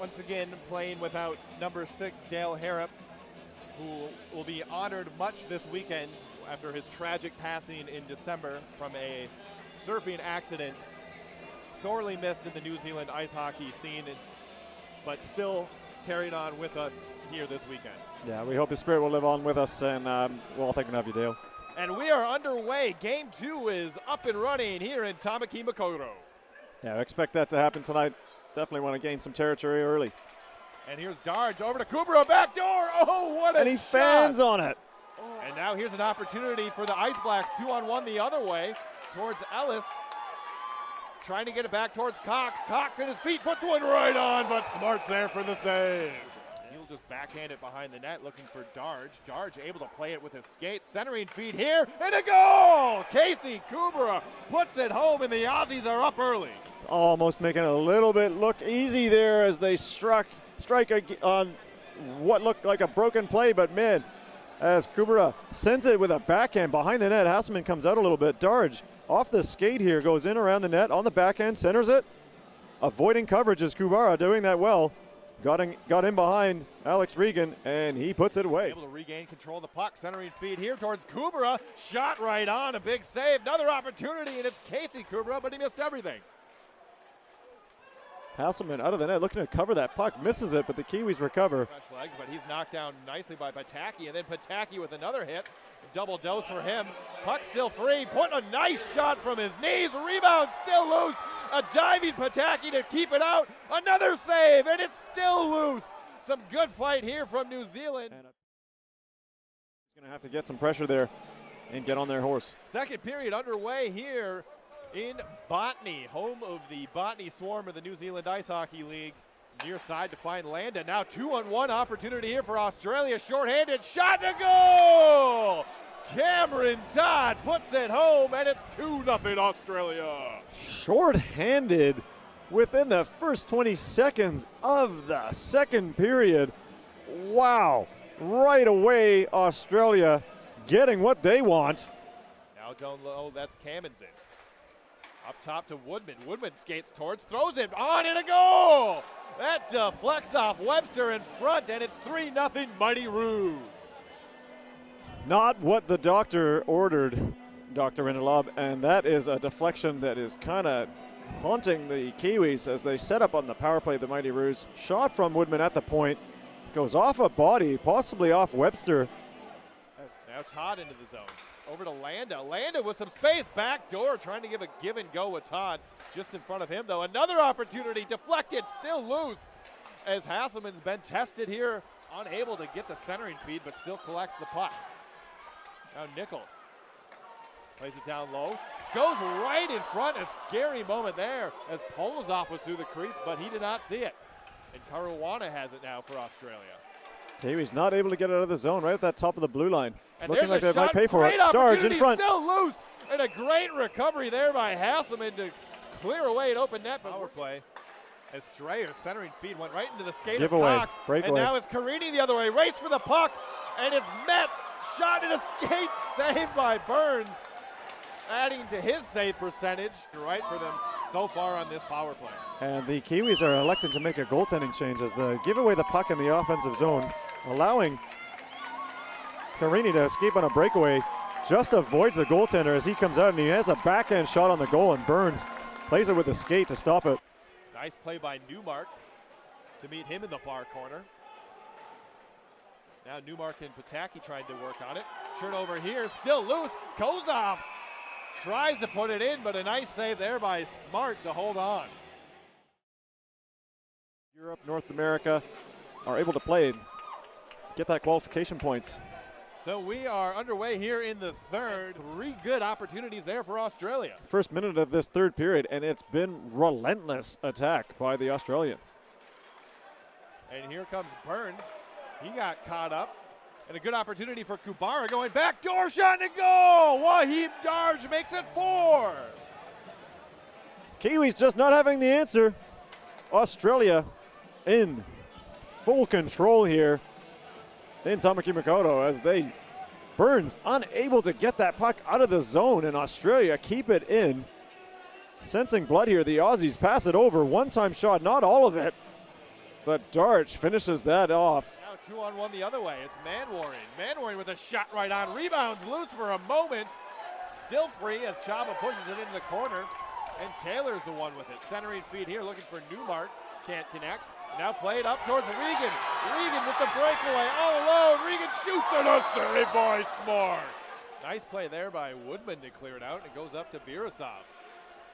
once again playing without number 6 Dale Harrop, who will be honored much this weekend after his tragic passing in December from a surfing accident. Sorely missed in the New Zealand ice hockey scene, but still carried on with us here this weekend. Yeah, we hope his spirit will live on with us, and we're all thinking of you, Dale. And we are underway. Game 2 is up and running here in Tamaki Makaurau. Yeah, I expect that to happen tonight. Definitely want to gain some territory early. And here's Darge over to Kubera, backdoor. Oh, what a And he shot. fans on it. And now here's an opportunity for the Ice Blacks, 2-on-1 the other way towards Ellis. Trying to get it back towards Cox. Cox at his feet, puts one right on, but Smart's there for the save. He'll just backhand it behind the net, looking for Darge. Darge able to play it with his skates. Centering feed here, and a goal! Casey Kubera puts it home, and the Aussies are up early. Almost making it a little bit look easy there as they strike on what looked like a broken play, but man, as Kubera sends it with a backhand behind the net, Hasselman comes out a little bit. Darge off the skate here, goes in around the net on the backhand, centers it. Avoiding coverage is Kubera, doing that well. Got in behind Alex Regan, and he puts it away. Able to regain control of the puck. Centering feed here towards Kubera. Shot right on, a big save. Another opportunity, and it's Casey Kubera, but he missed everything. Hasselman out of the net, looking to cover that puck, misses it, but the Kiwis recover. Fresh legs, but he's knocked down nicely by Pataki, and then Pataki with another hit. Double dose for him. Puck still free. Put a nice shot from his knees. Rebound still loose. A diving Pataki to keep it out. Another save, and it's still loose. Some good fight here from New Zealand. He's going to have to get some pressure there and get on their horse. Second period underway here in Botany, home of the Botany Swarm of the New Zealand Ice Hockey League. Near side to find Landa. Now 2-on-1 opportunity here for Australia. Short-handed shot to goal! Cameron Todd puts it home, and it's 2-0 Australia. Short-handed within the first 20 seconds of the second period. Wow. Right away, Australia getting what they want. Now down low, that's Kamenzin. Up top to Woodman. Woodman skates towards, throws it on, and a goal! That deflects off Webster in front, and it's 3-0 Mighty Roos. Not what the doctor ordered, Dr. Rinalab, and that is a deflection that is kind of haunting the Kiwis as they set up on the power play of the Mighty Roos. Shot from Woodman at the point, goes off a body, possibly off Webster. Now Todd into the zone. Over to Landa. Landa with some space. Back door trying to give a give and go with Todd. Just in front of him, though. Another opportunity. Deflected. Still loose. As Hasselman's been tested here. Unable to get the centering feed, but still collects the puck. Now Nichols. Plays it down low. Goes right in front. A scary moment there as Polozov was through the crease, but he did not see it. And Caruana has it now for Australia. Kiwis not able to get out of the zone right at that top of the blue line. And looking like they might pay for it. Darge in front. Still loose, and a great recovery there by Hasselman to clear away an open net. Power play as Strayer centering feed went right into the skate of Cox. And now is Carini the other way. Race for the puck, and it's met. Shot in a skate, saved by Burns. Adding to his save percentage. Right for them so far on this power play. And the Kiwis are elected to make a goaltending change as they give away the puck in the offensive zone, allowing Carini to escape on a breakaway. Just avoids the goaltender as he comes out, and he has a backhand shot on the goal, and Burns plays it with the skate to stop it. Nice play by Newmark to meet him in the far corner. Now Newmark and Pataki tried to work on it. Turnover here, still loose. Kozov tries to put it in, but a nice save there by Smart to hold on. Europe, North America are able to play and get that qualification points. So we are underway here in the third. 3 good opportunities there for Australia. First minute of this third period, and it's been relentless attack by the Australians. And here comes Burns. He got caught up. And a good opportunity for Kubara going back door shot and a goal. Wahib Darge makes it 4. Kiwis just not having the answer. Australia in full control here in Tamaki Makaurau as Burns unable to get that puck out of the zone, and Australia keep it in. Sensing blood here, the Aussies pass it over. One-time shot, not all of it. but Darch finishes that off. Now 2-on-1 the other way. It's Manwaring. Manwaring with a shot right on. Rebounds loose for a moment. Still free as Chaba pushes it into the corner. And Taylor's the one with it. Centering feed here looking for Newmark. Can't connect. Now played up towards Regan. Regan with the breakaway all alone. Regan shoots and a save by Smart. Nice play there by Woodman to clear it out. And it goes up to Virasov.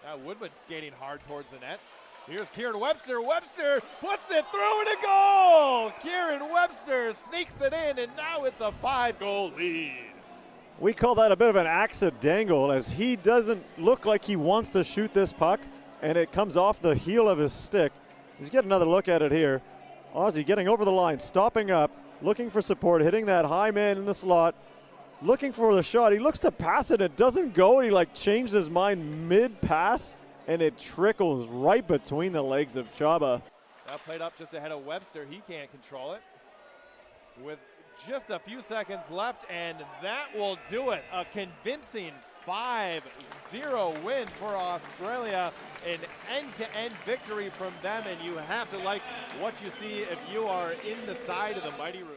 Now Woodman skating hard towards the net. Here's Kieran Webster. Webster puts it through and a goal. Kieran Webster sneaks it in, and now it's a 5-goal lead. We call that a bit of an accidental, as he doesn't look like he wants to shoot this puck, and it comes off the heel of his stick. Let's get another look at it here. Ozzy getting over the line, stopping up, looking for support, hitting that high man in the slot, looking for the shot. He looks to pass it. It doesn't go. He changed his mind mid-pass, and it trickles right between the legs of Chaba. Now played up just ahead of Webster. He can't control it. With just a few seconds left, and that will do it. A convincing 5-0 win for Australia. An end-to-end victory from them, and you have to like what you see if you are in the side of the Mighty Roos.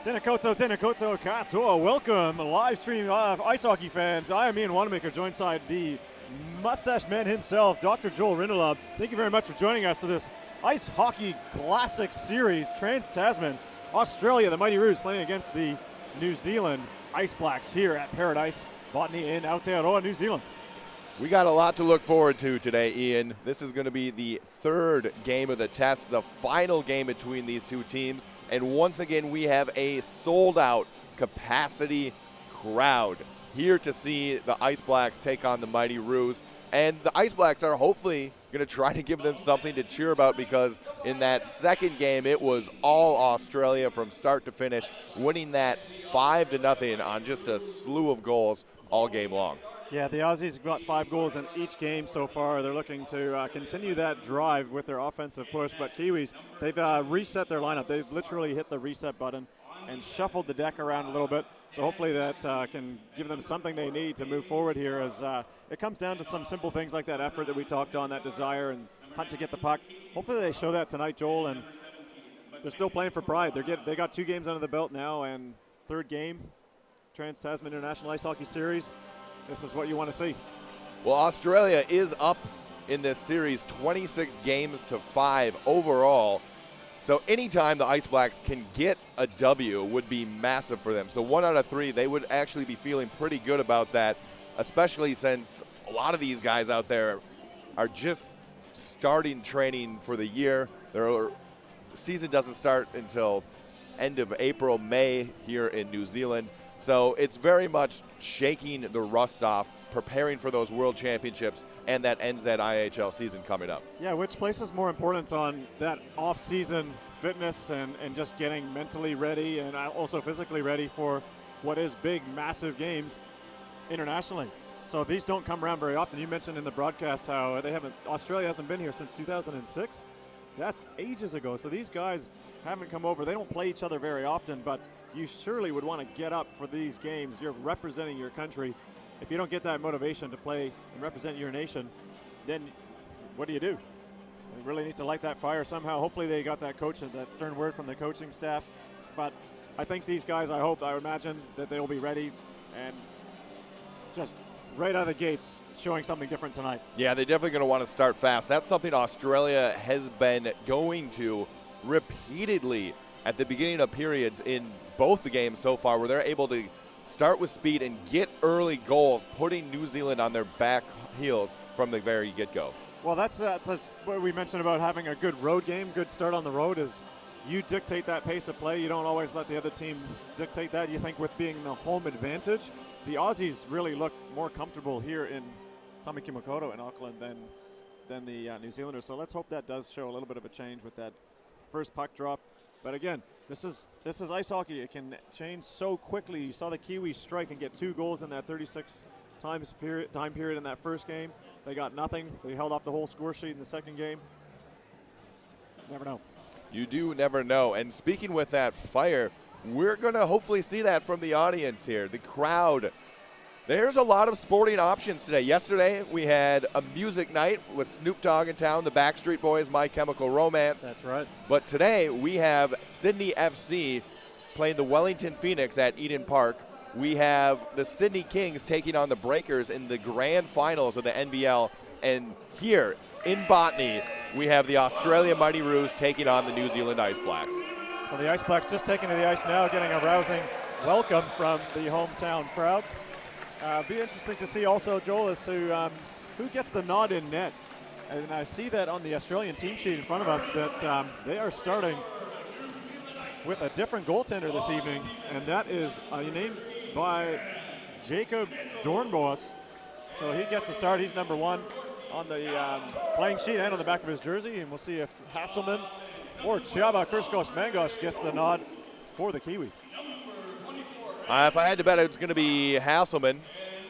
Tenakoto katoa. Welcome, live stream ice hockey fans. I am Ian Wanamaker, joined by the mustache man himself, Dr. Joel Rindelab. Thank you very much for joining us to this Ice Hockey Classic Series. Trans-Tasman, Australia, the Mighty Roos playing against the New Zealand Ice Blacks here at Paradice, Botany in Aotearoa, New Zealand. We got a lot to look forward to today, Ian. This is going to be the third game of the test, the final game between these two teams. And once again, we have a sold-out capacity crowd here to see the Ice Blacks take on the Mighty Roos. And the Ice Blacks are hopefully going to try to give them something to cheer about, because in that second game, it was all Australia from start to finish, winning that 5-0 on just a slew of goals all game long. Yeah, the Aussies got 5 goals in each game so far. They're looking to continue that drive with their offensive push. But Kiwis, they've reset their lineup. They've literally hit the reset button and shuffled the deck around a little bit. So hopefully that can give them something they need to move forward here, as it comes down to some simple things like that effort that we talked on, that desire and hunt to get the puck. Hopefully they show that tonight, Joel, and they're still playing for pride. They got 2 games under the belt now, and third game, Trans-Tasman International Ice Hockey Series. This is what you want to see. Well, Australia is up in this series 26-5 overall. So anytime the Ice Blacks can get a W would be massive for them. So 1 out of 3, they would actually be feeling pretty good about that, especially since a lot of these guys out there are just starting training for the year. Their season doesn't start until end of April, May here in New Zealand. So it's very much shaking the rust off, preparing for those World Championships and that NZIHL season coming up. Yeah, which places more importance on that off-season fitness and just getting mentally ready and also physically ready for what is big, massive games internationally. So these don't come around very often. You mentioned in the broadcast how Australia hasn't been here since 2006. That's ages ago. So these guys haven't come over. They don't play each other very often, but you surely would want to get up for these games. You're representing your country. If you don't get that motivation to play and represent your nation, then what do? You really need to light that fire somehow. Hopefully they got that coach, that stern word from the coaching staff. But I think these guys, I would imagine that they will be ready and just right out of the gates showing something different tonight. Yeah, they're definitely going to want to start fast. That's something Australia has been going to repeatedly at the beginning of periods in both the games so far, where they're able to start with speed and get early goals, putting New Zealand on their back heels from the very get-go. Well, that's what we mentioned about having a good road game, good start on the road, is you dictate that pace of play. You don't always let the other team dictate that. You think with being the home advantage, the Aussies really look more comfortable here in Tamaki-Makaurau in Auckland than the New Zealanders. So let's hope that does show a little bit of a change with that first puck drop. But again, this is ice hockey. It can change so quickly. You saw the Kiwis strike and get 2 goals in that 36 time period in that first game. They got nothing. They held off the whole score sheet in the second game. Never know. You do never know. And speaking with that fire, we're going to hopefully see that from the audience here, the crowd. There's a lot of sporting options today. Yesterday, we had a music night with Snoop Dogg in town, the Backstreet Boys, My Chemical Romance. That's right. But today, we have Sydney FC playing the Wellington Phoenix at Eden Park. We have the Sydney Kings taking on the Breakers in the grand finals of the NBL. And here in Botany, we have the Australia Mighty Roos taking on the New Zealand Ice Blacks. Well, the Ice Blacks just taking to the ice now, getting a rousing welcome from the hometown crowd. Be interesting to see also, Joel, as to who gets the nod in net. And I see that on the Australian team sheet in front of us that they are starting with a different goaltender this evening, and that is named by Jacob Dornbos. So he gets a start. He's number 1 on the playing sheet and on the back of his jersey, and we'll see if Hasselman or Chaba Kirskos-Mangos gets the nod for the Kiwis. If I had to bet, it's going to be Hasselman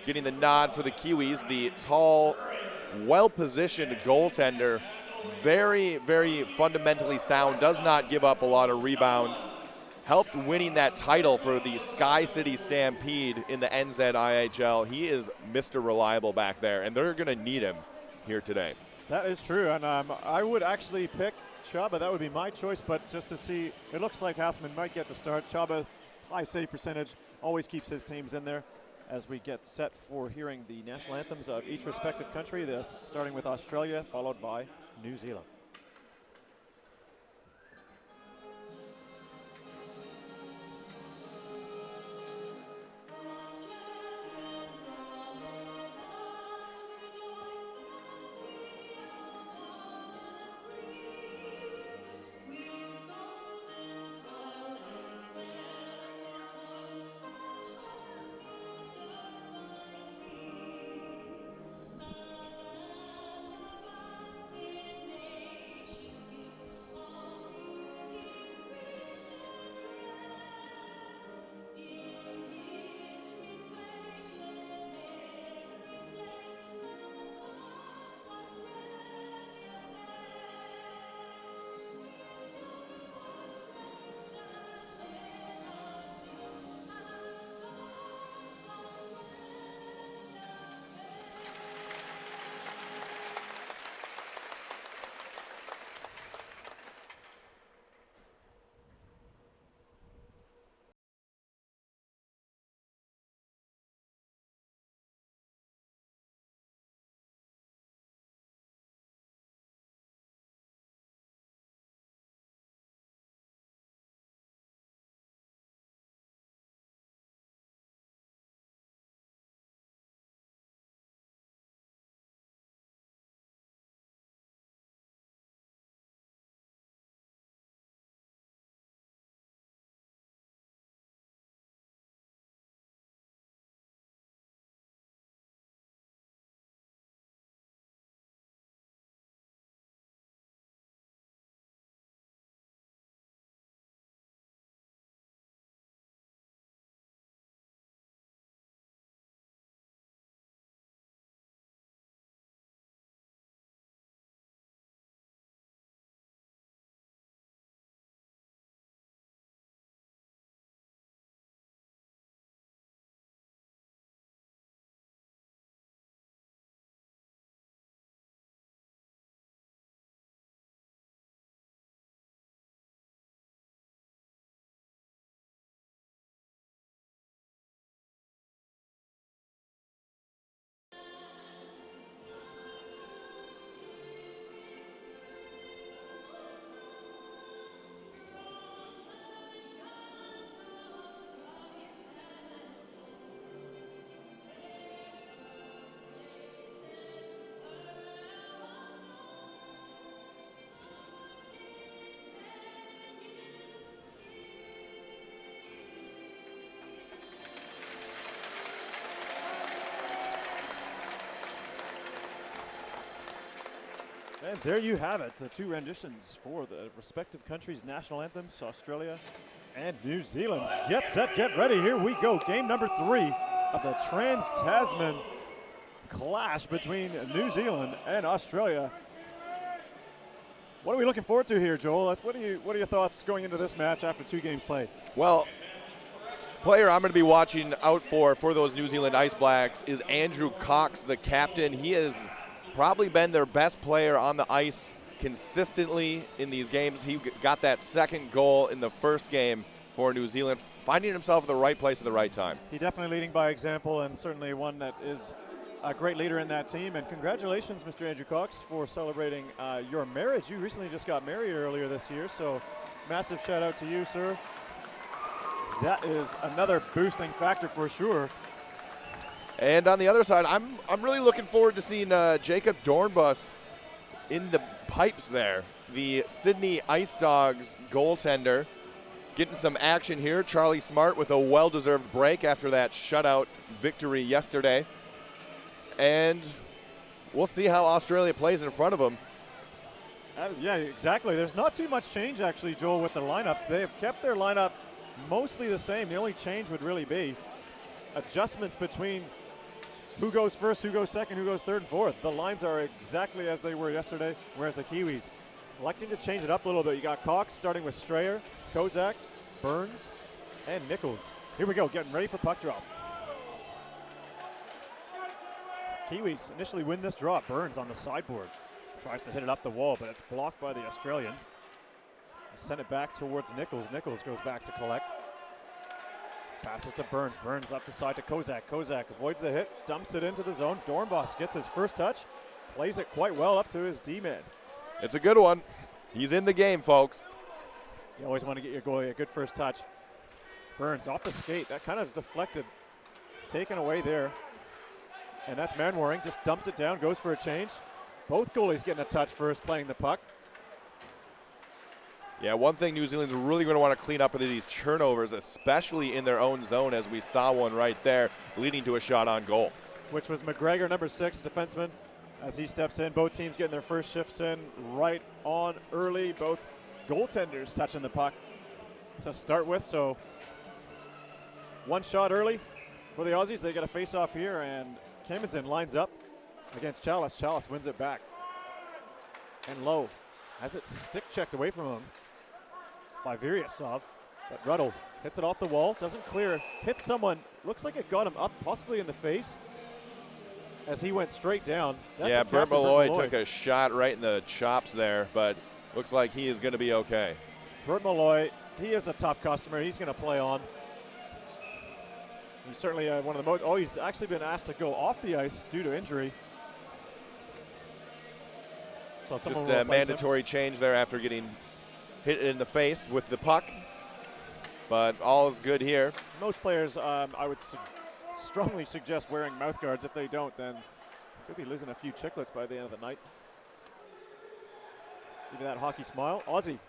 getting the nod for the Kiwis. The tall, well-positioned goaltender, very, very fundamentally sound, does not give up a lot of rebounds. Helped winning that title for the Sky City Stampede in the NZIHL. He is Mr. Reliable back there, and they're going to need him here today. That is true, and I would actually pick Chaba. That would be my choice, but just to see, it looks like Hasselman might get the start. Chaba high save percentage, always keeps his teams in there. As we get set for hearing the national anthems of each respective country, starting with Australia, followed by New Zealand. And there you have it, the two renditions for the respective countries' national anthems, Australia and New Zealand. Get set, get ready, here we go. Game number 3 of the Trans-Tasman clash between New Zealand and Australia. What are we looking forward to here, Joel? What are your thoughts going into this match after 2 games played? Well, player I'm going to be watching out for those New Zealand Ice Blacks is Andrew Cox, the captain. He has probably been their best player on the ice consistently in these games. He got that second goal in the first game for New Zealand, finding himself at the right place at the right time. He definitely leading by example, and certainly one that is a great leader in that team. And congratulations, Mr. Andrew Cox, for celebrating your marriage. You recently just got married earlier this year, so massive shout out to you, sir. That is another boosting factor for sure. And on the other side, I'm really looking forward to seeing Jacob Dornbus in the pipes there. The Sydney Ice Dogs goaltender getting some action here. Charlie Smart with a well-deserved break after that shutout victory yesterday. And we'll see how Australia plays in front of them. Yeah, exactly. There's not too much change, actually, Joel, with the lineups. They have kept their lineup mostly the same. The only change would really be adjustments between who goes first, who goes second, who goes third and fourth. The lines are exactly as they were yesterday, whereas the Kiwis electing to change it up a little bit. You got Cox starting with Strayer, Kozak, Burns, and Nichols. Here we go, getting ready for puck drop. Kiwis initially win this draw. Burns on the sideboard. Tries to hit it up the wall, but it's blocked by the Australians. They send it back towards Nichols. Nichols goes back to collect. Passes to Burns. Burns up the side to Kozak. Kozak avoids the hit, dumps it into the zone. Dornbos gets his first touch, plays it quite well up to his D-man. It's a good one. He's in the game, folks. You always want to get your goalie a good first touch. Burns off the skate. That kind of is deflected. Taken away there. And that's Manwaring. Just dumps it down, goes for a change. Both goalies getting a touch first, playing the puck. Yeah, one thing New Zealand's really going to want to clean up are these turnovers, especially in their own zone, as we saw one right there, leading to a shot on goal. Which was McGregor, number 6, defenseman, as he steps in. Both teams getting their first shifts in right on early. Both goaltenders touching the puck to start with. So one shot early for the Aussies. They get a face-off here, and Kamenson lines up against Chalice. Chalice wins it back. And Lowe has it stick-checked away from him by Viryasov, but Ruddle hits it off the wall, doesn't clear, hits someone, looks like it got him up, possibly in the face, as he went straight down. That's yeah, Bert Malloy took a shot right in the chops there, but looks like he is going to be okay. Bert Malloy, he is a tough customer. He's going to play on. He's certainly one of the most, he's actually been asked to go off the ice due to injury. So just a mandatory change there after getting hit in the face with the puck, but all is good here. Most players, I would strongly suggest wearing mouth guards. If they don't, then could be losing a few chiclets by the end of the night. Even that hockey smile. Aussie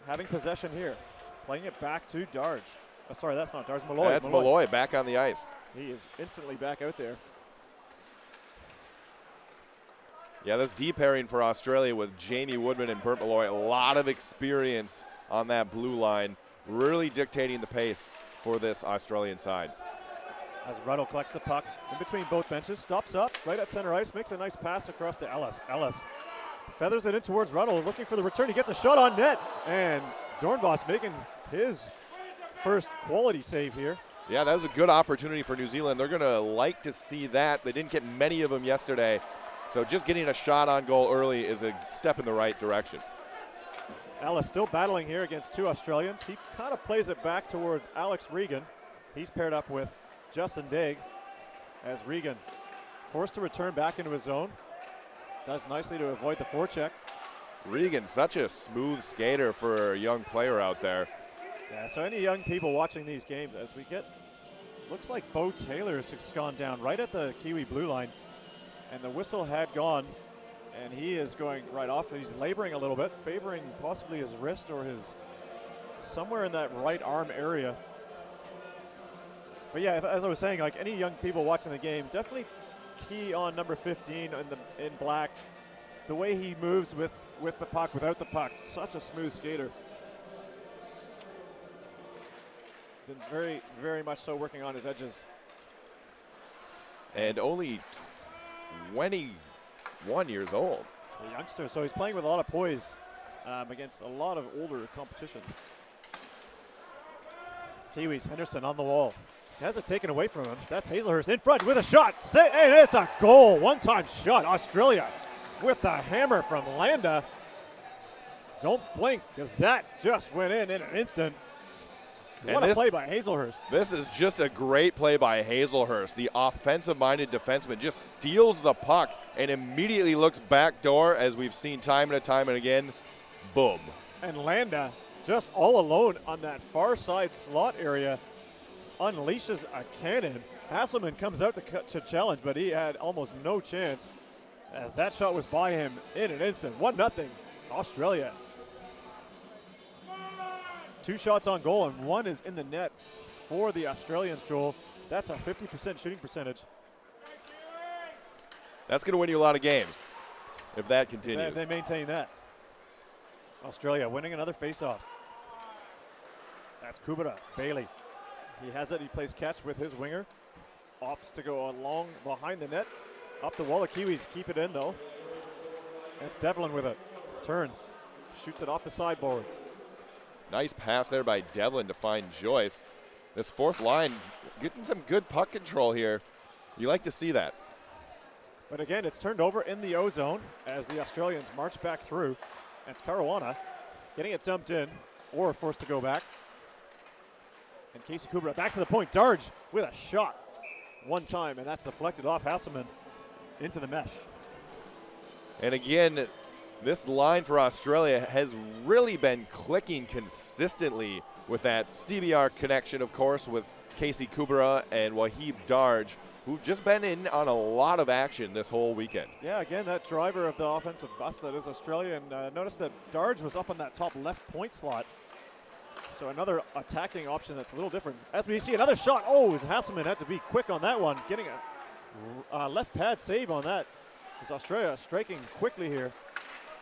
having possession here, playing it back to Darge. Oh, sorry, that's not Darge. Malloy. That's Malloy back on the ice. He is instantly back out there. Yeah, this deep pairing for Australia with Jamie Woodman and Bert Malloy. A lot of experience on that blue line, really dictating the pace for this Australian side. As Ruddle collects the puck in between both benches, stops up right at center ice, makes a nice pass across to Ellis. Ellis feathers it in towards Ruddle, looking for the return. He gets a shot on net, and Dornbos making his first quality save here. Yeah, that was a good opportunity for New Zealand. They're going to like to see that. They didn't get many of them yesterday. So just getting a shot on goal early is a step in the right direction. Ellis still battling here against 2 Australians. He kind of plays it back towards Alex Regan. He's paired up with Justin Daig as Regan forced to return back into his zone. Does nicely to avoid the forecheck. Regan, such a smooth skater for a young player out there. Yeah, so any young people watching these games, as we get, looks like Bo Taylor's just gone down right at the Kiwi blue line. And the whistle had gone, and he is going right off. He's laboring a little bit, favoring possibly his wrist or his somewhere in that right arm area. But yeah, as I was saying, like any young people watching the game, definitely key on number 15 in black. The way he moves with the puck, without the puck, such a smooth skater. Been very, very much so working on his edges. And only 21 years old. A youngster, so he's playing with a lot of poise against a lot of older competition. Kiwis, Henderson on the wall. He has it taken away from him. That's Hazelhurst in front with a shot. And it's a goal. One-time shot. Australia with the hammer from Landa. Don't blink, because that just went in an instant. What a play by Hazelhurst. This is just a great play by Hazelhurst. The offensive-minded defenseman just steals the puck and immediately looks backdoor, as we've seen time and time and again. Boom. And Landa, just all alone on that far side slot area, unleashes a cannon. Hasselman comes out to challenge, but he had almost no chance, as that shot was by him in an instant. 1-0, Australia. 2 shots on goal, and 1 is in the net for the Australians, Joel. That's a 50% shooting percentage. That's going to win you a lot of games if that continues. They maintain that. Australia winning another faceoff. That's Kubera. Bailey. He has it. He plays catch with his winger. Opts to go along behind the net. Up the wall. The Kiwis keep it in, though. That's Devlin with it. Turns. Shoots it off the sideboards. Nice pass there by Devlin to find Joyce. This fourth line getting some good puck control here. You like to see that. But again, it's turned over in the O-zone as the Australians march back through. It's Caruana getting it dumped in, or forced to go back. And Casey Kubera back to the point. Darge with a shot one time, and that's deflected off Hasselman into the mesh. And again, this line for Australia has really been clicking consistently with that CBR connection, of course, with Casey Kubera and Wahib Darge, who've just been in on a lot of action this whole weekend. Yeah, again, that driver of the offensive bus that is Australia. And notice that Darge was up on that top left point slot. So another attacking option that's a little different. As we see another shot. Oh, Hasselman had to be quick on that one. Getting a left pad save on that. Is Australia striking quickly here.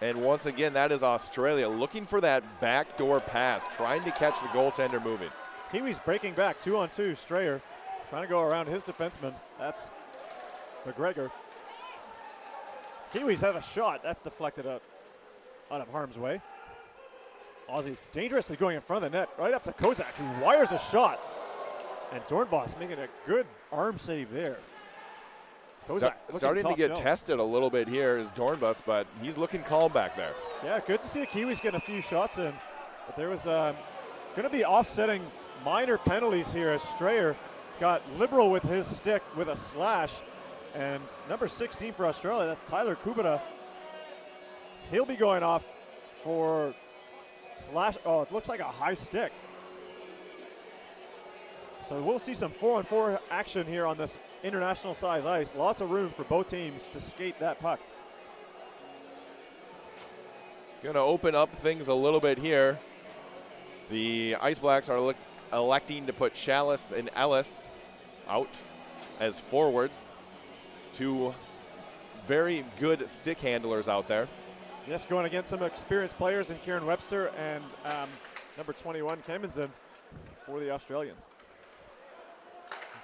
And once again, that is Australia looking for that backdoor pass, trying to catch the goaltender moving. Kiwis breaking back, 2-on-2. Strayer trying to go around his defenseman. That's McGregor. Kiwis have a shot. That's deflected out of harm's way. Aussie dangerously going in front of the net, right up to Kozak, who wires a shot. And Dornbos making a good arm save there. Kozak starting to get tested a little bit here is Dornbos, but he's looking calm back there. Yeah, good to see the Kiwis getting a few shots in. But there was going to be offsetting minor penalties here as Strayer got liberal with his stick with a slash. And number 16 for Australia, that's Tyler Kubera. He'll be going off for slash. Oh, it looks like a high stick. So we'll see some 4-on-4 action here on this international size ice. Lots of room for both teams to skate that puck. Going to open up things a little bit here. The Ice Blacks are electing to put Chalice and Ellis out as forwards. Two very good stick handlers out there. Yes, going against some experienced players in Kieran Webster and number 21, Kamenson, for the Australians.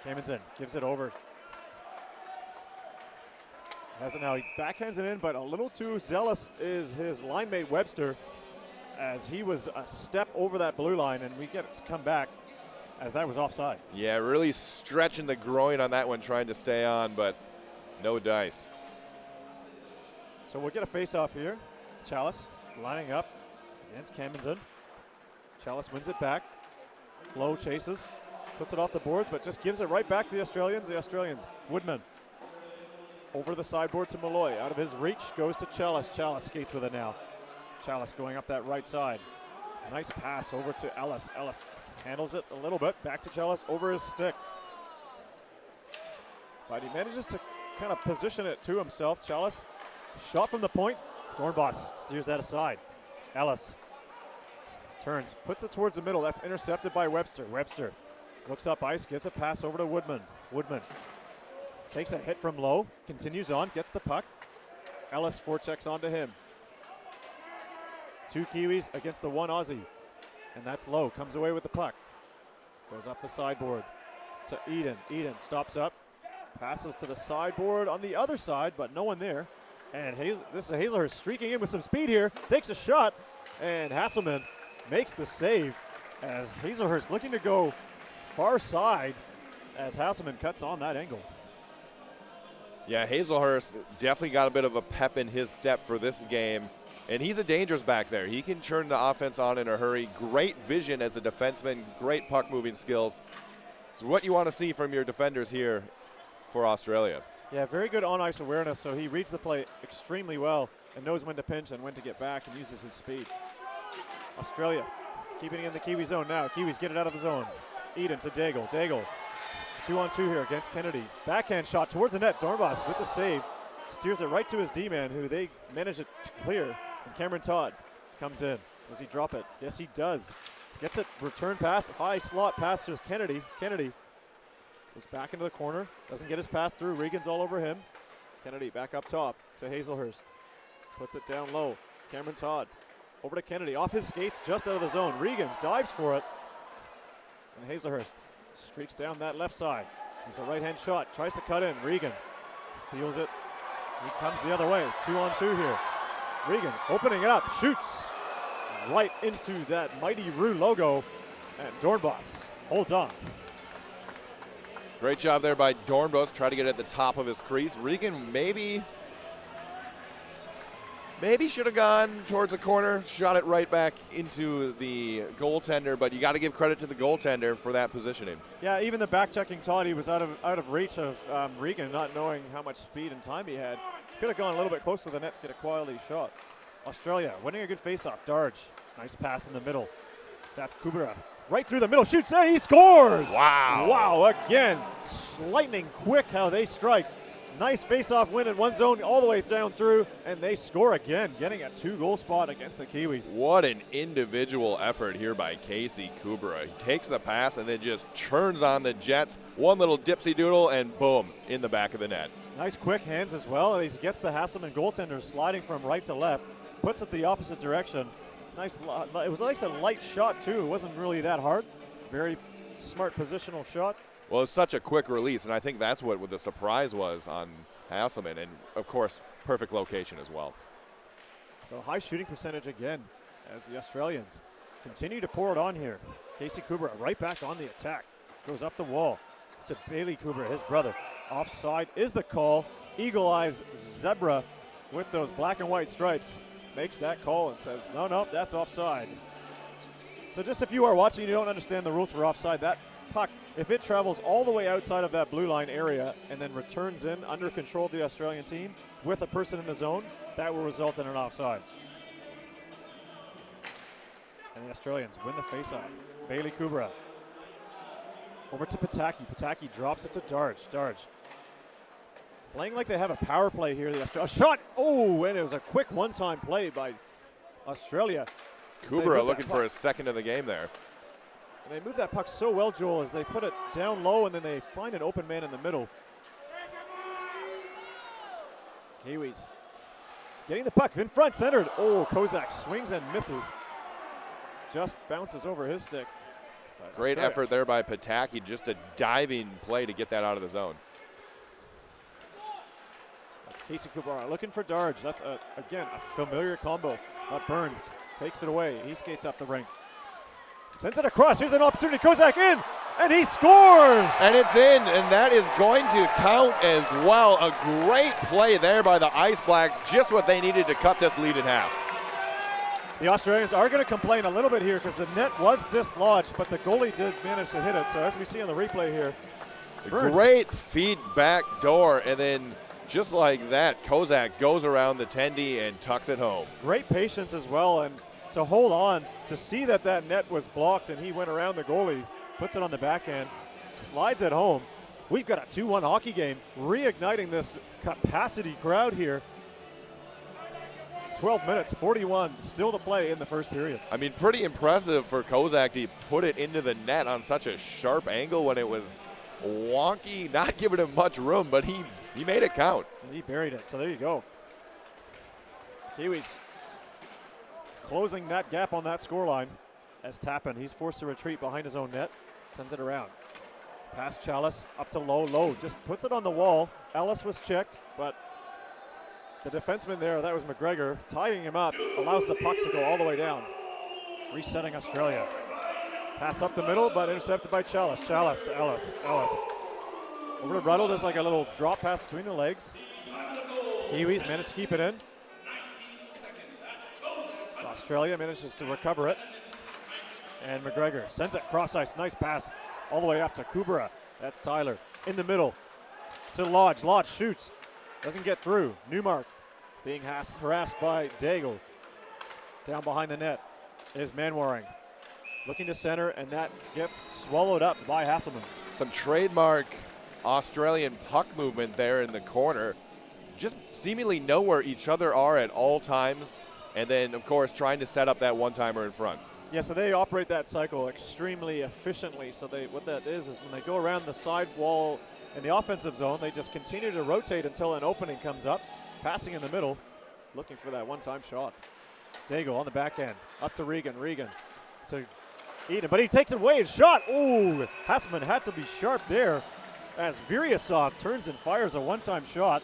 Kamenson gives it over. Has it now. He backhands it in, but a little too zealous is his line mate Webster, as he was a step over that blue line, and we get it to come back as that was offside. Yeah, really stretching the groin on that one, trying to stay on, but no dice. So we'll get a face-off here. Chalice lining up against Kamenson. Chalice wins it back. Low chases, puts it off the boards, but just gives it right back to the Australians. The Australians, Woodman over the sideboard to Malloy. Out of his reach, goes to Chalice. Chalice skates with it now. Chalice going up that right side. Nice pass over to Ellis. Ellis handles it a little bit. Back to Chalice over his stick. But he manages to kind of position it to himself. Chalice, shot from the point. Dornbos steers that aside. Ellis turns, puts it towards the middle. That's intercepted by Webster. Webster looks up ice, gets a pass over to Woodman. Woodman takes a hit from low, continues on, gets the puck. Ellis forechecks onto him. Two Kiwis against the one Aussie. And that's Low, comes away with the puck. Goes up the sideboard to Eden. Eden stops up, passes to the sideboard on the other side, but no one there. And this is Hazelhurst streaking in with some speed here, takes a shot, and Hasselman makes the save as Hazelhurst looking to go far side as Hasselman cuts on that angle. Yeah, Hazelhurst definitely got a bit of a pep in his step for this game, and he's a dangerous back there. He can turn the offense on in a hurry. Great vision as a defenseman, great puck moving skills. It's what you want to see from your defenders here for Australia. Yeah, very good on-ice awareness, so he reads the play extremely well and knows when to pinch and when to get back and uses his speed. Australia keeping it in the Kiwi zone now. Kiwis get it out of the zone. Eden to Daigle. Daigle 2-on-2 here against Kennedy. Backhand shot towards the net. Dornbos with the save. Steers it right to his D-man, who they manage it to clear. And Cameron Todd comes in. Does he drop it? Yes, he does. Gets it, return pass, high slot pass to Kennedy. Kennedy goes back into the corner, doesn't get his pass through. Regan's all over him. Kennedy back up top to Hazelhurst. Puts it down low. Cameron Todd over to Kennedy. Off his skates, just out of the zone. Regan dives for it. And Hazelhurst streaks down that left side. He's a right-hand shot, tries to cut in. Regan steals it. He comes the other way. 2-on-2 here. Regan opening it up, shoots right into that Mighty Roo logo. And Dornbos holds on. Great job there by Dornbos, try to get it at the top of his crease. Regan maybe Maybe should have gone towards the corner, shot it right back into the goaltender, but you got to give credit to the goaltender for that positioning. Yeah, even the back-checking thought he was out of reach of Regan, not knowing how much speed and time he had. Could have gone a little bit close to the net, get a quality shot. Australia winning a good face-off. Darge, nice pass in the middle. That's Kubera. Right through the middle, shoots, and he scores! Wow. Wow, again, lightning quick how they strike. Nice face-off win in one zone all the way down through, and they score again, getting a 2-goal spot against the Kiwis. What an individual effort here by Casey Kubera. He takes the pass and then just churns on the Jets. One little dipsy doodle, and boom, in the back of the net. Nice quick hands as well. He gets the Hasselman goaltender sliding from right to left, puts it the opposite direction. Nice. It was nice a light shot too. It wasn't really that hard. Very smart positional shot. Well, it's such a quick release, and I think that's what the surprise was on Hasselman, and of course, perfect location as well. So high shooting percentage again as the Australians continue to pour it on here. Casey Kubera right back on the attack. Goes up the wall to Bailey Kubera, his brother. Offside is the call. Eagle Eyes Zebra with those black and white stripes makes that call and says, no, that's offside. So just if you are watching, you don't understand the rules for offside, that puck, if it travels all the way outside of that blue line area and then returns in under control of the Australian team with a person in the zone, that will result in an offside. And the Australians win the faceoff. Bailey Kubera over to Pataki. Pataki drops it to Darge. Darge playing like they have a power play here. A shot! Oh, and it was a quick one-time play by Australia. Kubera looking for his second of the game there. And they move that puck so well, Joel, as they put it down low and then they find an open man in the middle. Kiwis getting the puck in front, centered. Oh, Kozak swings and misses. Just bounces over his stick. Great effort there by Pataki, just a diving play to get that out of the zone. That's Casey Kubera looking for Darge. That's, again, a familiar combo. Burns takes it away. He skates up the rink. Sends it across. Here's an opportunity. Kozak in, and he scores! And it's in, and that is going to count as well. A great play there by the Ice Blacks, just what they needed to cut this lead in half. The Australians are going to complain a little bit here because the net was dislodged, but the goalie did manage to hit it. So as we see on the replay here, great feed back door, and then just like that, Kozak goes around the tendy and tucks it home. Great patience as well, and to hold on, to see that net was blocked and he went around the goalie, puts it on the backhand, slides it home. We've got a 2-1 hockey game, reigniting this capacity crowd here. 12 minutes, 41 still to play in the first period. I mean, pretty impressive for Kozak to put it into the net on such a sharp angle when it was wonky, not giving him much room, but he made it count. And he buried it, so there you go. Kiwis closing that gap on that scoreline as Tappan, he's forced to retreat behind his own net, sends it around. Past Chalice, up to Low, just puts it on the wall. Ellis was checked, but the defenseman there, that was McGregor, tying him up, allows the puck to go all the way down. Resetting Australia. Pass up the middle, but intercepted by Chalice. Chalice to Ellis. Over to Ruddle, there's like a little drop pass between the legs. Kiwis managed to keep it in. Australia manages to recover it. And McGregor sends it cross ice. Nice pass all the way up to Kubera. That's Tyler in the middle to Lodge. Lodge shoots. Doesn't get through. Newmark being harassed by Daigle. Down behind the net is Manwaring. Looking to center, and that gets swallowed up by Hasselman. Some trademark Australian puck movement there in the corner. Just seemingly know where each other are at all times. And then, of course, trying to set up that one-timer in front. Yeah, so they operate that cycle extremely efficiently. So what that is when they go around the side wall in the offensive zone, they just continue to rotate until an opening comes up. Passing in the middle, looking for that one-time shot. Daigle on the backhand, up to Regan. Regan to Eden, but he takes it away and shot. Ooh, Hasselman had to be sharp there as Viriasov turns and fires a one-time shot.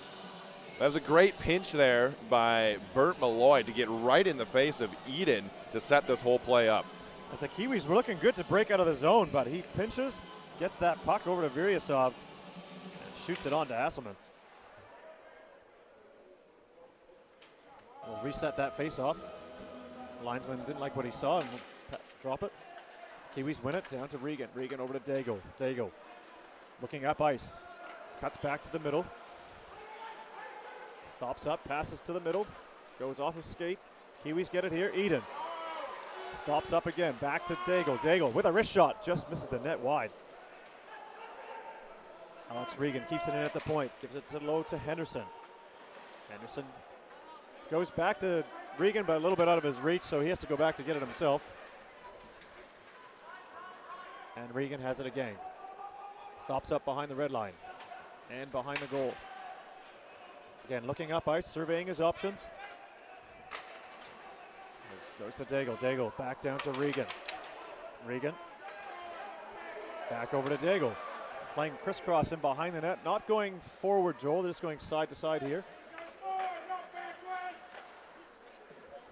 That was a great pinch there by Bert Malloy to get right in the face of Eden to set this whole play up. As the Kiwis were looking good to break out of the zone, but he pinches, gets that puck over to Viriasov, and shoots it on to Hasselman. We'll reset that face-off. Linesman didn't like what he saw and will drop it. Kiwis win it, down to Regan. Regan over to Daigle. Daigle looking up ice. Cuts back to the middle. Stops up, passes to the middle. Goes off his skate. Kiwis get it here. Eden stops up again. Back to Daigle. Daigle with a wrist shot. Just misses the net wide. Alex Regan keeps it in at the point. Gives it to low to Henderson. Henderson goes back to Regan, but a little bit out of his reach, so he has to go back to get it himself. And Regan has it again. Stops up behind the red line and behind the goal. Again, looking up ice, surveying his options. Goes to Daigle. Daigle back down to Regan. Regan back over to Daigle. Playing crisscross in behind the net. Not going forward, Joel. They're just going side to side here.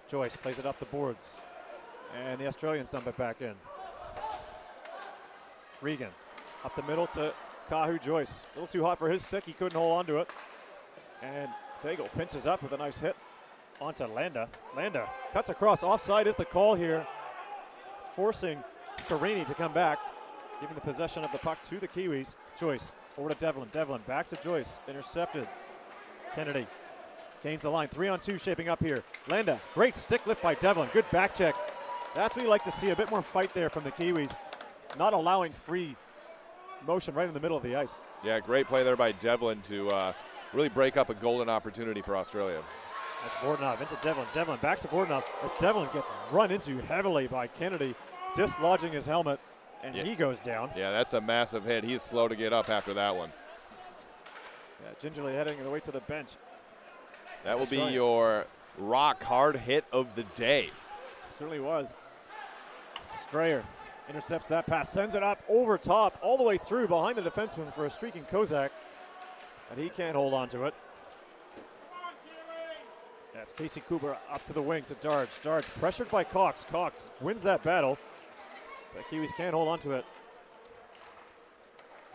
Joyce plays it up the boards. And the Australians dump it back in. Regan up the middle to Kahu Joyce. A little too hot for his stick. He couldn't hold on to it. And Daigle pinches up with a nice hit onto Landa. Landa cuts across. Offside is the call here, forcing Carini to come back, giving the possession of the puck to the Kiwis. Joyce over to Devlin. Devlin back to Joyce. Intercepted. Kennedy gains the line. 3-on-2 shaping up here. Landa, great stick lift by Devlin. Good back check. That's what you like to see. A bit more fight there from the Kiwis. Not allowing free motion right in the middle of the ice. Yeah, great play there by Devlin to really break up a golden opportunity for Australia. That's Vordanov into Devlin. Devlin back to Vordanov as Devlin gets run into heavily by Kennedy, dislodging his helmet, and he goes down. Yeah, that's a massive hit. He's slow to get up after that one. Yeah, gingerly heading the way to the bench. That will be your rock hard hit of the day. Certainly was. Strayer intercepts that pass, sends it up over top, all the way through behind the defenseman for a streaking Kozak, and he can't hold on to it. That's Casey Kubera up to the wing to Darge. Darge pressured by Cox. Cox wins that battle, but Kiwis can't hold on to it.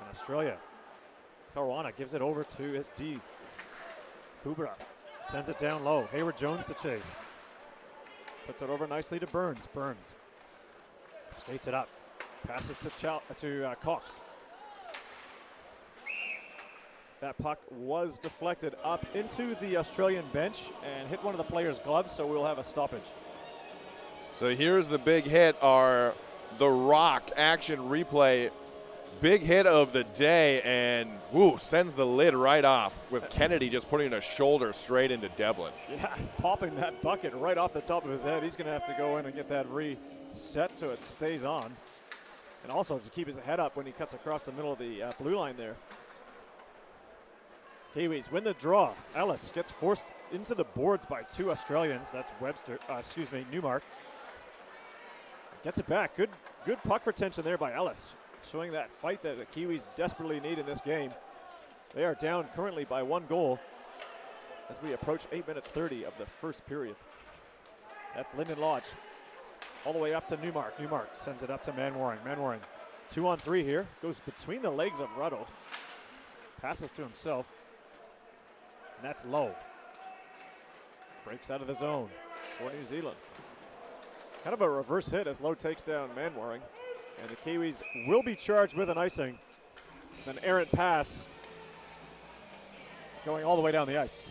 And Australia, Caruana gives it over to his D. Kubera sends it down low. Hayward Jones to chase. Puts it over nicely to Burns. Burns skates it up. Passes to Cox. That puck was deflected up into the Australian bench and hit one of the players' gloves, so we'll have a stoppage. So here's the big hit, the Rock action replay. Big hit of the day, and sends the lid right off with Kennedy just putting a shoulder straight into Devlin. Yeah, popping that bucket right off the top of his head. He's going to have to go in and get that reset so it stays on. And also to keep his head up when he cuts across the middle of the blue line there. Kiwis win the draw. Ellis gets forced into the boards by two Australians. That's Newmark. Gets it back. Good puck retention there by Ellis, showing that fight that the Kiwis desperately need in this game. They are down currently by 1 goal as we approach 8 minutes 30 of the first period. That's Lyndon Lodge all the way up to Newmark. Newmark sends it up to Manwaring. Manwaring 2-on-3 here. Goes between the legs of Ruddle. Passes to himself. And that's Low. Breaks out of the zone for New Zealand. Kind of a reverse hit as Low takes down Manwaring. And the Kiwis will be charged with an icing. An errant pass going all the way down the ice.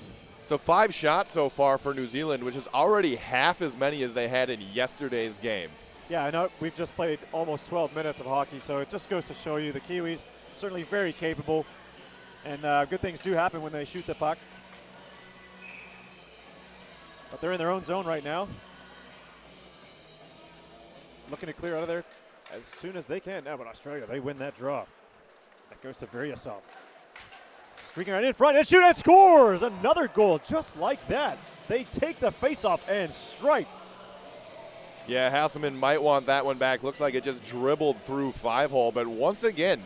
So 5 shots so far for New Zealand, which is already half as many as they had in yesterday's game. Yeah, I know we've just played almost 12 minutes of hockey, so it just goes to show you the Kiwis certainly very capable, and good things do happen when they shoot the puck. But they're in their own zone right now. Looking to clear out of there as soon as they can now, but Australia, they win that draw. That goes to Vyryasov. Streaking right in front and shoot and scores! Another goal just like that. They take the faceoff and strike. Yeah, Hasselman might want that one back. Looks like it just dribbled through 5-hole, but once again,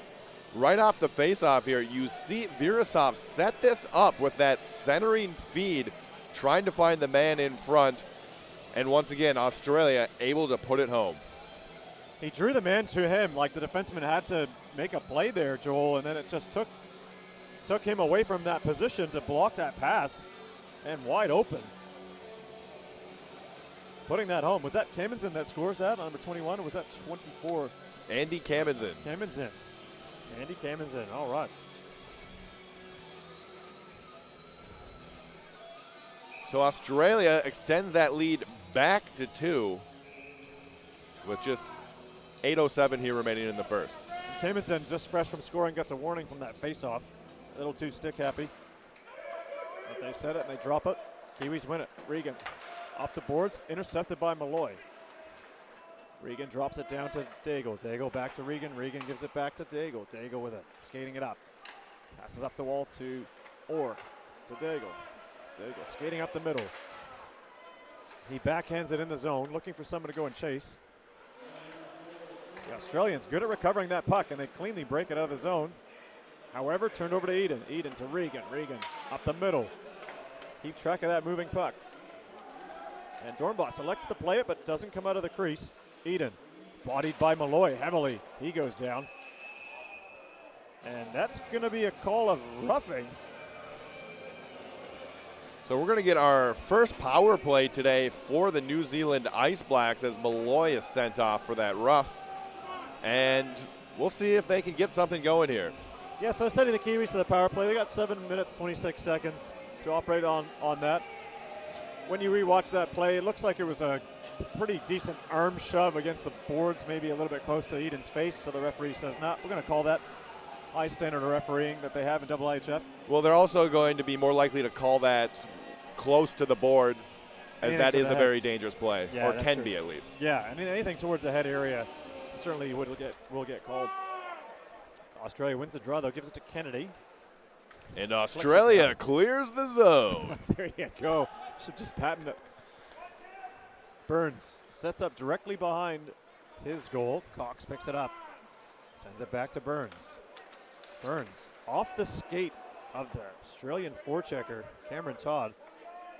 right off the faceoff here, you see Vyryasov set this up with that centering feed, trying to find the man in front, and once again, Australia able to put it home. He drew the man to him, like the defenseman had to make a play there, Joel, and then it just took him away from that position to block that pass, and wide open. putting that home. Was that Kamenzin that scores that, number 21, or was that 24? Andy Kamenzin. Kamenzin. Andy Kamenzin, all right. So Australia extends that lead back to 2 with just 8:07 here remaining in the first. Kamenzin, just fresh from scoring, gets a warning from that face-off. A little too stick-happy. But they set it and they drop it. Kiwis win it. Regan off the boards, intercepted by Malloy. Regan drops it down to Daigle. Daigle back to Regan. Regan gives it back to Daigle. Daigle with it, skating it up. Passes up the wall to Orr, to Daigle. Daigle skating up the middle. He backhands it in the zone, looking for someone to go and chase. The Australians good at recovering that puck, and they cleanly break it out of the zone. However, turned over to Eden. Eden to Regan. Regan up the middle. Keep track of that moving puck. And Dornbos elects to play it, but doesn't come out of the crease. Eden, bodied by Malloy heavily. He goes down. And that's going to be a call of roughing. So we're going to get our first power play today for the New Zealand Ice Blacks as Malloy is sent off for that rough. And we'll see if they can get something going here. Yeah, so sending the Kiwis to the power play. They got 7 minutes, 26 seconds to operate on that. When you rewatch that play, it looks like it was a pretty decent arm shove against the boards, maybe a little bit close to Eden's face. So the referee says, nah, we're going to call that high standard of refereeing that they have in IHF. Well, they're also going to be more likely to call that close to the boards, as And that to is the a head. very dangerous play, Yeah, or that's can true. be at least. Yeah, I mean, anything towards the head area certainly will get called. Australia wins the draw, though, gives it to Kennedy. And Australia clears the zone. There you go. Should just patent it. Burns sets up directly behind his goal. Cox picks it up. Sends it back to Burns. Burns off the skate of the Australian forechecker, Cameron Todd.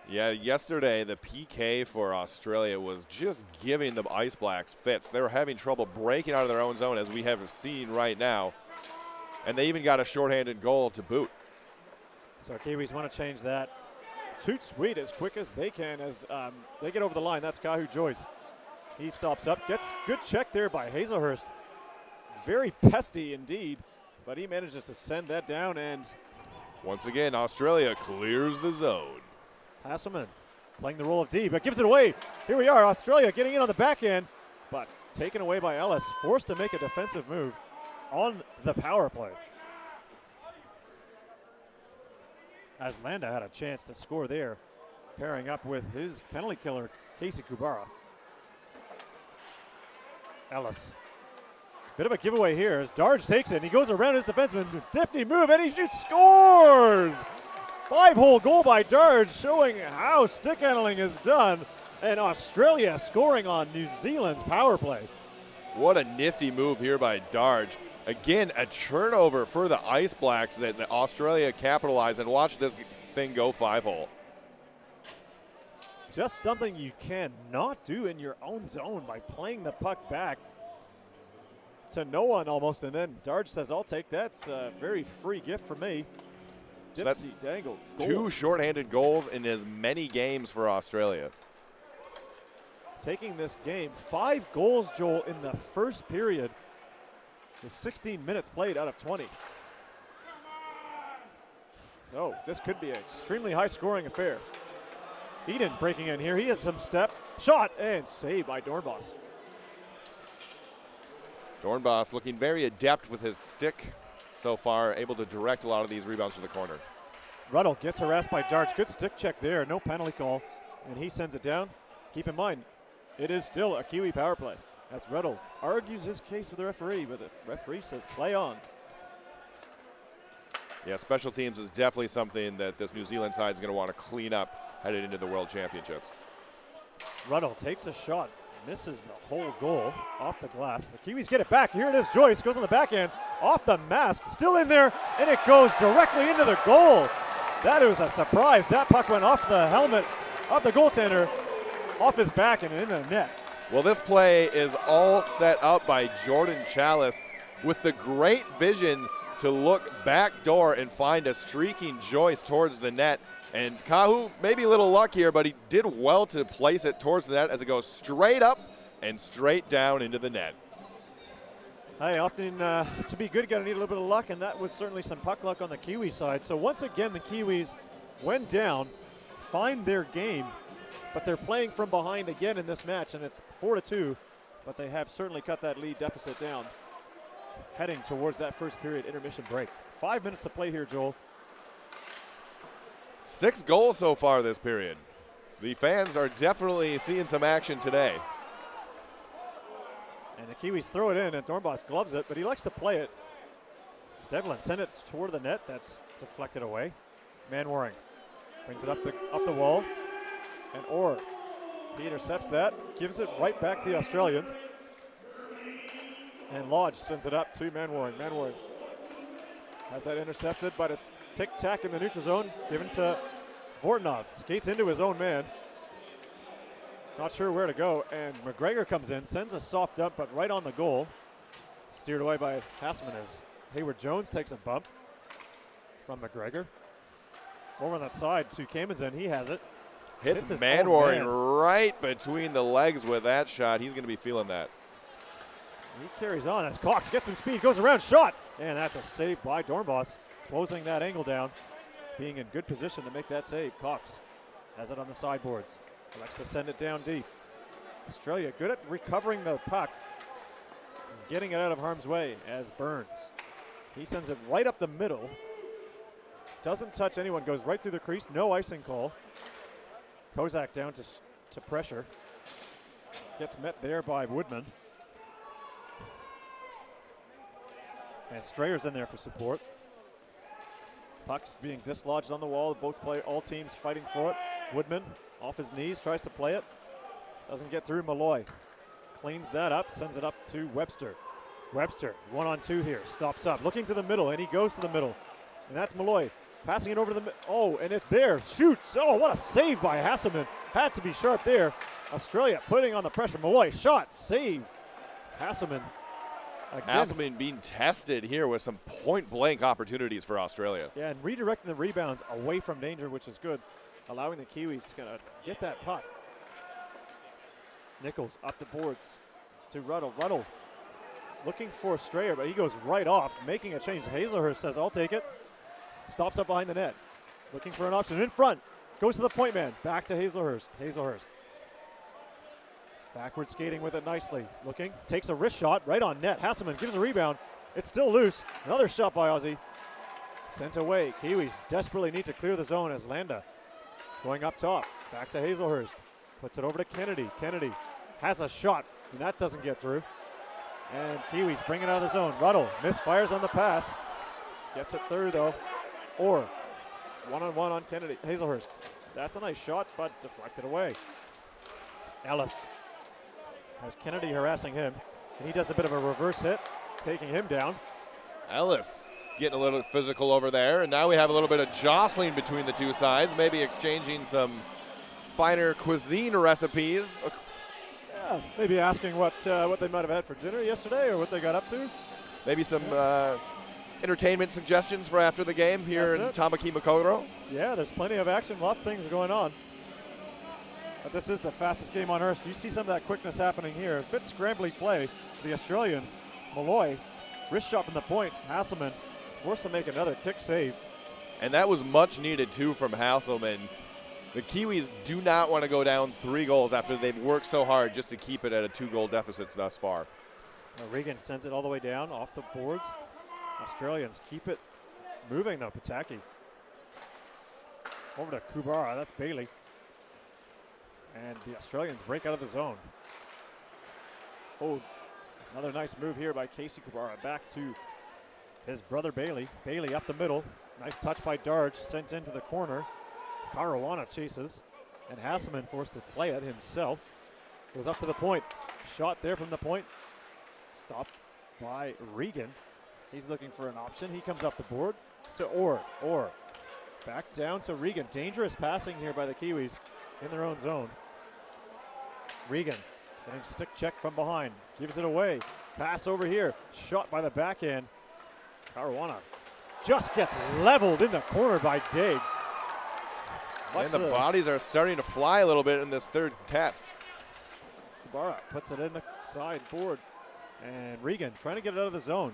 Yeah, yesterday the PK for Australia was just giving the Ice Blacks fits. They were having trouble breaking out of their own zone, as we have seen right now. And they even got a shorthanded goal to boot. So Kiwis want to change that. Shoot sweet as quick as they can as they get over the line. That's Kahu Joyce. He stops up, gets good check there by Hazelhurst. Very pesty indeed, but he manages to send that down, and Once again, Australia clears the zone. Hasselman playing the role of D, but gives it away. Here we are, Australia getting in on the backhand, but taken away by Ellis, forced to make a defensive move on the power play. As Landa had a chance to score there, pairing up with his penalty killer, Casey Kubara. Ellis. Bit of a giveaway here as Darge takes it, and he goes around his defenseman. Nifty move, and he shoots, scores! 5-hole goal by Darge, showing how stick handling is done, and Australia scoring on New Zealand's power play. What a nifty move here by Darge. Again, a turnover for the Ice Blacks that Australia capitalized, and watch this thing go 5-hole. Just something you cannot do in your own zone by playing the puck back to no one almost, and then Darge says, I'll take that. It's a very free gift for me. So Dipsy that's dangle. Goal. 2 shorthanded goals in as many games for Australia. Taking this game, 5 goals, Joel, in the first period with 16 minutes played out of 20. So this could be an extremely high-scoring affair. Eden breaking in here. He has some step. Shot and saved by Dornbos. Dornbos looking very adept with his stick so far, able to direct a lot of these rebounds to the corner. Ruddle gets harassed by Darge. Good stick check there. No penalty call. And he sends it down. Keep in mind, it is still a Kiwi power play. As Ruddle argues his case with the referee, but the referee says play on. Yeah, special teams is definitely something that this New Zealand side is going to want to clean up headed into the World Championships. Ruddle takes a shot, misses the whole goal off the glass. The Kiwis get it back. Here it is. Joyce goes on the backhand, off the mask, still in there, and it goes directly into the goal. That was a surprise. That puck went off the helmet of the goaltender, off his back and in the net. Well, this play is all set up by Jordan Chalice with the great vision to look back door and find a streaking Joyce towards the net. And Kahu, maybe a little luck here, but he did well to place it towards the net as it goes straight up and straight down into the net. Hey, often to be good, you got to need a little bit of luck, and that was certainly some puck luck on the Kiwi side. So once again, the Kiwis went down, find their game, but they're playing from behind again in this match, and it's 4-2, but they have certainly cut that lead deficit down, heading towards that first period intermission break. 5 minutes to play here, Joel. 6 goals so far this period. The fans are definitely seeing some action today. And the Kiwis throw it in, and Dornbos gloves it, but he likes to play it. Devlin send it toward the net. That's deflected away. Manwaring brings it up the wall, and Orr, he intercepts that, gives it right back to the Australians. And Lodge sends it up to Manwaring. Manwaring has that intercepted, but it's tic-tac in the neutral zone, given to Vortinov. Skates into his own man. Not sure where to go, and McGregor comes in, sends a soft dump, but right on the goal. Steered away by Hasselman as Hayward Jones takes a bump from McGregor. Over on that side to Kamenzen, he has it. Hits his Manwaring own man. right between the legs with that shot. He's going to be feeling that. He carries on as Cox gets some speed, goes around, shot, and that's a save by Dornbos, closing that angle down, being in good position to make that save. Cox has it on the sideboards. Likes to send it down deep. Australia good at recovering the puck, getting it out of harm's way as Burns. He sends it right up the middle. Doesn't touch anyone, goes right through the crease. No icing call. Kozak down to pressure. Gets met there by Woodman. And Strayer's in there for support. Puck's being dislodged on the wall. All teams fighting for it. Woodman off his knees, tries to play it. Doesn't get through. Malloy cleans that up, sends it up to Webster. Webster, 1-on-2 here, stops up, looking to the middle, and he goes to the middle. And that's Malloy passing it over to the oh, and it's there. Shoots. Oh, what a save by Hasselman. Had to be sharp there. Australia putting on the pressure. Malloy, shot, save. Hasselman. Hasselman being tested here with some point-blank opportunities for Australia. Yeah, and redirecting the rebounds away from danger, which is good, allowing the Kiwis to kind of get that puck. Nichols up the boards to Ruddle. Ruddle looking for Strayer, but he goes right off, making a change. Hazelhurst says, I'll take it. Stops up behind the net. Looking for an option in front. Goes to the point man. Back to Hazelhurst. Hazelhurst. Backward skating with it nicely. Looking. Takes a wrist shot right on net. Hasselman gives a rebound. It's still loose. Another shot by Aussie. Sent away. Kiwis desperately need to clear the zone as Landa going up top. Back to Hazelhurst. Puts it over to Kennedy. Kennedy has a shot, and that doesn't get through. And Kiwis bring it out of the zone. Ruddle misfires on the pass. Gets it through, though. Or one-on-one on Kennedy. Hazelhurst. That's a nice shot, but deflected away. Ellis has Kennedy harassing him, and he does a bit of a reverse hit, taking him down. Ellis getting a little physical over there, and now we have a little bit of jostling between the two sides, maybe exchanging some finer cuisine recipes. Yeah, maybe asking what they might have had for dinner yesterday or what they got up to. Maybe some entertainment suggestions for after the game here in Tamaki Makaurau. Yeah, there's plenty of action. Lots of things going on. But this is the fastest game on earth. So you see some of that quickness happening here. A bit scrambly play for the Australians. Malloy, wrist shot from the point. Hasselman forced to make another kick save. And that was much needed, too, from Hasselman. The Kiwis do not want to go down 3 goals after they've worked so hard just to keep it at a 2-goal deficit thus far. Regan sends it all the way down off the boards. Australians keep it moving, though. Pataki over to Kubara. That's Bailey. And the Australians break out of the zone. Oh, another nice move here by Casey Kubara. Back to his brother Bailey. Bailey up the middle. Nice touch by Darge. Sent into the corner. Caruana chases. And Hasselman forced to play it himself. Goes up to the point. Shot there from the point. Stopped by Regan. He's looking for an option. He comes up the board to Orr. Orr back down to Regan. Dangerous passing here by the Kiwis in their own zone. Regan getting stick check from behind. Gives it away. Pass over here. Shot by the backhand. Caruana just gets leveled in the corner by Daig. And the bodies are starting to fly a little bit in this third test. Kubara puts it in the sideboard. And Regan trying to get it out of the zone.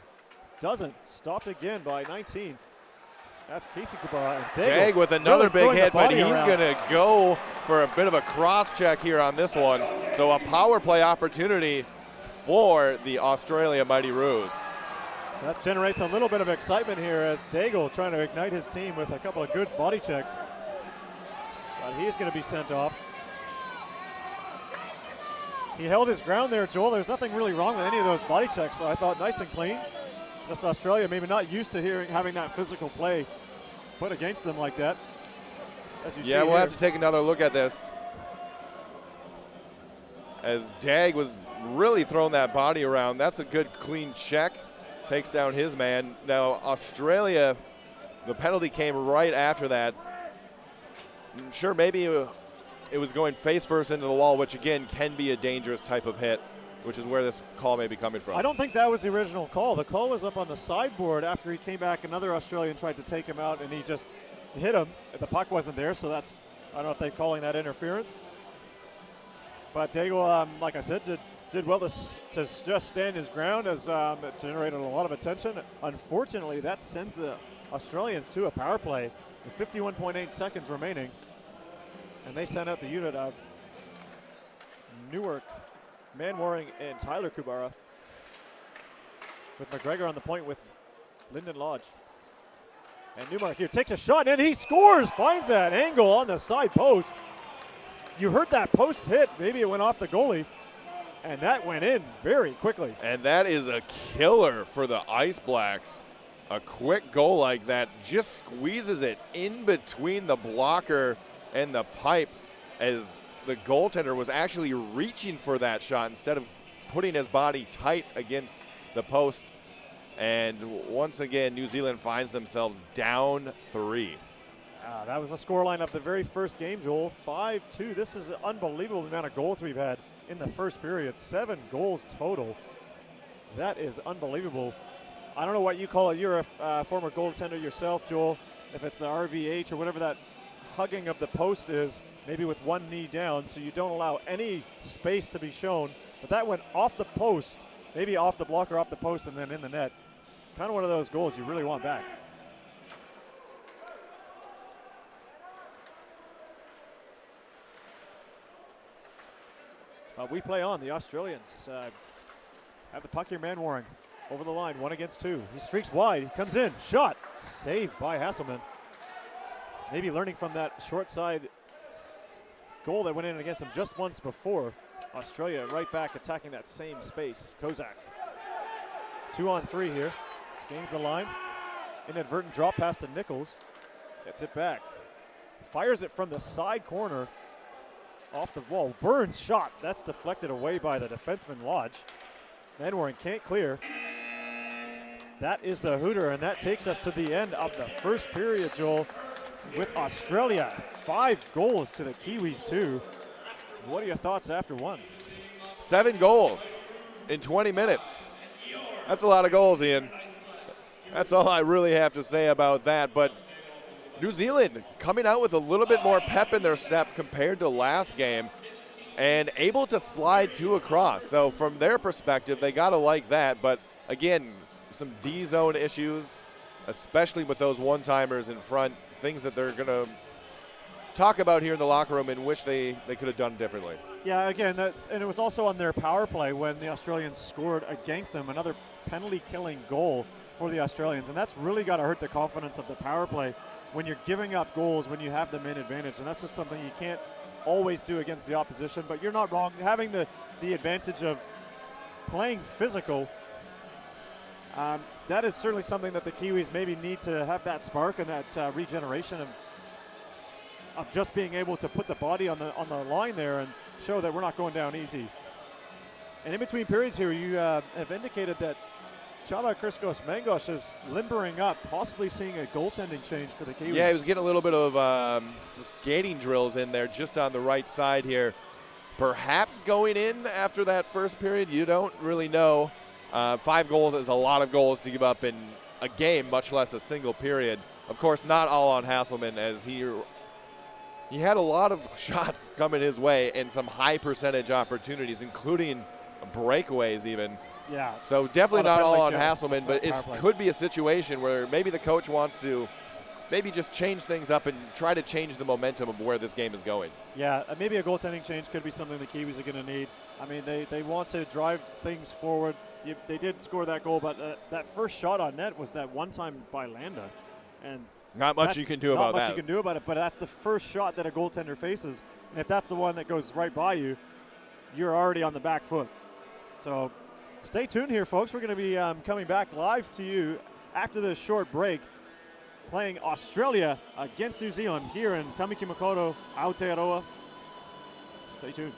Doesn't. Stopped again by 19. That's Casey Kubara. And Dag with another really big hit, but he's going to go for a bit of a cross check here on this one. So a power play opportunity for the Australia Mighty Roos. That generates a little bit of excitement here as Daigle trying to ignite his team with a couple of good body checks. But he's going to be sent off. He held his ground there, Joel. There's nothing really wrong with any of those body checks, so I thought nice and clean. Just Australia maybe not used to having that physical play put against them like that. As you see we'll here. have to take another look at this. As Dag was really throwing that body around. That's a good clean check. Takes down his man. Now Australia, the penalty came right after that. I'm sure maybe it was going face first into the wall, which again can be a dangerous type of hit, which is where this call may be coming from. I don't think that was the original call. The call was up on the sideboard after he came back. Another Australian tried to take him out, and he just hit him. The puck wasn't there, so that's, I don't know if they're calling that interference. But Daigle, like I said, did well to just stand his ground as it generated a lot of attention. Unfortunately, that sends the Australians to a power play with 51.8 seconds remaining. And they sent out the unit of Newark, Manwaring, and Tyler Kubara, with McGregor on the point with Lyndon Lodge. And Newmark here takes a shot, and he scores! Finds that angle on the side post. You heard that post hit. Maybe it went off the goalie, and that went in very quickly. And that is a killer for the Ice Blacks. A quick goal like that just squeezes it in between the blocker and the pipe, as the goaltender was actually reaching for that shot instead of putting his body tight against the post. And once again, New Zealand finds themselves down 3. That was the scoreline of the very first game, Joel. 5-2. This is an unbelievable amount of goals we've had in the first period. 7 goals total. That is unbelievable. I don't know what you call it. You're a former goaltender yourself, Joel. If it's the RVH or whatever that hugging of the post is, maybe with one knee down, so you don't allow any space to be shown. But that went off the post, maybe off the blocker, off the post, and then in the net. Kind of one of those goals you really want back. We play on. The Australians have the puck here. Manwaring over the line, 1 against 2. He streaks wide. He comes in. Shot. Saved by Hasselman. Maybe learning from that short side goal that went in against him just once before. Australia right back attacking that same space. Kozak. 2-on-3 here. Gains the line. Inadvertent drop pass to Nichols. Gets it back. Fires it from the side corner. Off the wall. Burns shot. That's deflected away by the defenseman Lodge. Manwaring can't clear. That is the hooter, and that takes us to the end of the first period, Joel, with Australia 5 goals to the Kiwis 2. What are your thoughts after 1? 7 goals in 20 minutes. That's a lot of goals, Ian. That's all I really have to say about that. But New Zealand coming out with a little bit more pep in their step compared to last game and able to slide 2 across. So from their perspective, they got to like that. But again, some D-zone issues, especially with those one-timers in front, things that they're going to talk about here in the locker room and wish they could have done differently. Yeah, again, and it was also on their power play when the Australians scored against them, another penalty-killing goal for the Australians. And that's really got to hurt the confidence of the power play when you're giving up goals when you have the main advantage. And that's just something you can't always do against the opposition. But you're not wrong. Having the advantage of playing physical, that is certainly something that the Kiwis maybe need to have, that spark and that regeneration of just being able to put the body on the line there and show that we're not going down easy. And in between periods here, you have indicated that Chava Kriskos Mangos is limbering up, possibly seeing a goaltending change for the Kiwis. Yeah, he was getting a little bit of some skating drills in there just on the right side here. Perhaps going in after that first period, you don't really know. 5 goals is a lot of goals to give up in a game, much less a single period. Of course, not all on Hasselman, as he He had a lot of shots coming his way and some high percentage opportunities, including breakaways even. Yeah. So definitely not all on penalty kills. Hasselman, but it Power play. could be a situation where maybe the coach wants to maybe just change things up and try to change the momentum of where this game is going. Yeah, maybe a goaltending change could be something the Kiwis are going to need. I mean, they want to drive things forward. They did score that goal, but that first shot on net was that one time by Landa. And not much you can do about that. Not much you can do about it, but that's the first shot that a goaltender faces. And if that's the one that goes right by you, you're already on the back foot. So stay tuned here, folks. We're going to be coming back live to you after this short break, playing Australia against New Zealand here in Tamaki Aotearoa. Stay tuned.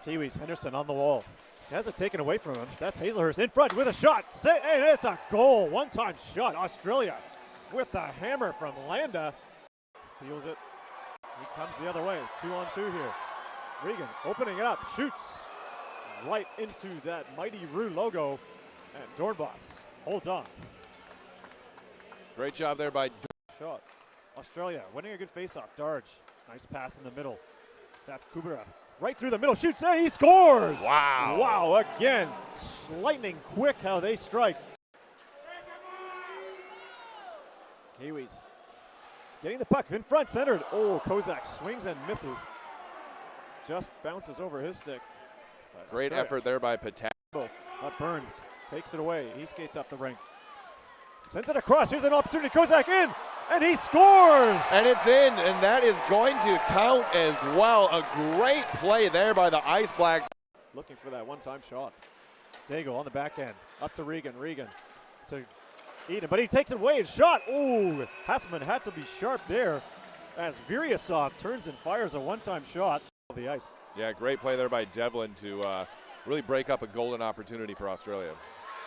Kiwis, Henderson on the wall. He has it taken away from him. That's Hazelhurst in front with a shot. And it's a goal. One-time shot. Australia with the hammer from Landa. Steals it. He comes the other way. 2-on-2 here. Regan opening it up. Shoots right into that Mighty Roo logo. And Dornbos holds on. Great job there by Shot. Australia winning a good faceoff. Darge. Nice pass in the middle. That's Kubera. Right through the middle. Shoots and he scores. Wow. Wow. Again. Lightning quick how they strike. Kiwis getting the puck in front, centered. Oh, Kozak swings and misses. Just bounces over his stick. But Great Australia. effort there by Patak. But Burns takes it away. He skates up the rink. Sends it across. Here's an opportunity. Kozak in, and he scores. And it's in, and that is going to count as well. A great play there by the Ice Blacks. Looking for that one-time shot. Daigle on the back end. Up to Regan. Regan to Eden, but he takes it away and shot. Ooh, Hasselman had to be sharp there as Viriasov turns and fires a one-time shot on the ice. Yeah, great play there by Devlin to really break up a golden opportunity for Australia.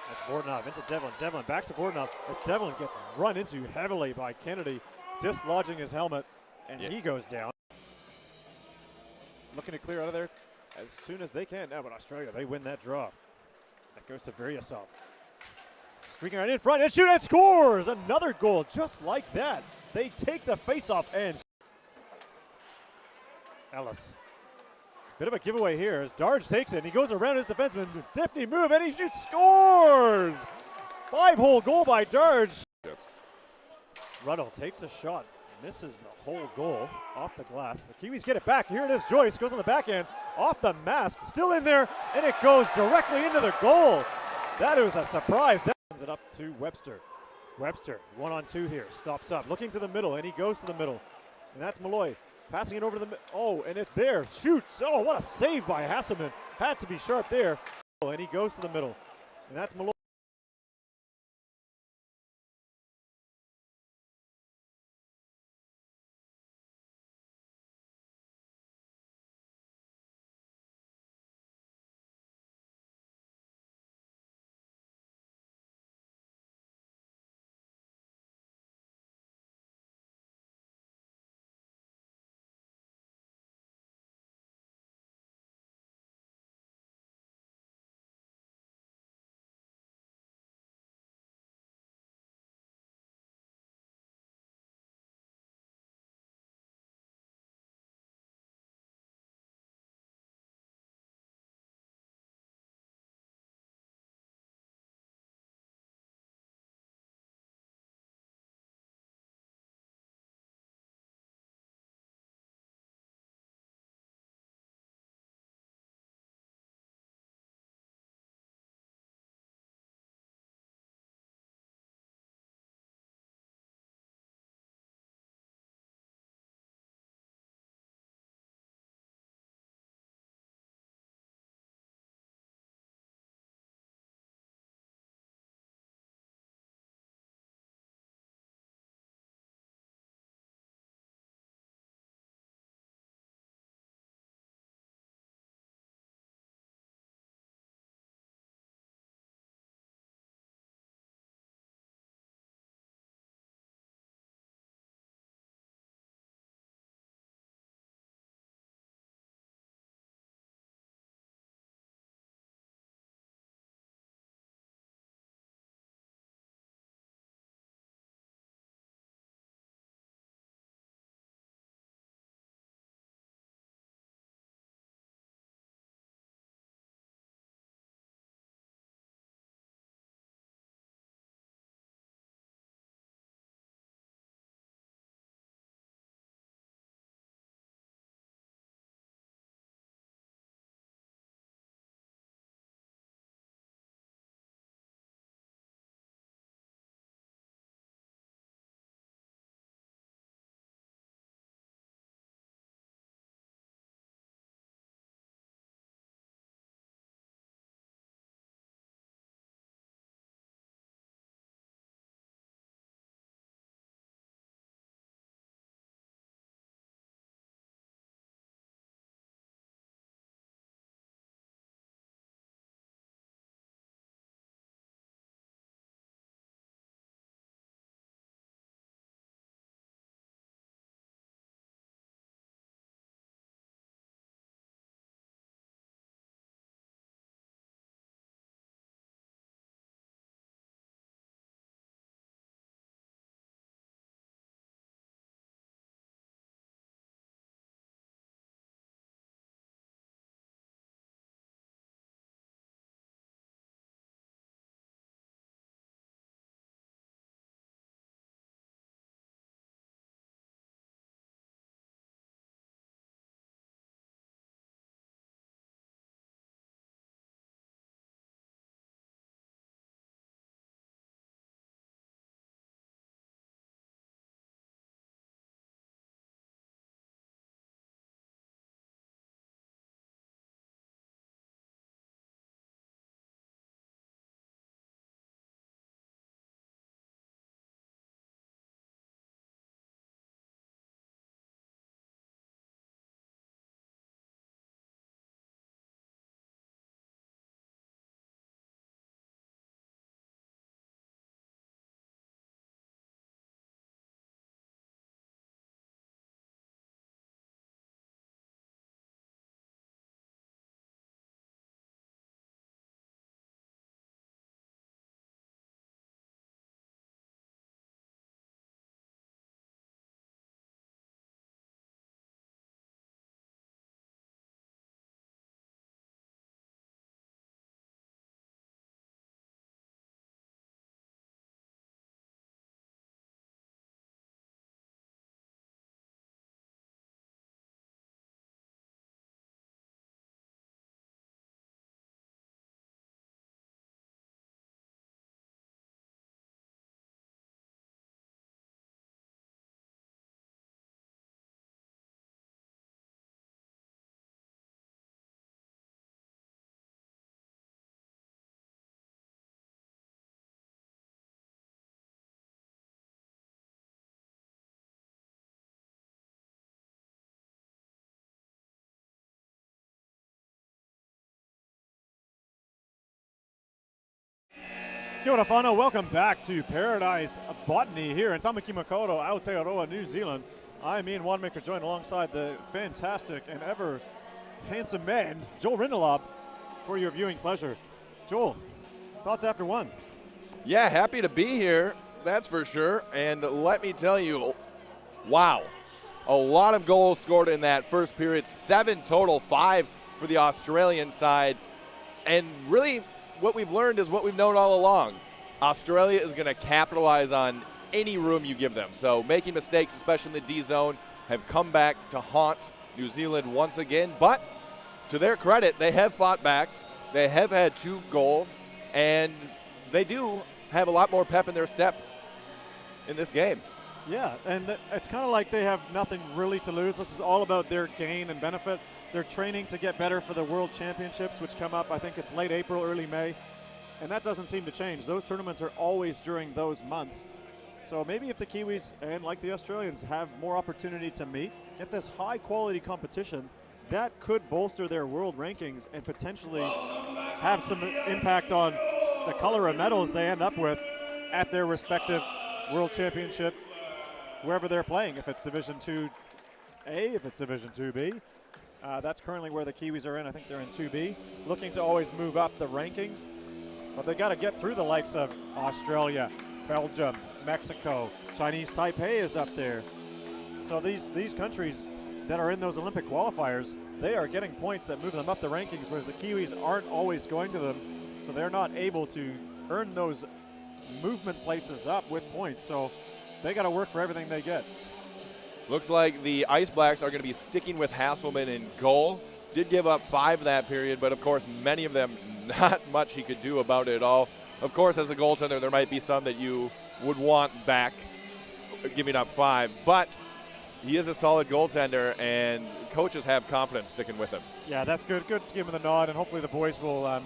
That's Vordanov into Devlin. Devlin back to Vordanov as Devlin gets run into heavily by Kennedy, dislodging his helmet, and he goes down. Looking to clear out of there as soon as they can now, but Australia, they win that draw. That goes to Viriasov. Streaking right in front and shoot and scores! Another goal just like that. They take the faceoff and Ellis. Bit of a giveaway here as Darge takes it and he goes around his defenseman. Nifty move and he shoots, scores! 5-hole goal by Darge. Yes. Ruddle takes a shot, misses the whole goal off the glass. The Kiwis get it back. Here it is, Joyce goes on the back end, off the mask, still in there, and it goes directly into the goal. That was a surprise. That sends it up to Webster. Webster, 1-on-2 here, stops up, looking to the middle, and he goes to the middle. And that's Malloy. Passing it over to the oh, and it's there. Shoots. Oh, what a save by Hasselman. Had to be sharp there. And he goes to the middle. And that's Malloy. Kia ora whanau, welcome back to Paradise Botany here in Tamaki Makaurau, Aotearoa, New Zealand. I'm Ian Wanamaker, joined alongside the fantastic and ever handsome man, Joel Rindelab, for your viewing pleasure. Joel, thoughts after one? Yeah, happy to be here, that's for sure. And let me tell you, wow, a lot of goals scored in that first period, 7 total, 5 for the Australian side. And really, what we've learned is what we've known all along. Australia is going to capitalize on any room you give them. So making mistakes, especially in the D zone, have come back to haunt New Zealand once again. But to their credit, they have fought back. They have had 2 goals, and they do have a lot more pep in their step in this game. Yeah, and it's kind of like they have nothing really to lose. This is all about their gain and benefit. They're training to get better for the World Championships, which come up, I think it's late April, early May. And that doesn't seem to change. Those tournaments are always during those months. So maybe if the Kiwis, and like the Australians, have more opportunity to meet, get this high-quality competition, that could bolster their world rankings and potentially have some impact on the color of medals they end up with at their respective World Championship, wherever they're playing, if it's Division 2A, if it's Division 2B. That's currently where the Kiwis are in. I think they're in 2B, looking to always move up the rankings. But they got to get through the likes of Australia, Belgium, Mexico, Chinese Taipei is up there. So these countries that are in those Olympic qualifiers, they are getting points that move them up the rankings, whereas the Kiwis aren't always going to them. So they're not able to earn those movement places up with points. So they got to work for everything they get. Looks like the Ice Blacks are going to be sticking with Hasselman in goal. Did give up 5 that period, but of course many of them not much he could do about it all. Of course, as a goaltender, there might be some that you would want back giving up 5, but he is a solid goaltender, and coaches have confidence sticking with him. Yeah, that's good. Good to give him the nod, and hopefully the boys will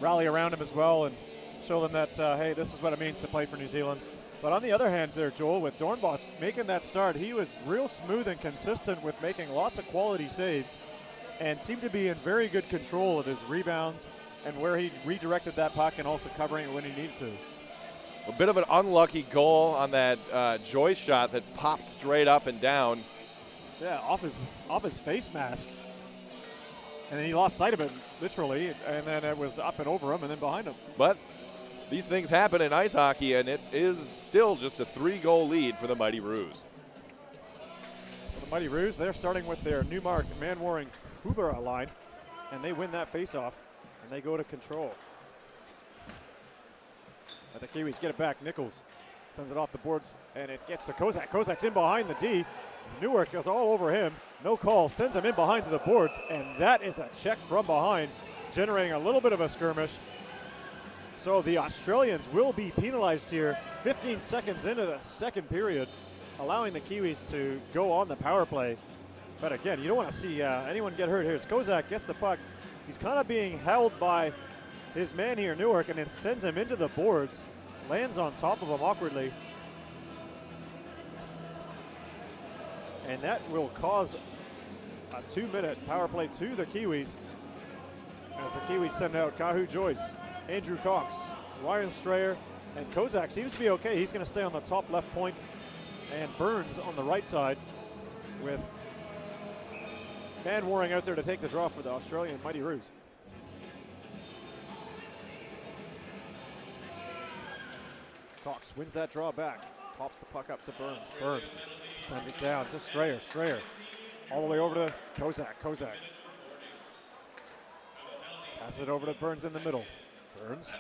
rally around him as well and show them that, hey, this is what it means to play for New Zealand. But on the other hand there, Joel, with Dornbos making that start, he was real smooth and consistent with making lots of quality saves and seemed to be in very good control of his rebounds and where he redirected that puck and also covering it when he needed to. A bit of an unlucky goal on that Joyce shot that popped straight up and down. Yeah, off his face mask. And then he lost sight of it, literally, and then it was up and over him and then behind him. But these things happen in ice hockey, and it is still just a 3-goal lead for the Mighty Roos. For the Mighty Roos, they're starting with their Newmark, Man-Waring, Hubera line, and they win that face-off, and they go to control. But the Kiwis get it back. Nichols sends it off the boards, and it gets to Kozak. Kozak's in behind the D. Newark goes all over him. No call. Sends him in behind to the boards, and that is a check from behind, generating a little bit of a skirmish. So the Australians will be penalized here 15 seconds into the second period, allowing the Kiwis to go on the power play. But again, you don't want to see anyone get hurt here. As Kozak gets the puck, he's kind of being held by his man here, Newark, and then sends him into the boards, lands on top of him awkwardly. And that will cause a 2-minute power play to the Kiwis, as the Kiwis send out Kahu Joyce, Andrew Cox, Ryan Strayer, and Kozak seems to be okay. He's going to stay on the top left point, and Burns on the right side, with Man-Waring out there to take the draw for the Australian Mighty Roos. Cox wins that draw back, pops the puck up to Burns. Burns sends it down to Strayer. Strayer all the way over to Kozak. Kozak passes it over to Burns in the middle. Burns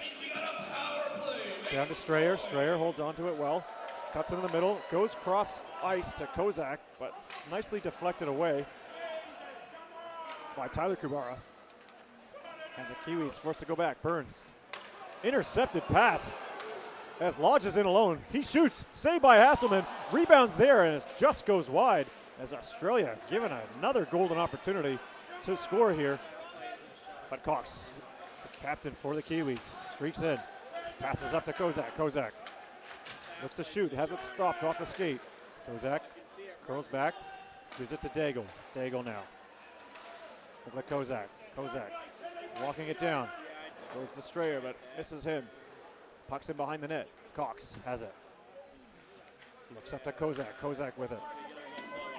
down to Strayer. Strayer holds onto it well. Cuts into the middle. Goes cross ice to Kozak, but nicely deflected away by Tyler Kubara. And the Kiwis forced to go back. Burns. Intercepted pass as Lodge is in alone. He shoots. Saved by Hasselman. Rebounds there, and it just goes wide as Australia given another golden opportunity to score here. But Cox, the captain for the Kiwis, streaks in. Passes up to Kozak. Kozak looks to shoot. Has it stopped off the skate. Kozak curls back. Gives it to Daigle. Daigle now. Over to Kozak. Kozak walking it down. Goes to Strayer, but misses him. Puck's in behind the net. Cox has it. Looks up to Kozak. Kozak with it.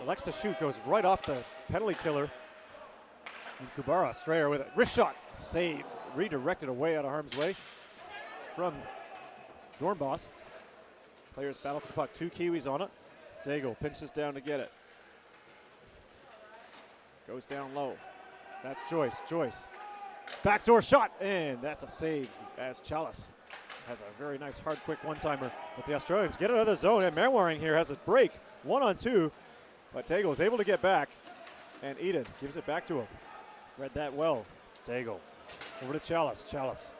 Elects to shoot, goes right off the penalty killer. And Kubara, Strayer with it. Wrist shot, save. Redirected away out of harm's way from Dornbos. Players battle for the puck. 2 Kiwis on it. Daigle pinches down to get it. Goes down low. That's Joyce. Joyce. Backdoor shot, and that's a save as Chalice has a very nice, hard, quick one-timer. But the Australians get it out of the zone, and Manwaring here has a break. 1-on-2, but Daigle is able to get back, and Eden gives it back to him. Read that well. Daigle over to Chalice. Chalice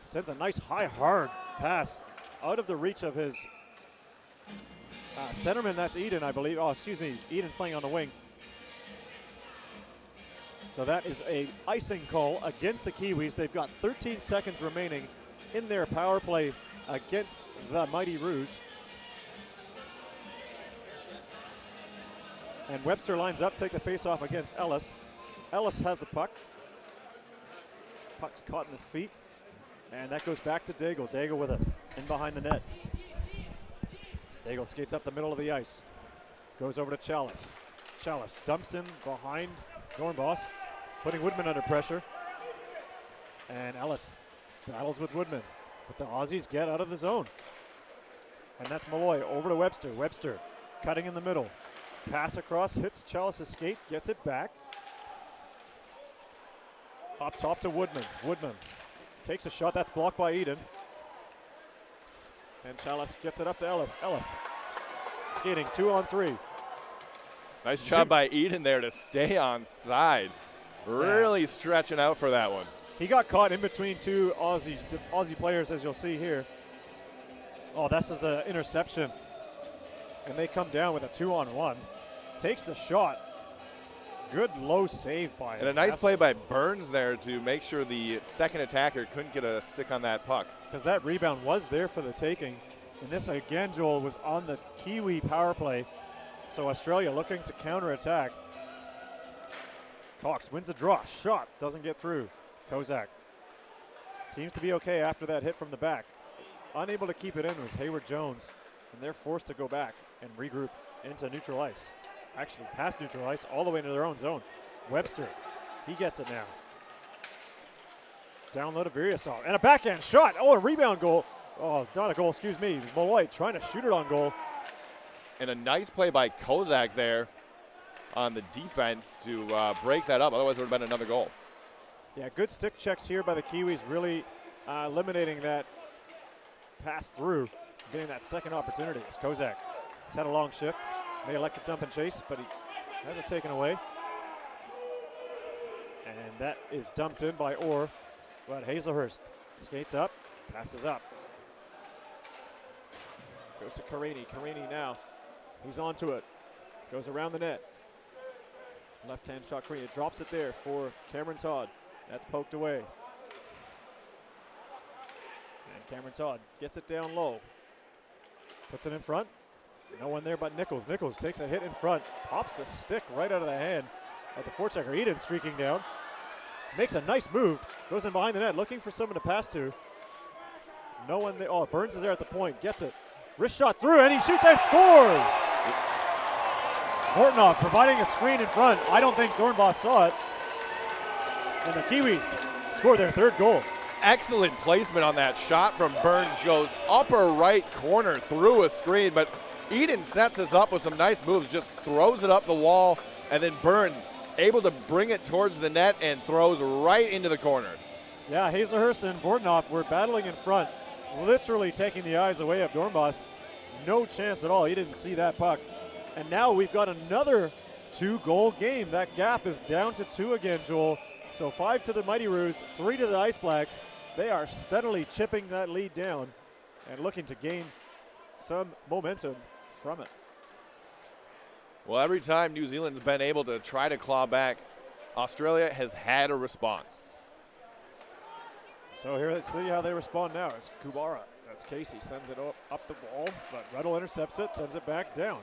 sends a nice, high, hard pass out of the reach of his centerman. That's Eden, I believe. Oh, excuse me. Eden's playing on the wing. So that is a icing call against the Kiwis. They've got 13 seconds remaining in their power play against the Mighty Roos. And Webster lines up, take the face-off against Ellis. Ellis has the puck. Puck's caught in the feet. And that goes back to Daigle. Daigle with it in behind the net. Daigle skates up the middle of the ice. Goes over to Chalice. Chalice dumps in behind Dornbos, putting Woodman under pressure. And Ellis battles with Woodman. But the Aussies get out of the zone. And that's Malloy over to Webster. Webster cutting in the middle. Pass across, hits Chalice's skate, gets it back. Up top to Woodman. Woodman takes a shot. That's blocked by Eden. And Chalice gets it up to Ellis. Ellis skating 2-on-3. Nice job by Eden there to stay on side. Really stretching out for that one. He got caught in between 2 Aussie players, as you'll see here. Oh, this is the interception. And they come down with a 2-on-1. Takes the shot. Good low save by him. And a nice play by Burns there to make sure the second attacker couldn't get a stick on that puck. Because that rebound was there for the taking. And this again, Joel, was on the Kiwi power play. So Australia looking to counterattack. Cox wins the draw. Shot doesn't get through. Kozak seems to be okay after that hit from the back. Unable to keep it in was Hayward Jones. And they're forced to go back and regroup into neutral ice. Actually, past neutral ice, all the way into their own zone. Webster, he gets it now. Down low to Viriasov, and a backhand shot. Oh, a rebound goal. Oh, not a goal, excuse me. Malloy trying to shoot it on goal. And a nice play by Kozak there on the defense to break that up. Otherwise, it would have been another goal. Yeah, good stick checks here by the Kiwis, really eliminating that pass through, getting that second opportunity. As Kozak has had a long shift. May elect to dump and chase, but he has it taken away. And that is dumped in by Orr. But Hazelhurst skates up, passes up. Goes to Carini. Carini now. He's onto it. Goes around the net. Left-hand shot, Carini. Drops it there for Cameron Todd. That's poked away. And Cameron Todd gets it down low. Puts it in front. No one there but Nichols. Nichols takes a hit in front. Pops the stick right out of the hand of the forechecker. Eden streaking down. Makes a nice move. Goes in behind the net looking for someone to pass to. No one there. Oh, Burns is there at the point. Gets it. Wrist shot through and he shoots and scores! Mortonov providing a screen in front. I don't think Dornbos saw it. And the Kiwis score their 3rd goal. Excellent placement on that shot from Burns. Goes upper right corner through a screen, but Eden sets this up with some nice moves, just throws it up the wall, and then Burns able to bring it towards the net and throws right into the corner. Yeah, Hazelhurst and Bordenoff were battling in front, literally taking the eyes away of Dornbos. No chance at all. He didn't see that puck. And now we've got another 2-goal game. That gap is down to 2 again, Joel. So 5 to the Mighty Roos, 3 to the Ice Blacks. They are steadily chipping that lead down and looking to gain some momentum from it. Well, every time New Zealand's been able to try to claw back, Australia has had a response. So here, let's see how they respond now. It's Kubara. That's Casey. Sends it up the wall, but Reddle intercepts it, sends it back down.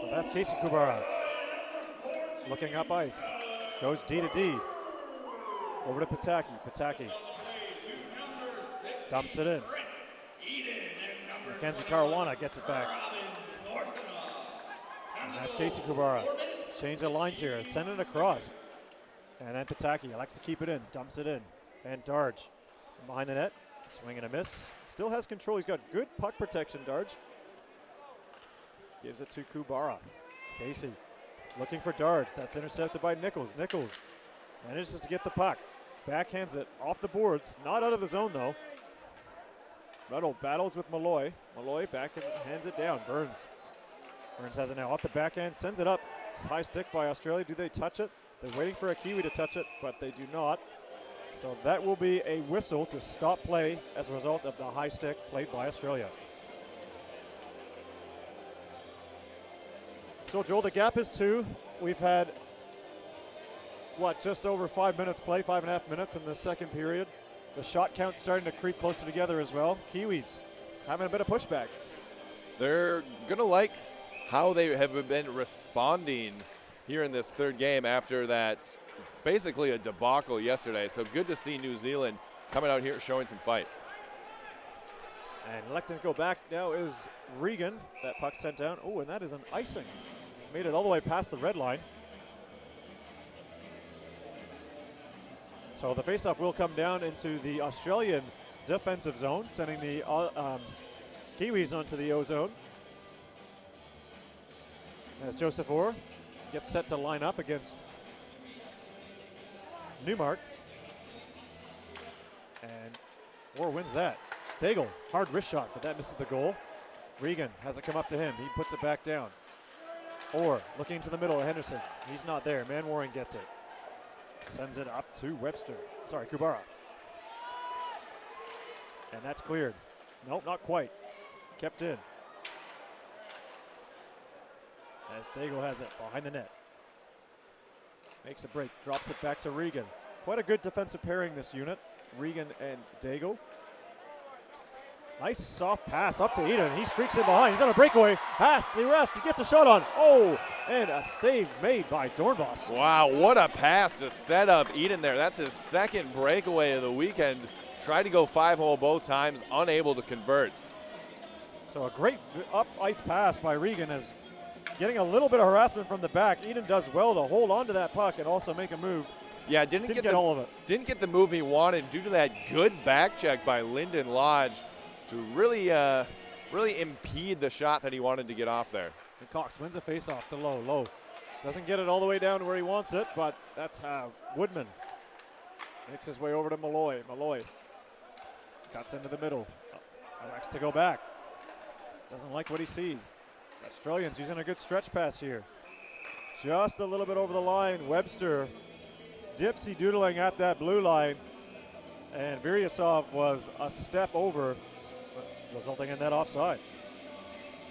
So that's Casey Kubara. Looking up ice. Goes D to D. Over to Pataki. Pataki Dumps it in. Mackenzie Caruana gets it back. And that's Casey Kubara. Change the lines here. Send it across. And then Pataki likes to keep it in. Dumps it in. And Darge behind the net. Swing and a miss. Still has control. He's got good puck protection, Darge. Gives it to Kubara. Casey looking for Darge. That's intercepted by Nichols. Nichols manages to get the puck. Backhands it off the boards. Not out of the zone, though. Ruddle battles with Malloy. Malloy hands it down. Burns. Burns has it now off the backhand. Sends it up. It's high stick by Australia. Do they touch it? They're waiting for a Kiwi to touch it, but they do not. So that will be a whistle to stop play as a result of the high stick played by Australia. So, Joel, the gap is 2. We've had, just over 5 minutes play, 5.5 minutes in the second period. The shot count's starting to creep closer together as well. Kiwis having a bit of pushback. They're going to like how they have been responding here in this third game after that basically a debacle yesterday. So good to see New Zealand coming out here showing some fight. And electing to go back now is Regan. That puck sent down. Oh, and that is an icing. Made it all the way past the red line. So the faceoff will come down into the Australian defensive zone, sending the Kiwis onto the O zone. As Joseph Orr gets set to line up against Newmark. And Orr wins that. Daigle, hard wrist shot, but that misses the goal. Regan has it come up to him. He puts it back down. Orr looking to the middle of Henderson. He's not there. Manwaring gets it. Sends it up to Webster. Sorry, Kubara. And that's cleared. Nope, not quite. Kept in. As Daigle has it behind the net. Makes a break, drops it back to Regan. Quite a good defensive pairing, this unit. Regan and Daigle. Nice soft pass up to Eden. He streaks in behind. He's on a breakaway. Pass, the rest. He gets a shot on. Oh, and a save made by Dornbos. Wow, what a pass to set up Eden there. That's his second breakaway of the weekend. Tried to go 5-hole both times, unable to convert. So a great up ice pass by Regan is getting a little bit of harassment from the back. Eden does well to hold on to that puck and also make a move. Yeah, didn't get all of it. Didn't get the move he wanted due to that good back check by Lyndon Lodge to really impede the shot that he wanted to get off there. And Cox wins a faceoff to Lowe. Lowe doesn't get it all the way down to where he wants it, but that's how Woodman makes his way over to Malloy. Malloy cuts into the middle. Elects to go back. Doesn't like what he sees. Australians using a good stretch pass here. Just a little bit over the line. Webster dipsy doodling at that blue line. And Viryasov was a step over, resulting in that offside.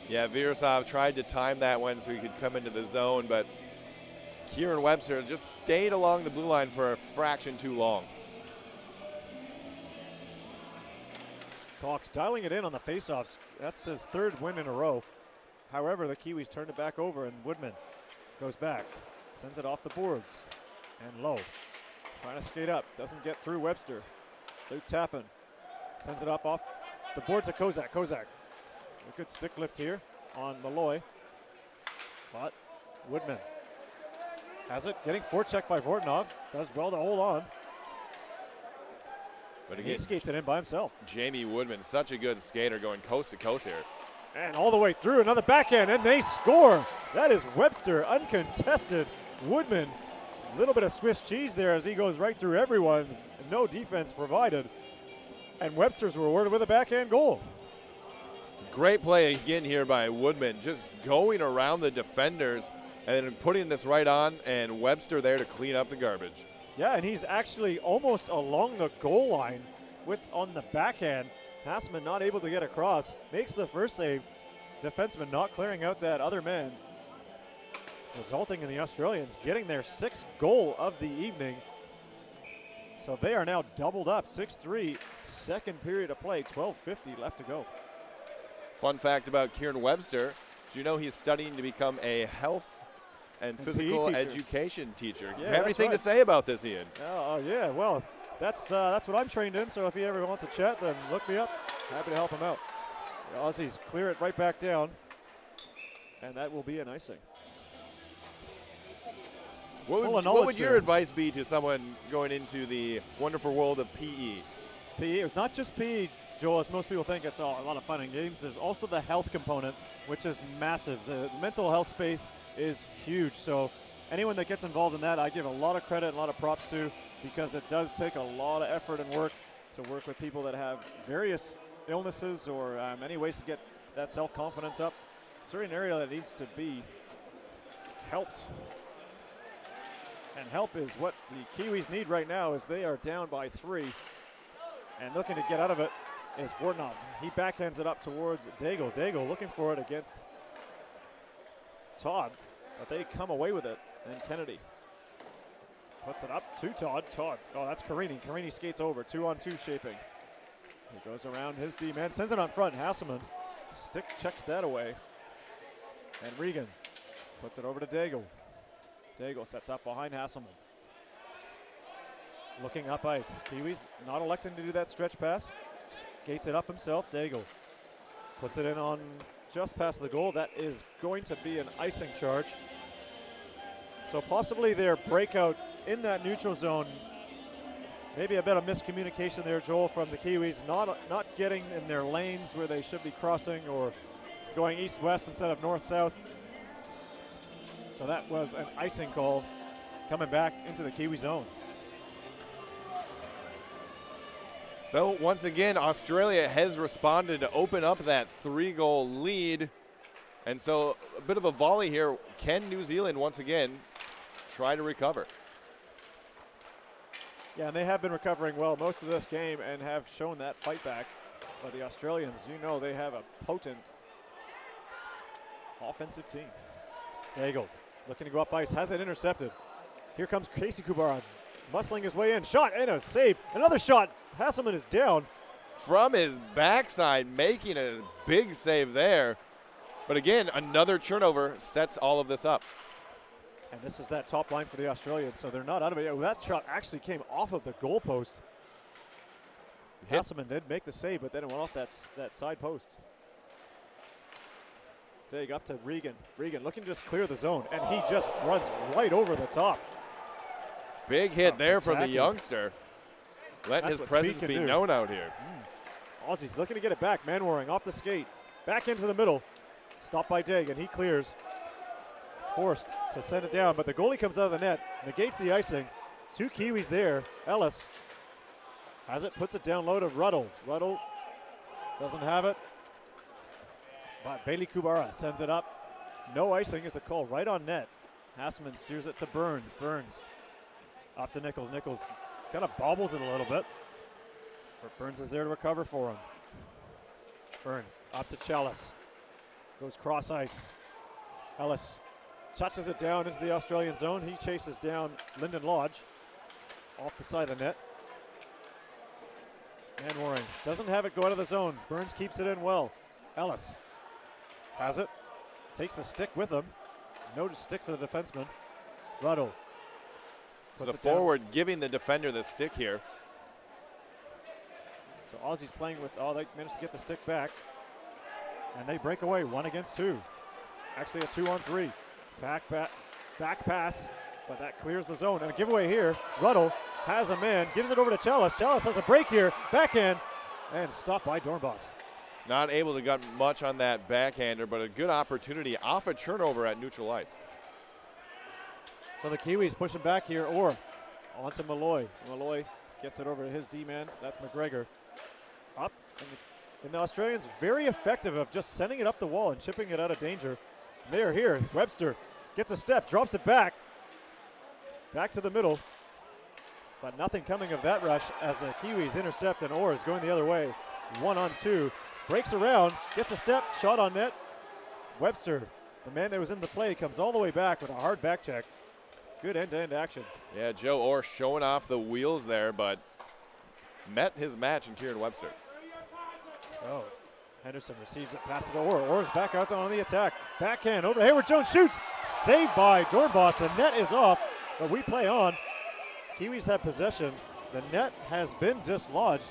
Yeah, Virasov tried to time that one so he could come into the zone, but Kieran Webster just stayed along the blue line for a fraction too long. Cox dialing it in on the faceoffs. That's his third win in a row. However, the Kiwis turned it back over, and Woodman goes back, sends it off the boards, and Lowe trying to skate up, doesn't get through Webster. Luke Tappan sends it up off the board to Kozak. Kozak, a good stick lift here on Malloy, but Woodman has it, getting forechecked by Vortinov, does well to hold on. But And again, he skates it in by himself. Jamie Woodman, such a good skater going coast to coast here. And all the way through, another backhand, and they score. That is Webster, uncontested. Woodman, a little bit of Swiss cheese there as he goes right through everyone. No defense provided. And Webster's rewarded with a backhand goal. Great play again here by Woodman, just going around the defenders and then putting this right on, and Webster there to clean up the garbage. Yeah, and he's actually almost along the goal line with on the backhand. Tasman not able to get across, makes the first save. Defenseman not clearing out that other man, resulting in the Australians getting their sixth goal of the evening. So they are now doubled up, 6-3, second period of play, 12:50 left to go. Fun fact about Kieran Webster, do you know he's studying to become a health and physical PE teacher. education teacher? Yeah, You have anything right. to say about this, Ian? Oh, yeah, well, that's what I'm trained in. So if he ever wants to chat, then look me up. Happy to help him out. The Aussies clear it right back down, and that will be an icing. What would your advice be to someone going into the wonderful world of PE? PE, it's not just PE, Joel, as most people think it's a lot of fun and games. There's also the health component, which is massive. The mental health space is huge. So anyone that gets involved in that, I give a lot of credit and a lot of props to, because it does take a lot of effort and work to work with people that have various illnesses or any ways to get that self-confidence up. It's an area that needs to be helped. And help is what the Kiwis need right now, as they are down by 3. And looking to get out of it is Vortnov. He backhands it up towards Daigle. Daigle looking for it against Todd, but they come away with it. And Kennedy puts it up to Todd. Todd, oh, that's Carini. Carini skates over, 2-on-2 shaping. He goes around his D-man, sends it on front. Hasselman stick checks that away. And Regan puts it over to Daigle. Daigle sets up behind Hasselman. Looking up ice. Kiwis not electing to do that stretch pass. Skates it up himself. Daigle puts it in on just past the goal. That is going to be an icing charge. So possibly their breakout in that neutral zone. Maybe a bit of miscommunication there, Joel, from the Kiwis. Not getting in their lanes where they should be crossing, or going east-west instead of north-south. So that was an icing call coming back into the Kiwi zone. So once again, Australia has responded to open up that 3-goal lead. And so a bit of a volley here. Can New Zealand once again try to recover? Yeah, and they have been recovering well most of this game and have shown that fight back. But the Australians, you know, they have a potent offensive team. Daigle looking to go up ice, has it intercepted. Here comes Casey Kubara, muscling his way in. Shot and a save. Another shot. Hasselman is down. From his backside, making a big save there. But again, another turnover sets all of this up. And this is that top line for the Australians, so they're not out of it. That shot actually came off of the goalpost. Hasselman did make the save, but then it went off that side post. Dig up to Regan. Regan looking to just clear the zone, and he just runs right over the top. Big hit there from the youngster. Let his presence be known out here. Aussies looking to get it back. Manwaring off the skate. Back into the middle. Stopped by Dig, and he clears. Forced to send it down, but the goalie comes out of the net. Negates the icing. 2 Kiwis there. Ellis has it, puts it down low to Ruddle. Ruddle doesn't have it. But Bailey Kubara sends it up. No icing is the call, right on net. Hasselman steers it to Burns. Burns up to Nichols. Nichols kind of bobbles it a little bit. But Burns is there to recover for him. Burns up to Chalice. Goes cross ice. Ellis touches it down into the Australian zone. He chases down Lyndon Lodge off the side of the net. And Warren doesn't have it go out of the zone. Burns keeps it in well. Ellis has it. Takes the stick with him. No stick for the defenseman. Ruddle. The forward giving the defender the stick here. So Aussies playing with, they managed to get the stick back. And they break away 1 against 2. Actually a 2-on-3. Back pass, but that clears the zone. And a giveaway here. Ruddle has a man, gives it over to Chalice. Chalice has a break here. Backhand, and stopped by Dornbos. Not able to get much on that backhander, but a good opportunity off a turnover at neutral ice. So the Kiwis pushing back here, or onto Malloy. Malloy gets it over to his D-man. That's McGregor. Up, and the Australians very effective of just sending it up the wall and chipping it out of danger. They are here. Webster gets a step, drops it back. Back to the middle. But nothing coming of that rush as the Kiwis intercept, and Orr is going the other way. 1-on-2. Breaks around, gets a step, shot on net. Webster, the man that was in the play, comes all the way back with a hard back check. Good end-to-end action. Yeah, Joe Orr showing off the wheels there, but met his match in Kieran Webster. Oh, Henderson receives it, passes to Orr. Orr's back out on the attack. Backhand over to Hayward Jones, shoots. Saved by Dornbos. The net is off, but we play on. Kiwis have possession. The net has been dislodged.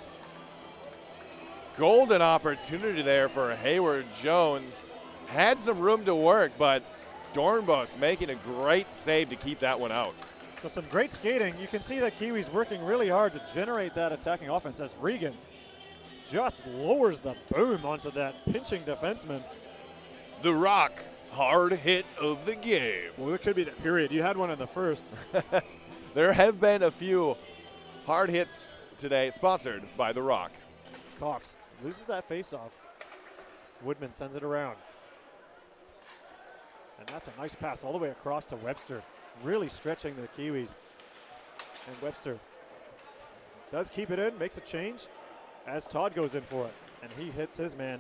Golden opportunity there for Hayward Jones. Had some room to work, but Dornbos making a great save to keep that one out. So some great skating. You can see the Kiwis working really hard to generate that attacking offense as Regan just lowers the boom onto that pinching defenseman. The Rock, hard hit of the game. Well, it could be the period. You had one in the first. There have been a few hard hits today, sponsored by The Rock. Cox loses that faceoff. Woodman sends it around. And that's a nice pass all the way across to Webster. Really stretching the Kiwis. And Webster does keep it in, makes a change as Todd goes in for it. And he hits his man.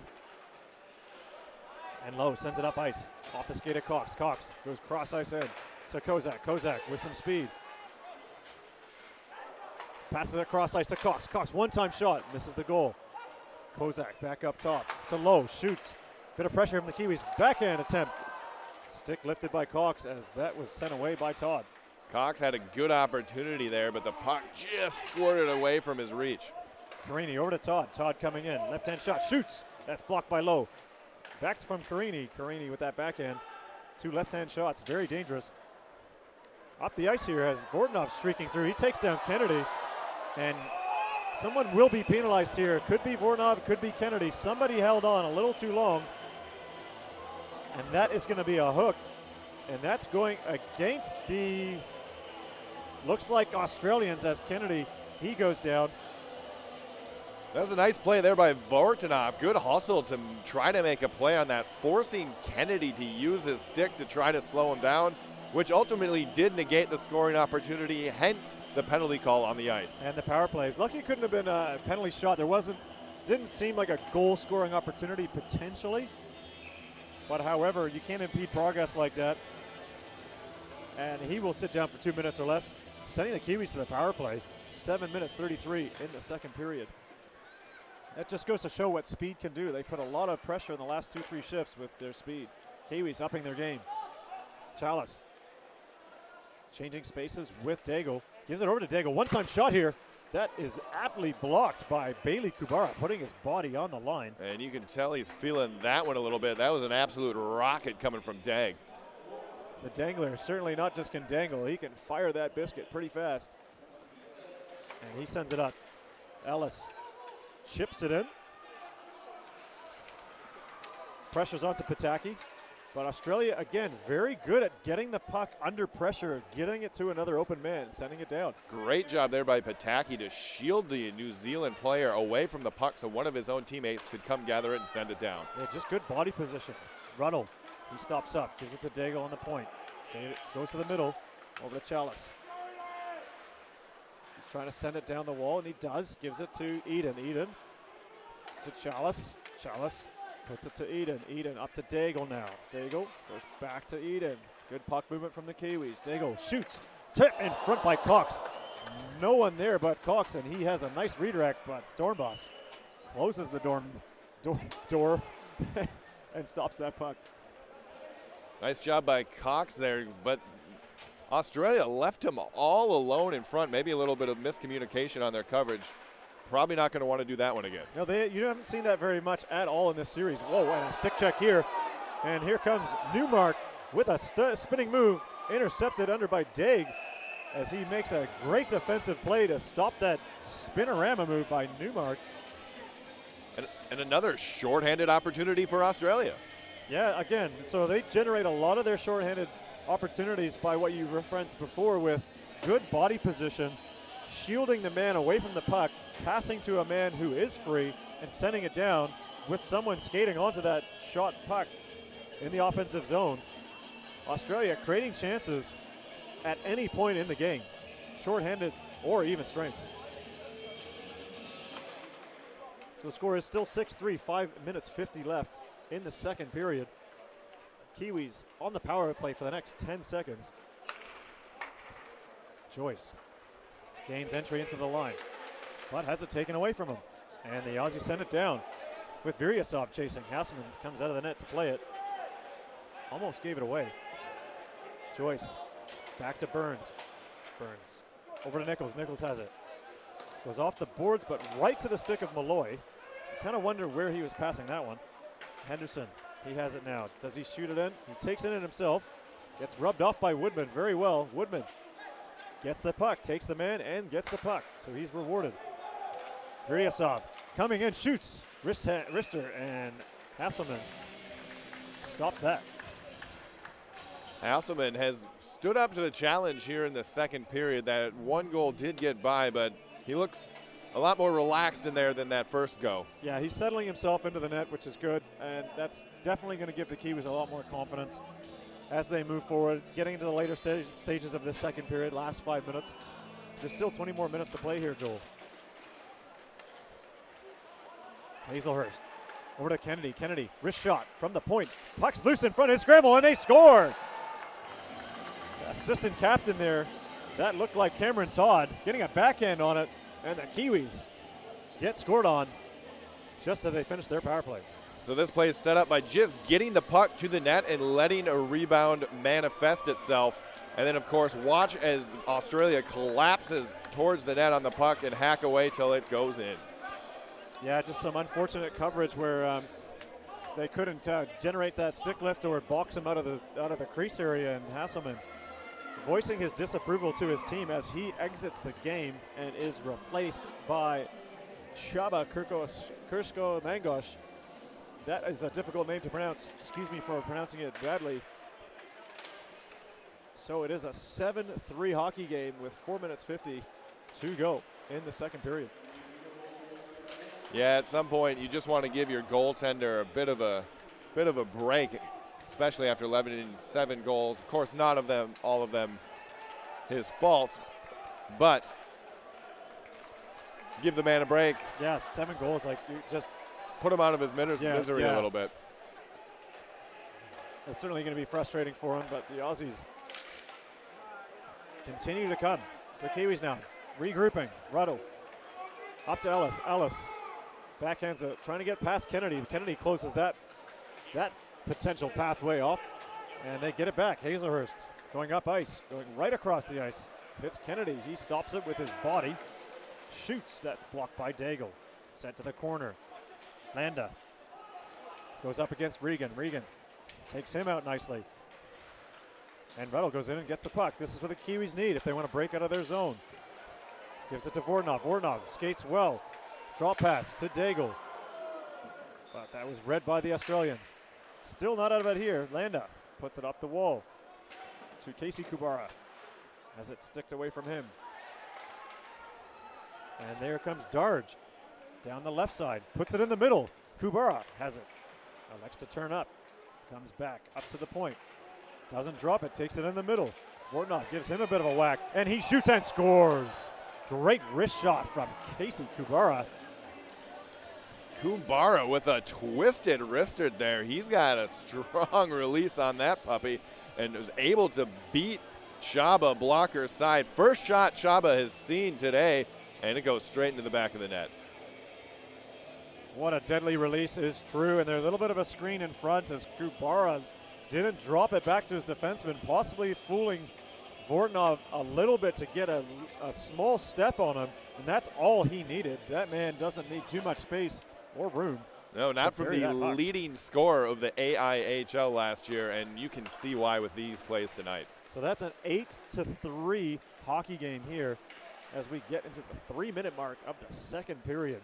And Lowe sends it up ice. Off the skate of Cox. Cox goes cross ice in to Kozak. Kozak with some speed. Passes it across ice to Cox. Cox, one-time shot, misses the goal. Kozak back up top to Lowe, shoots. Bit of pressure from the Kiwis. Backhand attempt. Stick lifted by Cox as that was sent away by Todd. Cox had a good opportunity there, but the puck just squirted away from his reach. Carini over to Todd. Todd coming in. Left-hand shot, shoots. That's blocked by Lowe. Back from Carini. Carini with that backhand. Two left-hand shots, very dangerous. Up the ice here as Vordanov streaking through. He takes down Kennedy. And someone will be penalized here. Could be Vordanov, could be Kennedy. Somebody held on a little too long. And that is going to be a hook. And that's going against the, looks like Australians as Kennedy, he goes down. That was a nice play there by Vortanov. Good hustle to try to make a play on that, forcing Kennedy to use his stick to try to slow him down, which ultimately did negate the scoring opportunity, hence the penalty call on the ice. And the power plays. Lucky it couldn't have been a penalty shot. Didn't seem like a goal scoring opportunity potentially. But however, you can't impede progress like that. And he will sit down for 2 minutes or less, sending the Kiwis to the power play. 7 minutes 33 in the second period. That just goes to show what speed can do. They put a lot of pressure in the last 2-3 shifts with their speed. Kiwis upping their game. Chalice changing spaces with Daigle. Gives it over to Daigle. One-time shot here. That is aptly blocked by Bailey Kubara, putting his body on the line. And you can tell he's feeling that one a little bit. That was an absolute rocket coming from Dag. The dangler certainly not just can dangle. He can fire that biscuit pretty fast. And he sends it up. Ellis chips it in. Pressures onto Pataki. But Australia, again, very good at getting the puck under pressure, getting it to another open man, sending it down. Great job there by Pataki to shield the New Zealand player away from the puck so one of his own teammates could come gather it and send it down. Yeah, just good body position. Ruddle, he stops up, gives it to Daigle on the point. Goes to the middle, over to Chalice. He's trying to send it down the wall, and he does. Gives it to Eden. Eden to Chalice. Chalice puts it to Eden. Eden up to Daigle now. Daigle goes back to Eden. Good puck movement from the Kiwis. Daigle shoots. Tip in front by Cox. No one there but Cox, and he has a nice redirect, but Dornbos closes the door and stops that puck. Nice job by Cox there, but Australia left him all alone in front. Maybe a little bit of miscommunication on their coverage. Probably not going to want to do that one again. No, you haven't seen that very much at all in this series. Whoa, and a stick check here. And here comes Newmark with a spinning move, intercepted under by Daig as he makes a great defensive play to stop that spinorama move by Newmark. And another shorthanded opportunity for Australia. Yeah, again, so they generate a lot of their shorthanded opportunities by what you referenced before with good body position, shielding the man away from the puck, passing to a man who is free, and sending it down with someone skating onto that shot puck in the offensive zone. Australia creating chances at any point in the game, shorthanded or even strength. So the score is still 6-3, 5 minutes 50 left in the second period. Kiwis on the power play for the next 10 seconds. Joyce gains entry into the line, but has it taken away from him. And the Aussies send it down with Biryasov chasing. Hasselman comes out of the net to play it. Almost gave it away. Joyce back to Burns. Burns over to Nichols. Nichols has it. Goes off the boards, but right to the stick of Malloy. Kind of wonder where he was passing that one. Henderson, he has it now. Does he shoot it in? He takes it in himself. Gets rubbed off by Woodman very well. Woodman gets the puck, takes the man, and gets the puck. So he's rewarded. Ryasov coming in, shoots. Rister and Hasselman stops that. Hasselman has stood up to the challenge here in the second period. That one goal did get by, but he looks a lot more relaxed in there than that first go. Yeah, he's settling himself into the net, which is good, and that's definitely going to give the Kiwis a lot more confidence as they move forward, getting into the later stages of this second period, last 5 minutes. There's still 20 more minutes to play here, Joel. Hazelhurst over to Kennedy. Kennedy, wrist shot from the point. Puck's loose in front of his scramble, and they score. The assistant captain there, that looked like Cameron Todd, getting a backhand on it, and the Kiwis get scored on just as they finish their power play. So this play is set up by just getting the puck to the net and letting a rebound manifest itself. And then, of course, watch as Australia collapses towards the net on the puck and hack away till it goes in. Yeah, just some unfortunate coverage where they couldn't generate that stick lift or box him out of the crease area. And Hasselman voicing his disapproval to his team as he exits the game and is replaced by Chaba Kursko Mangosh. That is a difficult name to pronounce. Excuse me for pronouncing it badly. So it is a 7-3 hockey game with 4 minutes 50 to go in the second period. Yeah, at some point you just want to give your goaltender a bit of a break, especially after 7 goals. Of course, not of them, all of them, his fault, but give the man a break. Yeah, 7 goals, like you just put him out of his misery a little bit. It's certainly going to be frustrating for him, but the Aussies continue to come. It's the Kiwis now regrouping. Ruddle up to Ellis. Ellis backhands it, trying to get past Kennedy. Kennedy closes that potential pathway off, and they get it back. Hazelhurst going up ice, going right across the ice. Hits Kennedy. He stops it with his body. Shoots. That's blocked by Daigle. Sent to the corner. Landa goes up against Regan. Regan takes him out nicely. And Ruddle goes in and gets the puck. This is what the Kiwis need if they want to break out of their zone. Gives it to Vornov. Vornov skates well. Draw pass to Daigle. But that was read by the Australians. Still not out of it here. Landa puts it up the wall to Casey Kubara as it's sticked away from him. And there comes Darge down the left side. Puts it in the middle. Kubara has it. Elects to turn up. Comes back up to the point. Doesn't drop it. Takes it in the middle. Vornov gives him a bit of a whack. And he shoots and scores. Great wrist shot from Casey Kubara. Kubara with a twisted wristed there. He's got a strong release on that puppy and was able to beat Chaba blocker side. First shot Chaba has seen today, and it goes straight into the back of the net. What a deadly release is true, and there's a little bit of a screen in front as Kubara didn't drop it back to his defenseman, possibly fooling Vornov a little bit to get a small step on him, and that's all he needed. That man doesn't need too much space or room. No, not from the leading scorer of the AIHL last year, and you can see why with these plays tonight. So that's an 8-3 hockey game here as we get into the 3-minute mark of the second period.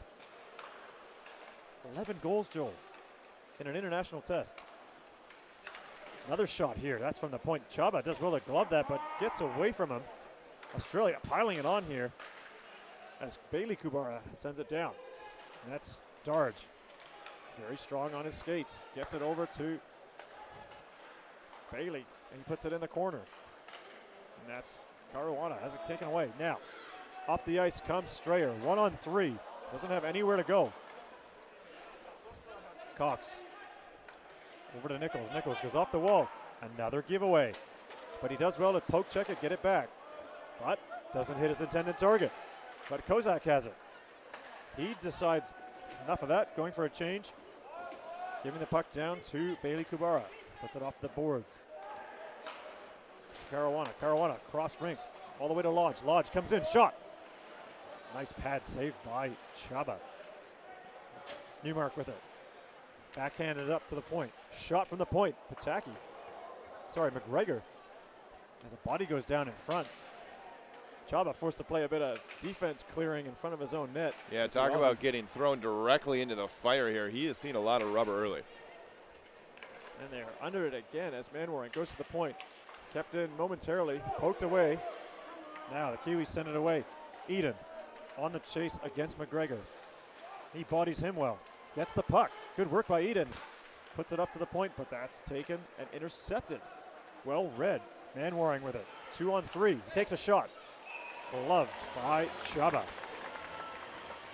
11 goals, Joel, in an international test. Another shot here. That's from the point. Chaba does well to glove that, but gets away from him. Australia piling it on here as Bailey Kubara sends it down. And that's Darge. Very strong on his skates. Gets it over to Bailey, and he puts it in the corner. And that's Caruana. Has it taken away. Now, up the ice comes Strayer. 1-on-3. Doesn't have anywhere to go. Cox. Over to Nichols. Nichols goes off the wall. Another giveaway. But he does well to poke check it, get it back. But doesn't hit his intended target. But Kozak has it. He decides enough of that, going for a change. Giving the puck down to Bailey Kubara. Puts it off the boards. To Caruana. Caruana cross rink. All the way to Lodge. Lodge comes in. Shot. Nice pad saved by Chaba. Newmark with it. Backhanded up to the point. Shot from the point. McGregor. As a body goes down in front. Chaba forced to play a bit of defense clearing in front of his own net. Yeah, talk about getting thrown directly into the fire here. He has seen a lot of rubber early. And they're under it again as Manwaring goes to the point. Kept in momentarily, poked away. Now the Kiwis send it away. Eden on the chase against McGregor. He bodies him well. Gets the puck. Good work by Eden. Puts it up to the point, but that's taken and intercepted. Well read. Manwaring with it. 2-on-3. He takes a shot. Gloved by Chaba.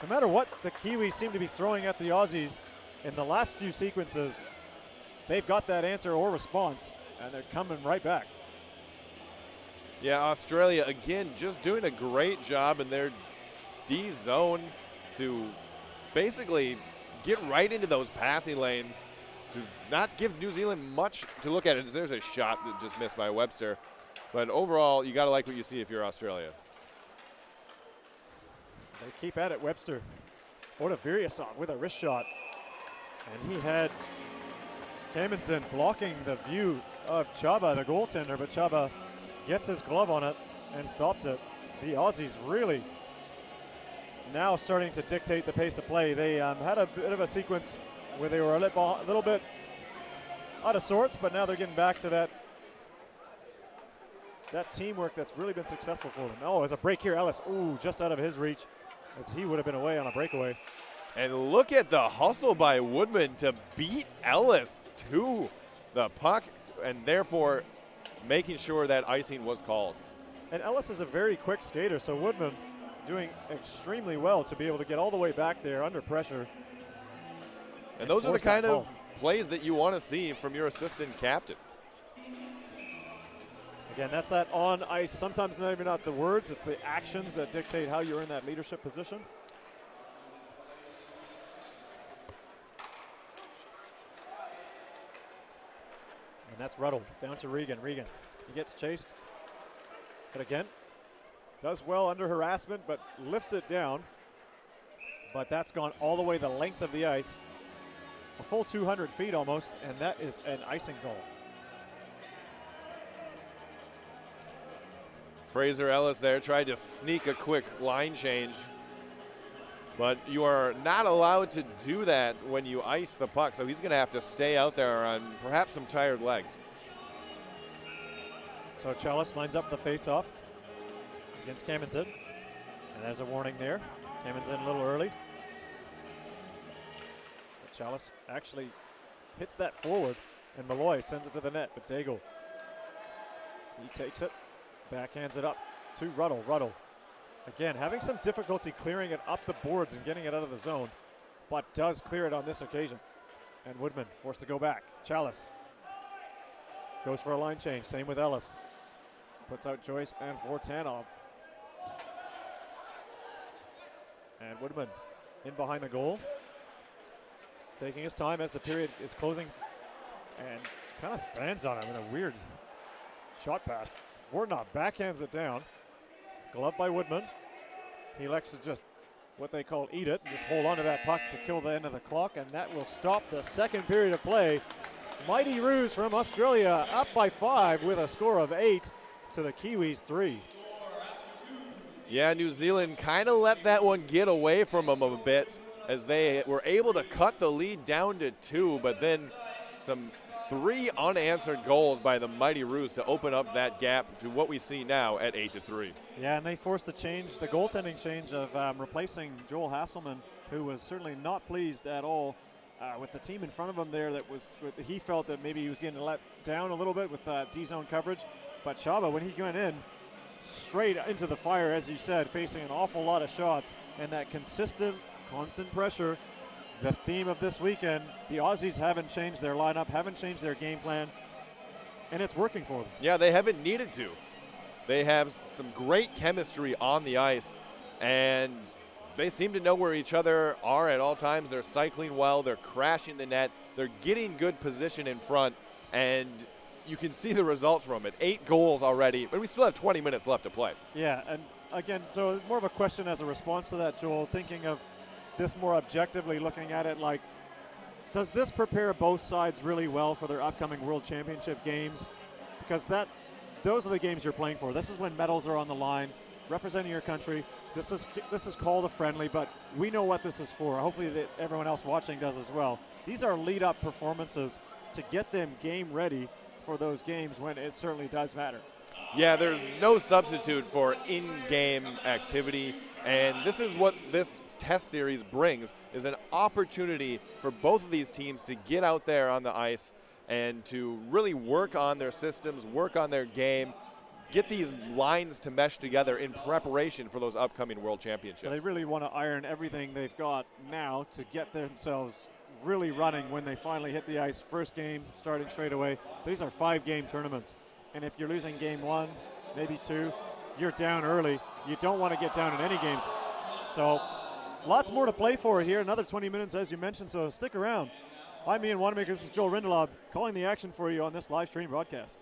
No matter what the Kiwis seem to be throwing at the Aussies in the last few sequences, they've got that answer or response, and they're coming right back. Yeah, Australia, again, just doing a great job in their D zone to basically get right into those passing lanes, to not give New Zealand much to look at. There's a shot that just missed by Webster. But overall, you got to like what you see if you're Australia. They keep at it, Webster. Otaviryasov with a wrist shot. And he had Kamensson blocking the view of Chaba, the goaltender, but Chaba gets his glove on it and stops it. The Aussies really now starting to dictate the pace of play. They had a bit of a sequence where they were a little bit out of sorts, but now they're getting back to that teamwork that's really been successful for them. Oh, there's a break here. Ellis, ooh, just out of his reach, as he would have been away on a breakaway. And look at the hustle by Woodman to beat Ellis to the puck, and therefore making sure that icing was called. And Ellis is a very quick skater, so Woodman doing extremely well to be able to get all the way back there under pressure. And those are the kind of plays that you want to see from your assistant captain. Again, that's that on ice. Sometimes maybe not the words, it's the actions that dictate how you're in that leadership position. And that's Ruddle down to Regan. Regan, he gets chased. But again, does well under harassment, but lifts it down. But that's gone all the way the length of the ice. A full 200 feet almost, and that is an icing goal. Fraser Ellis there tried to sneak a quick line change, but you are not allowed to do that when you ice the puck, so he's going to have to stay out there on perhaps some tired legs. So Chalice lines up the face-off against Kamensson, and there's a warning there. Kamensson a little early. But Chalice actually hits that forward, and Malloy sends it to the net, but Daigle, he takes it. Backhands it up to Ruddle. Ruddle, again, having some difficulty clearing it up the boards and getting it out of the zone, but does clear it on this occasion. And Woodman forced to go back. Chalice goes for a line change. Same with Ellis. Puts out Joyce and Vortanov. And Woodman in behind the goal. Taking his time as the period is closing. And kind of fans on him in a weird shot pass. Vortanov backhands it down. Gloved by Woodman. He elects to just what they call eat it and just hold on to that puck to kill the end of the clock, and that will stop the second period of play. Mighty Roos from Australia up by 5 with a score of 8 to the Kiwis 3. Yeah, New Zealand kind of let that one get away from them a bit as they were able to cut the lead down to 2, but then some 3 unanswered goals by the Mighty Roos to open up that gap to what we see now at 8-3. Yeah, and they forced the change, the goaltending change of replacing Joel Hasselman, who was certainly not pleased at all with the team in front of him there. He felt that maybe he was getting let down a little bit with D-zone coverage. But Chaba, when he went in, straight into the fire, as you said, facing an awful lot of shots, and that consistent, constant pressure. The theme of this weekend, the Aussies haven't changed their lineup, haven't changed their game plan, and it's working for them. Yeah, they haven't needed to. They have some great chemistry on the ice, and they seem to know where each other are at all times. They're cycling well, they're crashing the net, they're getting good position in front, and you can see the results from it. 8 goals already, but we still have 20 minutes left to play. Yeah, and again, so more of a question as a response to that, Joel, thinking of this more objectively, looking at it like, does this prepare both sides really well for their upcoming World Championship games? Because those are the games you're playing for. This is when medals are on the line, representing your country. This is called a friendly, but we know what this is for. Hopefully that everyone else watching does as well. These are lead-up performances to get them game ready for those games when it certainly does matter. Yeah, there's no substitute for in-game activity, and this is what this test series brings, is an opportunity for both of these teams to get out there on the ice and to really work on their systems, work on their game, get these lines to mesh together in preparation for those upcoming World Championships. So they really want to iron everything they've got now to get themselves really running when they finally hit the ice. First game starting straight away. These are 5-game tournaments. And if you're losing game 1, maybe 2, you're down early. You don't want to get down in any games. So lots more to play for here. Another 20 minutes, as you mentioned, so stick around. I'm Ian Wanamaker. This is Joel Rindelob calling the action for you on this live stream broadcast.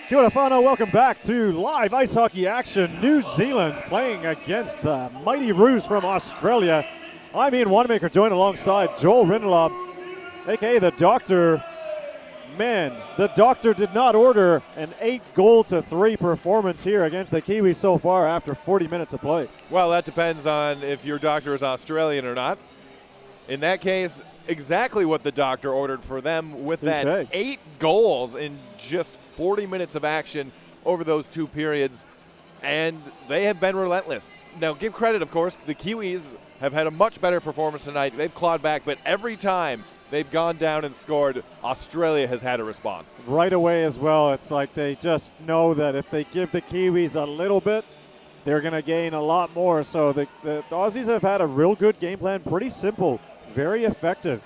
Kia ora whanau, welcome back to live ice hockey action. New Zealand playing against the Mighty Roos from Australia. I'm Ian Wanamaker, joined alongside Joel Rindelob, aka the Doctor. Man, the Doctor did not order an 8-goal-to-3 performance here against the Kiwis so far after 40 minutes of play. Well, that depends on if your doctor is Australian or not. In that case, exactly what the Doctor ordered for them with that 8 goals in just 40 minutes of action over those 2 periods, and they have been relentless. Now, give credit, of course, the Kiwis have had a much better performance tonight. They've clawed back, but every time they've gone down and scored, Australia has had a response. Right away as well, it's like they just know that if they give the Kiwis a little bit, they're going to gain a lot more. So the Aussies have had a real good game plan, pretty simple, very effective.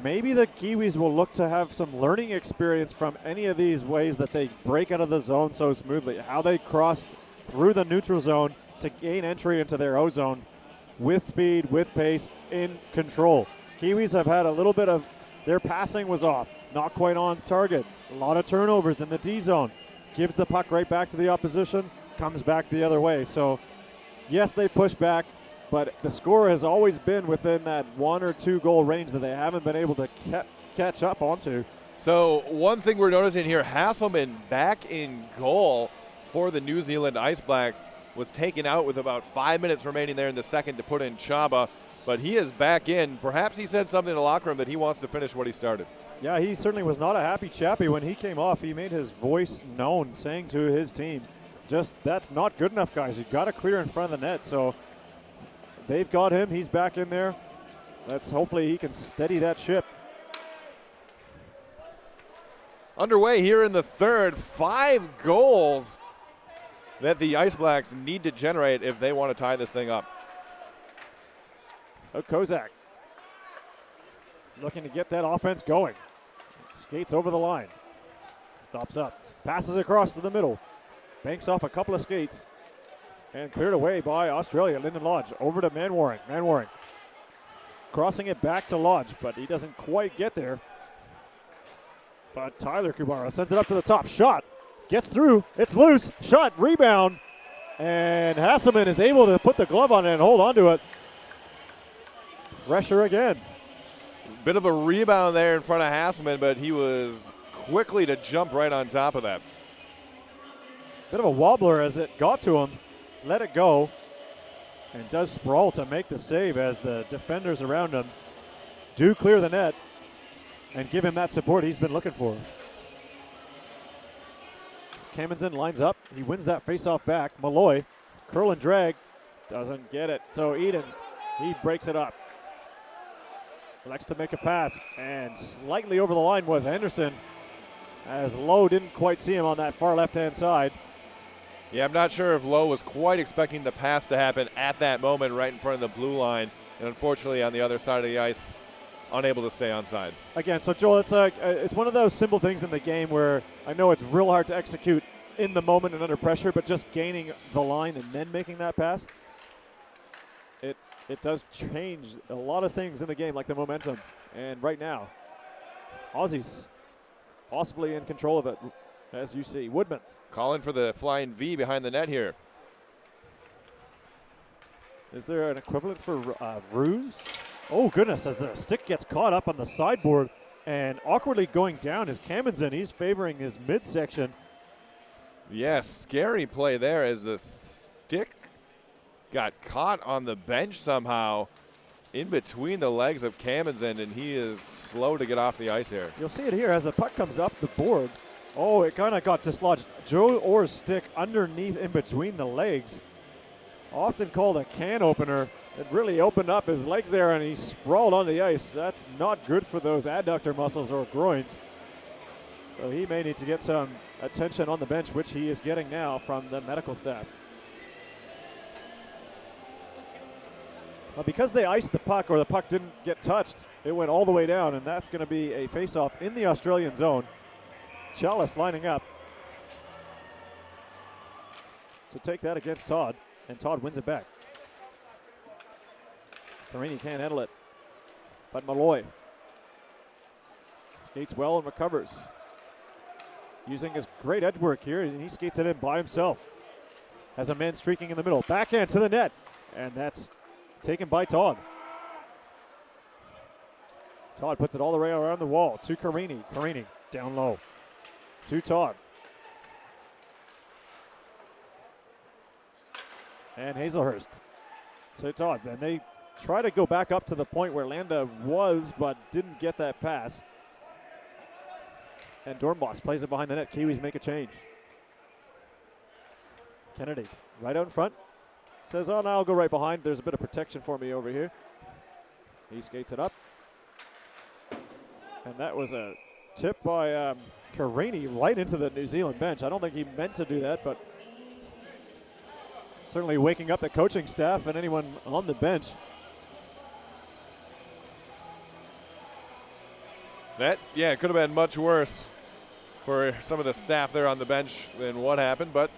Maybe the Kiwis will look to have some learning experience from any of these ways that they break out of the zone so smoothly, how they cross through the neutral zone to gain entry into their O zone with speed, with pace, in control. Kiwis have had a little bit of, their passing was off, not quite on target. A lot of turnovers in the D zone. Gives the puck right back to the opposition, comes back the other way. So, yes, they push back, but the score has always been within that 1 or 2 goal range that they haven't been able to catch up onto. So one thing we're noticing here, Hasselman back in goal for the New Zealand Ice Blacks, was taken out with about 5 minutes remaining there in the second to put in Chaba, but he is back in. Perhaps he said something in the locker room that he wants to finish what he started. Yeah, he certainly was not a happy chappy when he came off. He made his voice known, saying to his team, just that's not good enough, guys. You've got to clear in front of the net. So they've got him. He's back in there. Hopefully he can steady that ship. Underway here in the third, 5 goals that the Ice Blacks need to generate if they want to tie this thing up. Kozak looking to get that offense going. Skates over the line. Stops up. Passes across to the middle. Banks off a couple of skates. And cleared away by Australia. Lyndon Lodge over to Manwaring. Manwaring crossing it back to Lodge, but he doesn't quite get there. But Tyler Kubara sends it up to the top. Shot. Gets through. It's loose. Shot. Rebound. And Hasselman is able to put the glove on it and hold on to it. Pressure again. Bit of a rebound there in front of Hasselman, but he was quickly to jump right on top of that. Bit of a wobbler as it got to him. Let it go. And does sprawl to make the save as the defenders around him do clear the net and give him that support he's been looking for. Kamenson lines up. He wins that faceoff back. Malloy, curl and drag, doesn't get it. So Eden, he breaks it up. Likes to make a pass, and slightly over the line was Henderson, as Lowe didn't quite see him on that far left-hand side. Yeah, I'm not sure if Lowe was quite expecting the pass to happen at that moment right in front of the blue line, and unfortunately on the other side of the ice, unable to stay onside. Again, so Joel, it's one of those simple things in the game where I know it's real hard to execute in the moment and under pressure, but just gaining the line and then making that pass, it does change a lot of things in the game, like the momentum. And right now, Aussies possibly in control of it, as you see. Woodman. Calling for the flying V behind the net here. Is there an equivalent for Ruse? Oh, goodness, as the stick gets caught up on the sideboard and awkwardly going down is Kamenson. He's favoring his midsection. Yes, scary play there as the stick got caught on the bench somehow in between the legs of Kamenson, and he is slow to get off the ice here. You'll see it here as the puck comes up the board. Oh, it kind of got dislodged. Joe Orr's stick underneath in between the legs. Often called a can opener. It really opened up his legs there, and he sprawled on the ice. That's not good for those adductor muscles or groins. So he may need to get some attention on the bench, which he is getting now from the medical staff. Because they iced the puck, or the puck didn't get touched, it went all the way down, and that's going to be a face-off in the Australian zone. Chalice lining up to take that against Todd, and Todd wins it back. Carini can't handle it, but Malloy skates well and recovers. using his great edge work here, and he skates it in by himself. Has a man streaking in the middle. Backhand to the net, and that's taken by Todd. Todd puts it all the way around the wall to Carini. Carini down low to Todd. And Hazelhurst to Todd. And they try to go back up to the point where Landa was, but didn't get that pass. And Dornbos plays it behind the net. Kiwis make a change. Kennedy right out in front. Says, oh, no, I'll go right behind. There's a bit of protection for me over here. He skates it up. And that was a tip by Carini right into the New Zealand bench. I don't think he meant to do that, but certainly waking up the coaching staff and anyone on the bench. That, yeah, it could have been much worse for some of the staff there on the bench than what happened, but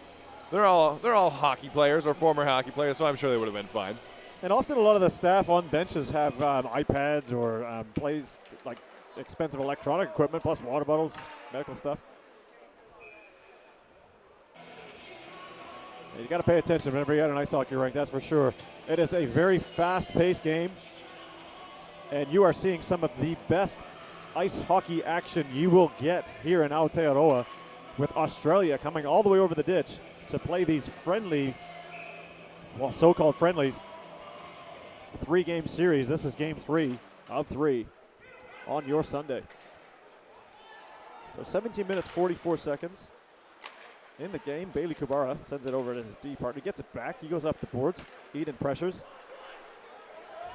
they're all hockey players or former hockey players, so I'm sure they would have been fine. And often a lot of the staff on benches have iPads or plays like expensive electronic equipment, plus water bottles, medical stuff. You got to pay attention whenever you're at an ice hockey rink, that's for sure. It is a very fast-paced game, and you are seeing some of the best ice hockey action you will get here in Aotearoa, with Australia coming all the way over the ditch to play these friendly, well, so-called friendlies, 3-game series. This is game 3 of 3 on your Sunday. So 17 minutes, 44 seconds in the game. Bailey Kubara sends it over to his D partner. He gets it back. He goes up the boards. Eden pressures.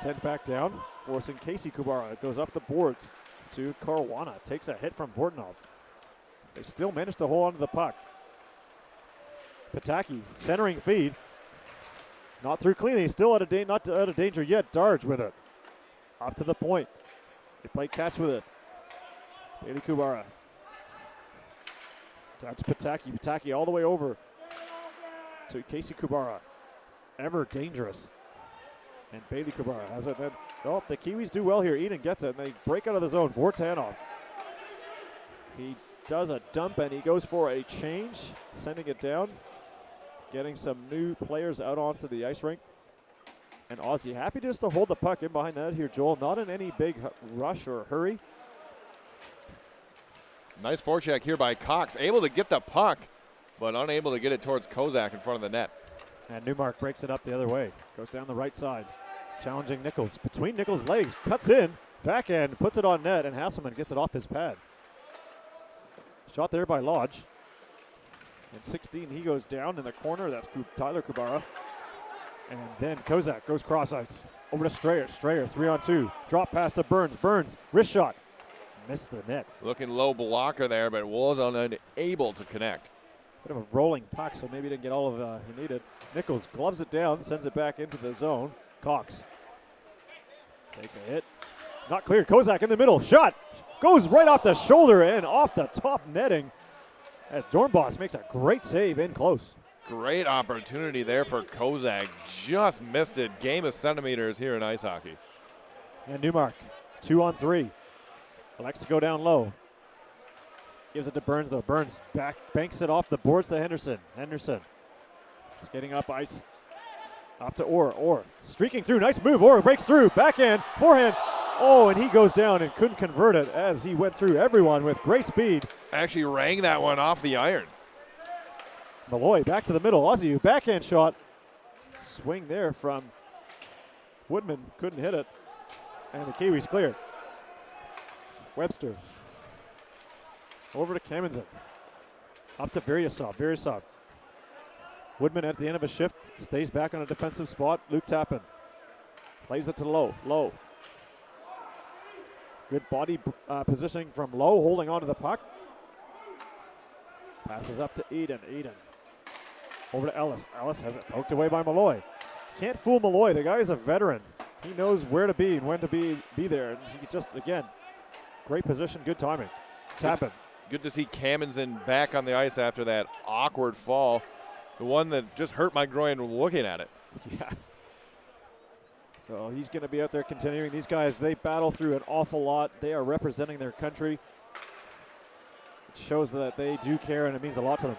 Sent back down, forcing Casey Kubara. It goes up the boards to Caruana. Takes a hit from Bortnov. They still manage to hold on to the puck. Pataki centering feed. Not through cleanly. Still not out of danger yet. Darge with it. Up to the point. They play catch with it. Bailey Kubara. That's Pataki. Pataki all the way over to Casey Kubara. Ever dangerous. And Bailey Kubara has it. That's, oh, the Kiwis do well here. Eden gets it, and they break out of the zone. Vortanov. He does a dump, and he goes for a change, sending it down. Getting some new players out onto the ice rink. And Aussie happy just to hold the puck in behind that here, Joel. Not in any big rush or hurry. Nice forecheck here by Cox. Able to get the puck, but unable to get it towards Kozak in front of the net. And Newmark breaks it up the other way. Goes down the right side. Challenging Nichols. Between Nichols' legs. Cuts in. Backhand. Puts it on net. And Hasselman gets it off his pad. Shot there by Lodge. And 16, he goes down in the corner. That's Tyler Kubara. And then Kozak goes cross ice. Over to Strayer. Strayer 3-on-2. Drop pass to Burns. Burns. Wrist shot. Missed the net. Looking low blocker there, but was unable to connect. Bit of a rolling puck, so maybe he didn't get all of he needed. Nichols gloves it down, sends it back into the zone. Cox takes a hit. Not clear. Kozak in the middle. Shot. Goes right off the shoulder and off the top netting as Dornbos makes a great save in close. Great opportunity there for Kozak. Just missed it. Game of centimeters here in ice hockey. And Newmark, 2-on-3. Likes to go down low. Gives it to Burns, though. Burns banks it off the boards to Henderson. Henderson skating up ice. Up to Orr. Orr streaking through. Nice move. Orr breaks through. Backhand. Forehand. Oh, and he goes down and couldn't convert it as he went through everyone with great speed. Actually rang that one off the iron. Malloy back to the middle. Aussie backhand shot. Swing there from Woodman. Couldn't hit it. And the Kiwis cleared. Webster. Over to Kamenson. Up to Veryasov. Veryasov. Woodman at the end of a shift. Stays back on a defensive spot. Luke Tappan. Plays it to Lowe. Lowe. Good body positioning from Lowe. Holding on to the puck. Passes up to Eden. Eden. Over to Ellis. Ellis has it poked away by Malloy. Can't fool Malloy. The guy is a veteran. He knows where to be and when to be there. And he just, again, great position, good timing. Tappan. Good to see Kamenson back on the ice after that awkward fall. The one that just hurt my groin looking at it. Yeah. So he's going to be out there continuing. These guys, they battle through an awful lot. They are representing their country. It shows that they do care, and it means a lot to them.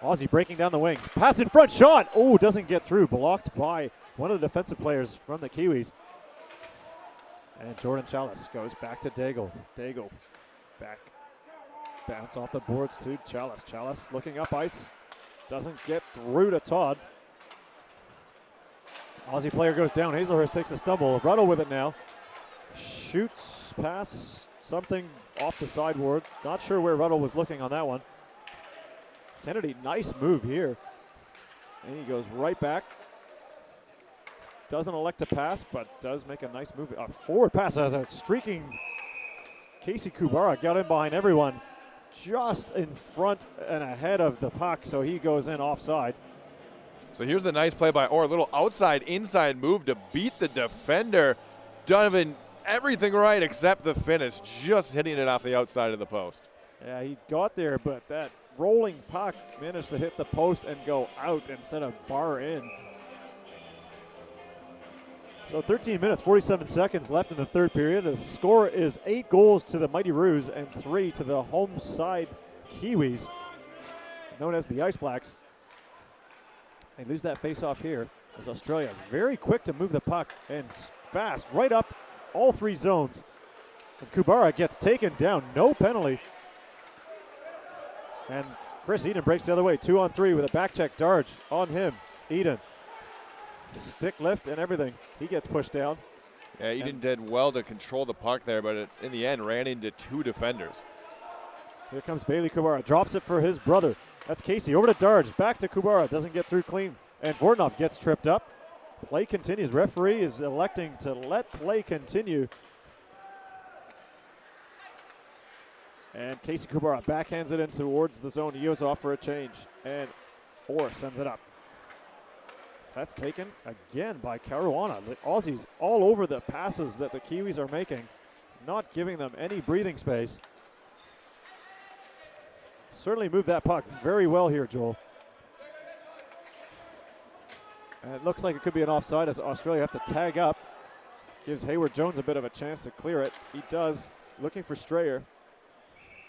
Aussie breaking down the wing. Pass in front, shot! Oh, doesn't get through. Blocked by one of the defensive players from the Kiwis. And Jordan Chalice goes back to Daigle. Daigle back. Bounce off the boards to Chalice. Chalice looking up ice. Doesn't get through to Todd. Aussie player goes down. Hazelhurst takes a stumble. Ruddle with it now. Shoots past something off the sideboard. Not sure where Ruddle was looking on that one. Kennedy, nice move here. And he goes right back. Doesn't elect to pass, but does make a nice move. A forward pass as a streaking Casey Kubara got in behind everyone, just in front and ahead of the puck, so he goes in offside. So here's the nice play by Orr. A little outside-inside move to beat the defender. Donovan, everything right except the finish, just hitting it off the outside of the post. Yeah, he got there, but that rolling puck managed to hit the post and go out instead of bar in. So 13 minutes, 47 seconds left in the third period. The score is 8 goals to the Mighty Roos and 3 to the home side Kiwis, known as the Ice Blacks. They lose that face-off here as Australia very quick to move the puck and fast right up all 3 zones. And Kubara gets taken down, no penalty. And Chris Eden breaks the other way, 2-on-3 with a back check. Darge on him. Eden. Stick lift and everything. He gets pushed down. Yeah, Eden did well to control the puck there, but in the end ran into 2 defenders. Here comes Bailey Kubara. Drops it for his brother. That's Casey. Over to Darge. Back to Kubara. Doesn't get through clean. And Vortnov gets tripped up. Play continues. Referee is electing to let play continue. And Casey Kubara backhands it in towards the zone. Yozov for a change. And Orr sends it up. That's taken again by Caruana. The Aussies all over the passes that the Kiwis are making, not giving them any breathing space. Certainly moved that puck very well here, Joel. And it looks like it could be an offside as Australia have to tag up. Gives Hayward Jones a bit of a chance to clear it. He does, looking for Strayer.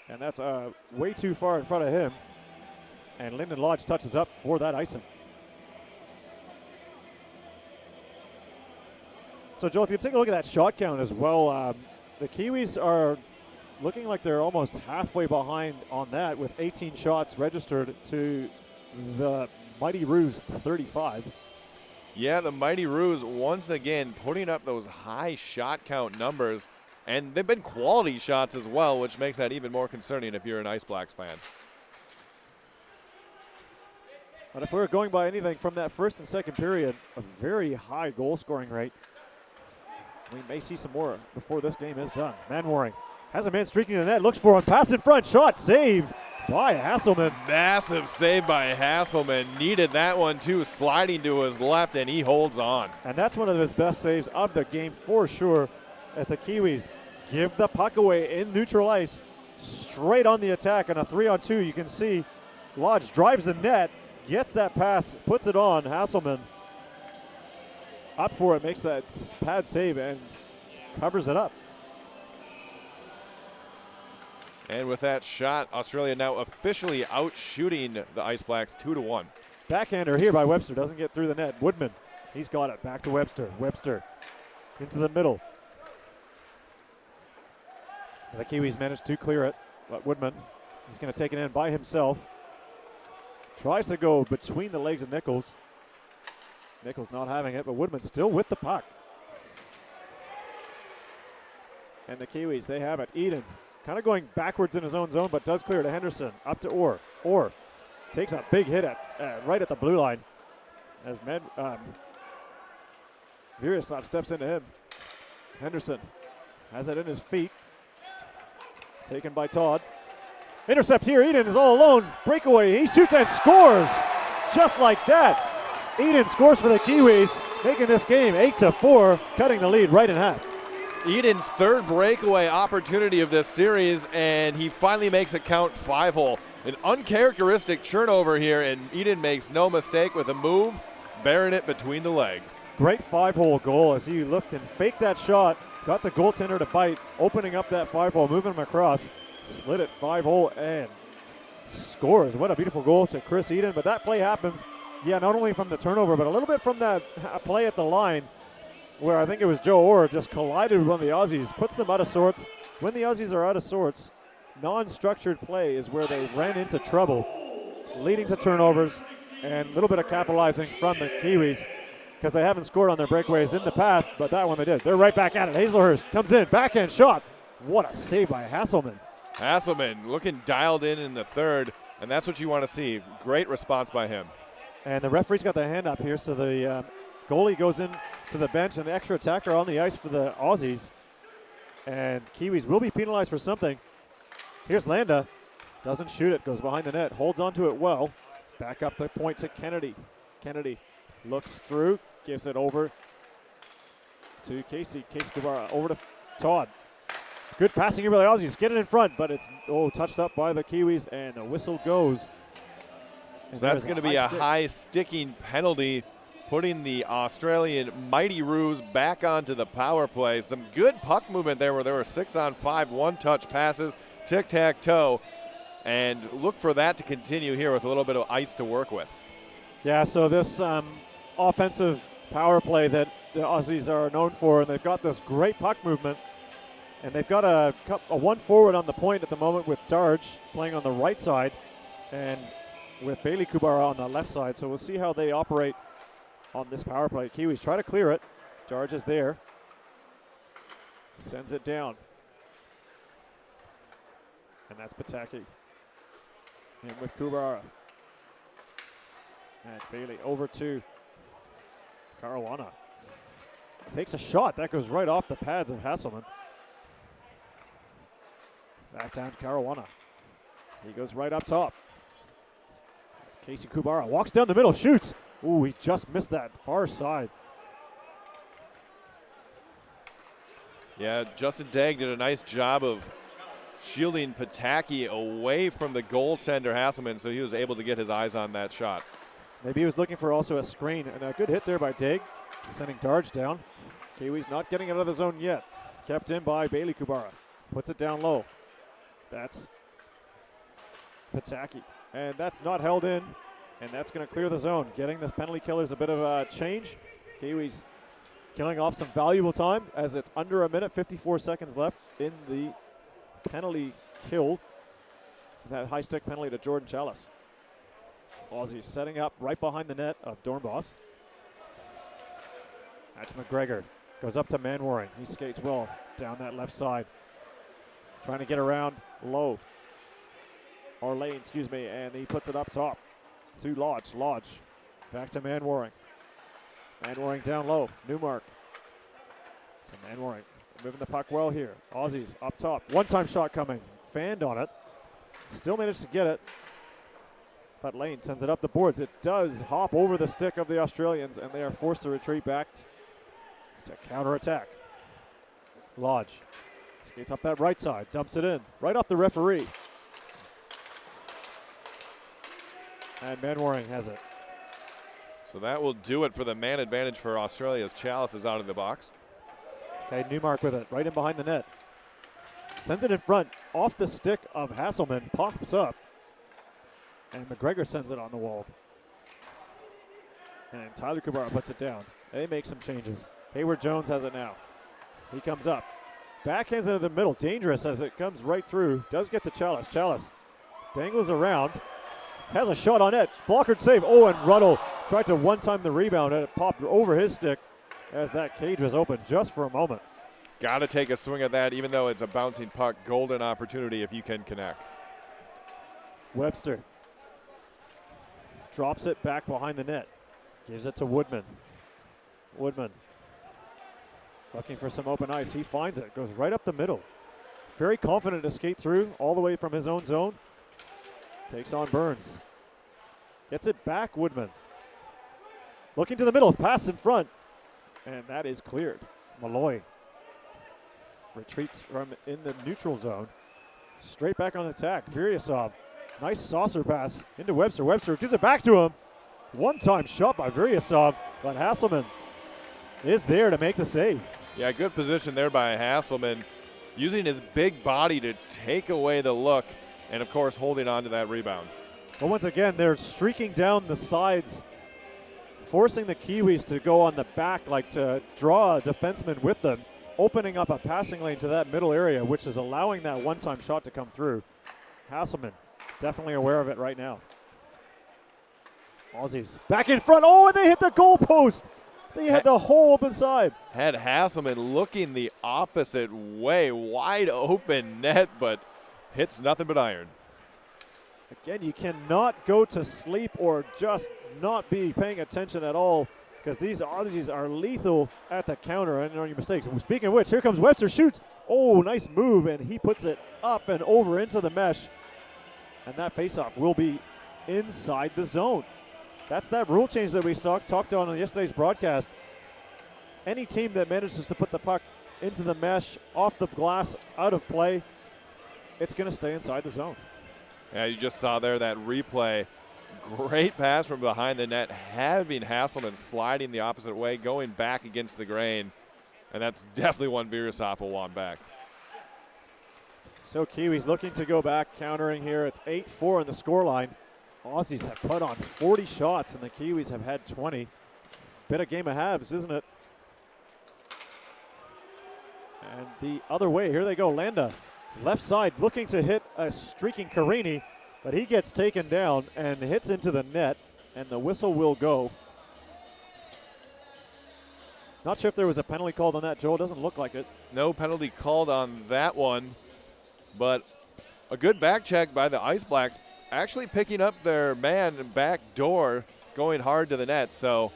And that's way too far in front of him. And Lyndon Lodge touches up for that icing. So, Joel, if you take a look at that shot count as well, the Kiwis are looking like they're almost halfway behind on that with 18 shots registered to the Mighty Roos 35. Yeah, the Mighty Roos once again putting up those high shot count numbers, and they've been quality shots as well, which makes that even more concerning if you're an Ice Blacks fan. But if we're going by anything from that first and second period, a very high goal scoring rate. We may see some more before this game is done. Manwaring has a man streaking in the net, looks for him, pass in front, shot, save by Hasselman. Massive save by Hasselman. Needed that one too, sliding to his left, and he holds on. And that's one of his best saves of the game for sure, as the Kiwis give the puck away in neutral ice, straight on the attack on a 3-on-2. You can see Lodge drives the net, gets that pass, puts it on. Hasselman up for it, makes that pad save and covers it up. And with that shot, Australia now officially out shooting the Ice Blacks 2-1. Backhander here by Webster, doesn't get through the net. Woodman, he's got it, back to Webster. Webster into the middle. And the Kiwis managed to clear it, but Woodman, he's going to take it in by himself. Tries to go between the legs of Nichols. Nichols not having it, but Woodman still with the puck. And the Kiwis, they have it. Eden kind of going backwards in his own zone, but does clear to Henderson. Up to Orr. Orr takes a big hit at right at the blue line as Viryaslav steps into him. Henderson has it in his feet. Taken by Todd. Intercept here. Eden is all alone. Breakaway. He shoots and scores. Just like that. Eden scores for the Kiwis, making this game 8-4, cutting the lead right in half. Eden's third breakaway opportunity of this series, and he finally makes it count 5-hole. An uncharacteristic turnover here, and Eden makes no mistake with a move, bearing it between the legs. Great 5-hole goal as he looked and faked that shot, got the goaltender to bite, opening up that 5-hole, moving him across. slid it 5-0 and scores. What a beautiful goal to Chris Eden. But that play happens, yeah, not only from the turnover, but a little bit from that play at the line where I think it was Joe Orr just collided with one of the Aussies, puts them out of sorts. When the Aussies are out of sorts, non-structured play is where they ran into trouble, leading to turnovers and a little bit of capitalizing from the Kiwis because they haven't scored on their breakaways in the past, but that one they did. They're right back at it. Hazelhurst comes in, backhand shot. What a save by Hasselman. Hasselman looking dialed in the third, and that's what you want to see. Great response by him. And the referee's got the hand up here, so the goalie goes in to the bench, and the extra attacker on the ice for the Aussies. And Kiwis will be penalized for something. Here's Landa. Doesn't shoot it, goes behind the net, holds onto it well. Back up the point to Kennedy. Kennedy looks through, gives it over to Casey. Casey Kubara over to Todd. Good passing here by the Aussies. Get it in front, but it's touched up by the Kiwis, and a whistle goes. So that's going to be a high sticking penalty, putting the Australian Mighty Roos back onto the power play. Some good puck movement there where there were 6-on-5 one-touch passes, tic-tac-toe, and look for that to continue here with a little bit of ice to work with. Yeah, so this offensive power play that the Aussies are known for, and they've got this great puck movement, and they've got a one forward on the point at the moment with Darge playing on the right side, and with Bailey Kubara on the left side. So we'll see how they operate on this power play. Kiwis try to clear it. Darge is there. Sends it down. And that's Pataki. In with Kubara. And Bailey over to Caruana. Takes a shot. That goes right off the pads of Hasselman. Back down to Caruana. He goes right up top. It's Casey Kubara. Walks down the middle, shoots. Ooh, he just missed that far side. Yeah, Justin Dagg did a nice job of shielding Pataki away from the goaltender Hasselman, so he was able to get his eyes on that shot. Maybe he was looking for also a screen, and a good hit there by Dagg, sending Darge down. Kiwis not getting out of the zone yet. Kept in by Bailey Kubara. Puts it down low. That's Pataki. And that's not held in, and that's going to clear the zone. Getting the penalty killers a bit of a change. Kiwis killing off some valuable time as it's under a minute, 54 seconds left in the penalty kill. That high stick penalty to Jordan Chalice. Aussies setting up right behind the net of Dornbos. That's McGregor. Goes up to Manwaring. He skates well down that left side. Trying to get around low. Or lane, excuse me, and he puts it up top to Lodge. Lodge back to Manwaring. Manwaring down low. Newmark to Manwaring. Moving the puck well here. Aussies up top. One-time shot coming. Fanned on it. Still managed to get it. But Lane sends it up the boards. It does hop over the stick of the Australians, and they are forced to retreat back to counterattack. Lodge skates up that right side. Dumps it in. Right off the referee. And Manwaring has it. So that will do it for the man advantage for Australia as Chalice is out of the box. Okay, Newmark with it, right in behind the net. Sends it in front, off the stick of Hasselman, pops up. And McGregor sends it on the wall. And Tyler Kubara puts it down. They make some changes. Hayward Jones has it now. He comes up. Backhands into the middle, dangerous as it comes right through. Does get to Chalice. Chalice dangles around. Has a shot on net. Blockered save. Oh, and Ruddle tried to one-time the rebound, and it popped over his stick as that cage was open just for a moment. Got to take a swing at that, even though it's a bouncing puck. Golden opportunity if you can connect. Webster drops it back behind the net. Gives it to Woodman. Woodman looking for some open ice. He finds it. Goes right up the middle. Very confident to skate through all the way from his own zone. Takes on Burns. Gets it back, Woodman. Looking to the middle, pass in front. And that is cleared. Malloy retreats from in the neutral zone. Straight back on attack. Vyryasov. Nice saucer pass into Webster. Webster gives it back to him. One-time shot by Vyryasov, but Hasselman is there to make the save. Yeah, good position there by Hasselman. using his big body to take away the look, and of course holding on to that rebound. But once again, they're streaking down the sides, forcing the Kiwis to go on the back, like to draw a defenseman with them, opening up a passing lane to that middle area, which is allowing that one-time shot to come through. Hasselman definitely aware of it right now. Aussies back in front. Oh, and they hit the goal post. They had the whole open side. Had Hasselman looking the opposite way, wide open net, but hits nothing but iron. Again, you cannot go to sleep or just not be paying attention at all, because these Aussies are lethal at the counter and on your mistakes. Speaking of which, here comes Webster, shoots. Oh, nice move, and he puts it up and over into the mesh. And that faceoff will be inside the zone. That's that rule change that we talked on yesterday's broadcast. Any team that manages to put the puck into the mesh, off the glass, out of play, it's going to stay inside the zone. Yeah, you just saw there that replay. Great pass from behind the net, having Hasselman sliding the opposite way, going back against the grain. And that's definitely one Virasov will want back. So Kiwis looking to go back, countering here. It's 8-4 in the scoreline. Aussies have put on 40 shots, and the Kiwis have had 20. Been a game of halves, isn't it? And the other way, here they go. Landa, left side, looking to hit a streaking Carini, but he gets taken down and hits into the net, and the whistle will go. Not sure if there was a penalty called on that, Joel. Doesn't look like it. No penalty called on that one, but a good back check by the Ice Blacks, actually picking up their man back door, going hard to the net. So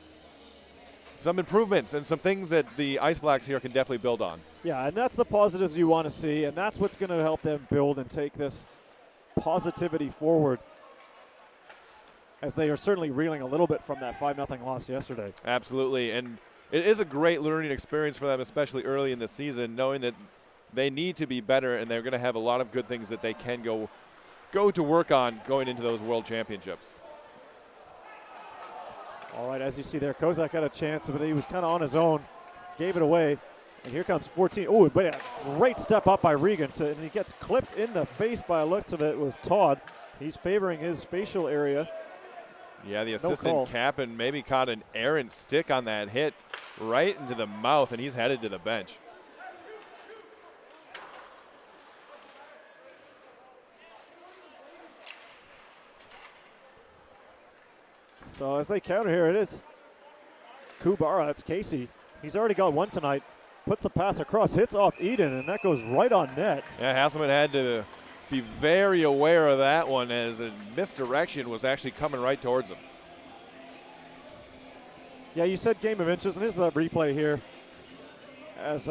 some improvements and some things that the Ice Blacks here can definitely build on. Yeah, and that's the positives you want to see, and that's what's going to help them build and take this positivity forward, as they are certainly reeling a little bit from that 5-0 loss yesterday. Absolutely, and it is a great learning experience for them, especially early in the season, knowing that they need to be better, and they're going to have a lot of good things that they can go to work on going into those World Championships. All right, as you see there, Kozak had a chance, but he was kind of on his own, gave it away. And here comes 14. Oh, but a great step up by Regan, and he gets clipped in the face by a looks of it was Todd. He's favoring his facial area. Yeah, the assistant captain maybe caught an errant stick on that hit right into the mouth, and he's headed to the bench. So as they counter here, it is Kubara. It's Casey. He's already got one tonight. Puts the pass across, hits off Eden, and that goes right on net. Yeah, Hasselman had to be very aware of that one, as a misdirection was actually coming right towards him. Yeah, you said game of inches, and here's the replay here. As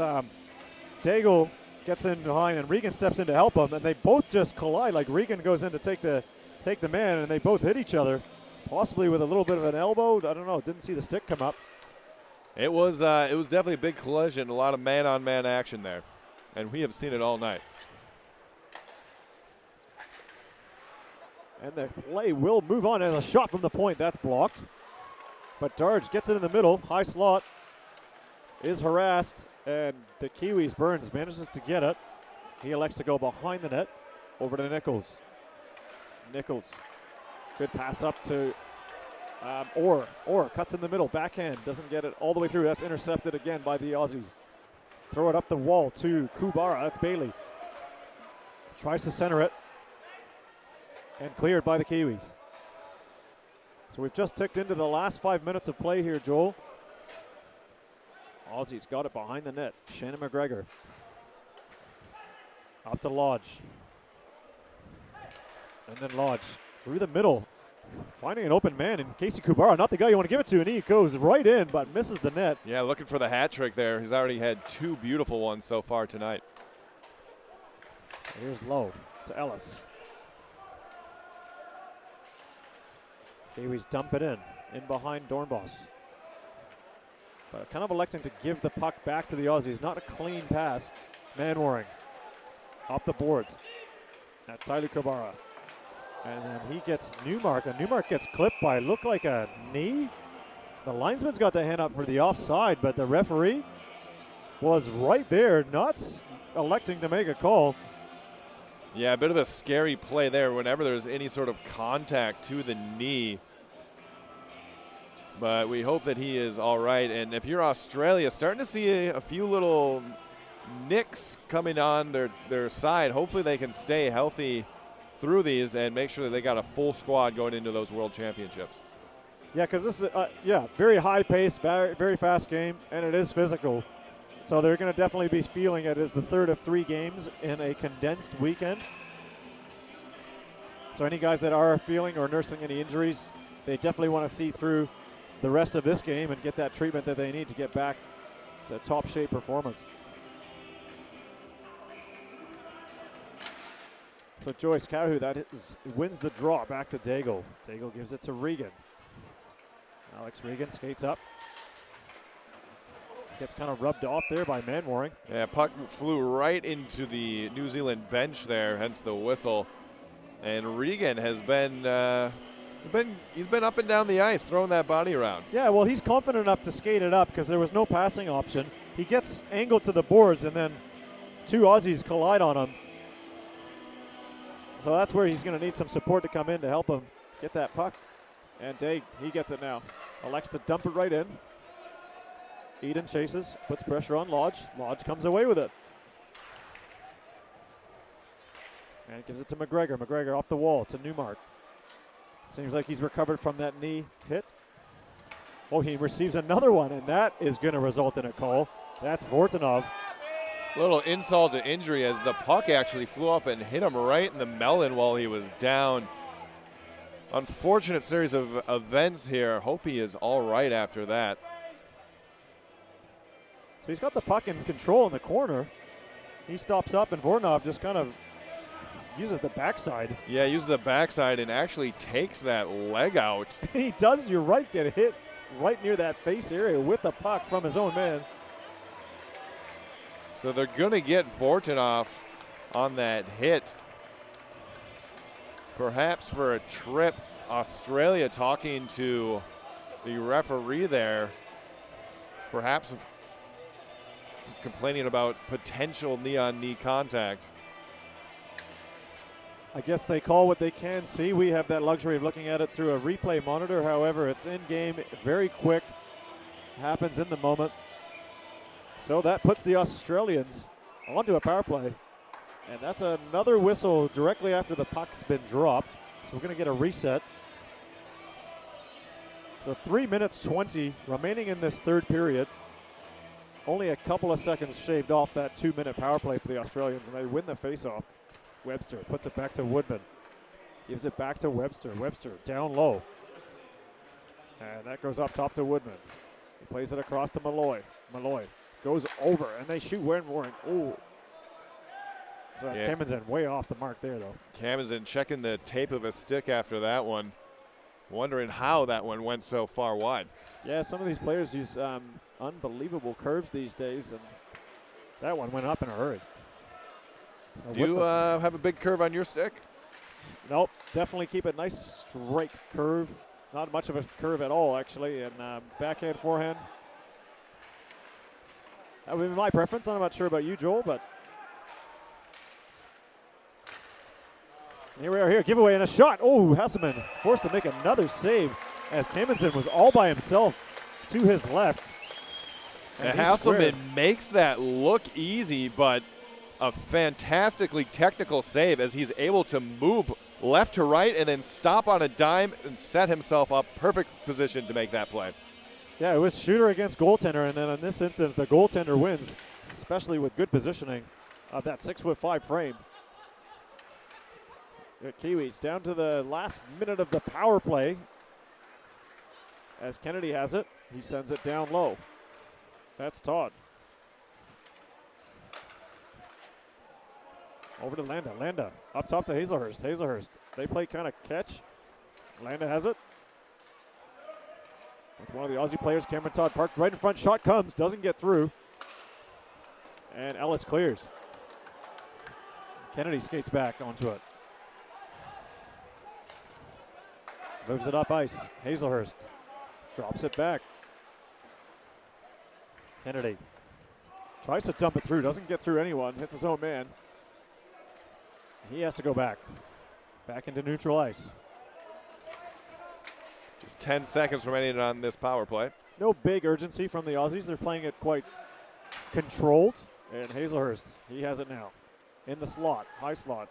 Daigle gets in behind and Regan steps in to help him, and they both just collide. Like Regan goes in to take the man, and they both hit each other, possibly with a little bit of an elbow. I don't know. Didn't see the stick come up. It was definitely a big collision, a lot of man-on-man action there, and we have seen it all night. And the play will move on, and a shot from the point. That's blocked. But Darge gets it in the middle. High slot is harassed, and the Kiwis, Burns, manages to get it. He elects to go behind the net over to Nichols. Nichols, good pass up to Orr cuts in the middle, backhand, doesn't get it all the way through. That's intercepted again by the Aussies. Throw it up the wall to Kubara. That's Bailey. Tries to center it, and cleared by the Kiwis. So we've just ticked into the last 5 minutes of play here, Joel. Aussies got it behind the net. Shannon McGregor. Up to Lodge. And then Lodge through the middle, finding an open man in Casey Kubara, not the guy you want to give it to, and he goes right in but misses the net. Yeah, looking for the hat trick there. He's already had two beautiful ones so far tonight. Here's Lowe to Ellis. Kiwis dump it in behind Dornbos. But kind of electing to give the puck back to the Aussies. Not a clean pass. Manwaring up the boards at Tyler Kubara. And then he gets Newmark, and Newmark gets clipped by, looked like a knee. The linesman's got the hand up for the offside, but the referee was right there, not electing to make a call. Yeah, a bit of a scary play there whenever there's any sort of contact to the knee. But we hope that he is all right. And if you're Australia, starting to see a few little nicks coming on their side. Hopefully they can stay healthy through these and make sure that they got a full squad going into those World Championships. Yeah, because this is very high-paced, very, very fast game, and it is physical. So they're going to definitely be feeling it as the third of 3 games in a condensed weekend. So any guys that are feeling or nursing any injuries, they definitely want to see through the rest of this game and get that treatment that they need to get back to top shape performance. So Joyce Cahu, wins the draw back to Daigle. Daigle gives it to Regan. Alex Regan skates up. Gets kind of rubbed off there by Manwaring. Yeah, puck flew right into the New Zealand bench there, hence the whistle. And Regan has been he's been up and down the ice throwing that body around. Yeah, well, he's confident enough to skate it up because there was no passing option. He gets angled to the boards, and then 2 Aussies collide on him. So that's where he's going to need some support to come in to help him get that puck. And Daig, he gets it now. Elects to dump it right in. Eden chases, puts pressure on Lodge. Lodge comes away with it. And gives it to McGregor. McGregor off the wall to Newmark. Seems like he's recovered from that knee hit. Oh, he receives another one, and that is going to result in a call. That's Vortinov. Little insult to injury as the puck actually flew up and hit him right in the melon while he was down. Unfortunate series of events here. Hope he is all right after that. So he's got the puck in control in the corner. He stops up, and Vortinov just kind of uses the backside. Yeah, uses the backside and actually takes that leg out. He does, you're right, get hit right near that face area with the puck from his own man. So they're going to get Vortinov on that hit. Perhaps for a trip. Australia talking to the referee there. Perhaps complaining about potential knee-on-knee contact. I guess they call what they can see. We have that luxury of looking at it through a replay monitor. However, it's in-game, very quick, happens in the moment. So that puts the Australians onto a power play. And that's another whistle directly after the puck's been dropped. So we're going to get a reset. So 3 minutes 20 remaining in this third period. Only a couple of seconds shaved off that 2-minute power play for the Australians, and they win the faceoff. Webster puts it back to Woodman. Gives it back to Webster. Webster down low. And that goes up top to Woodman. He plays it across to Malloy. Malloy goes over, and they shoot Warren. Oh. So that's Kamenzen way off the mark there, though. Kamenzen checking the tape of his stick after that one. Wondering how that one went so far wide. Yeah, some of these players use unbelievable curves these days, and that one went up in a hurry. Do you have a big curve on your stick? Nope, definitely keep a nice straight curve. Not much of a curve at all, actually, and backhand, forehand. That would be my preference. I'm not sure about you, Joel, but here we are here. Giveaway and a shot. Oh, Hasselman forced to make another save as Kamenzen was all by himself to his left. And Hasselman makes that look easy, but a fantastically technical save as he's able to move left to right and then stop on a dime and set himself up perfect position to make that play. Yeah, it was shooter against goaltender, and then in this instance, the goaltender wins, especially with good positioning of that 6'5" frame. The Kiwis down to the last minute of the power play. As Kennedy has it, he sends it down low. That's Todd. Over to Landa. Landa up top to Hazelhurst. Hazelhurst, they play kind of catch. Landa has it. With one of the Aussie players, Cameron Todd parked right in front. Shot comes, doesn't get through. And Ellis clears. Kennedy skates back onto it. Moves it up ice. Hazelhurst drops it back. Kennedy Tries to dump it through, doesn't get through anyone, hits his own man. He has to go back into neutral ice. Just 10 seconds remaining on this power play. No big urgency from the Aussies. They're playing it quite controlled. And Hazelhurst, he has it now. In the slot, high slot.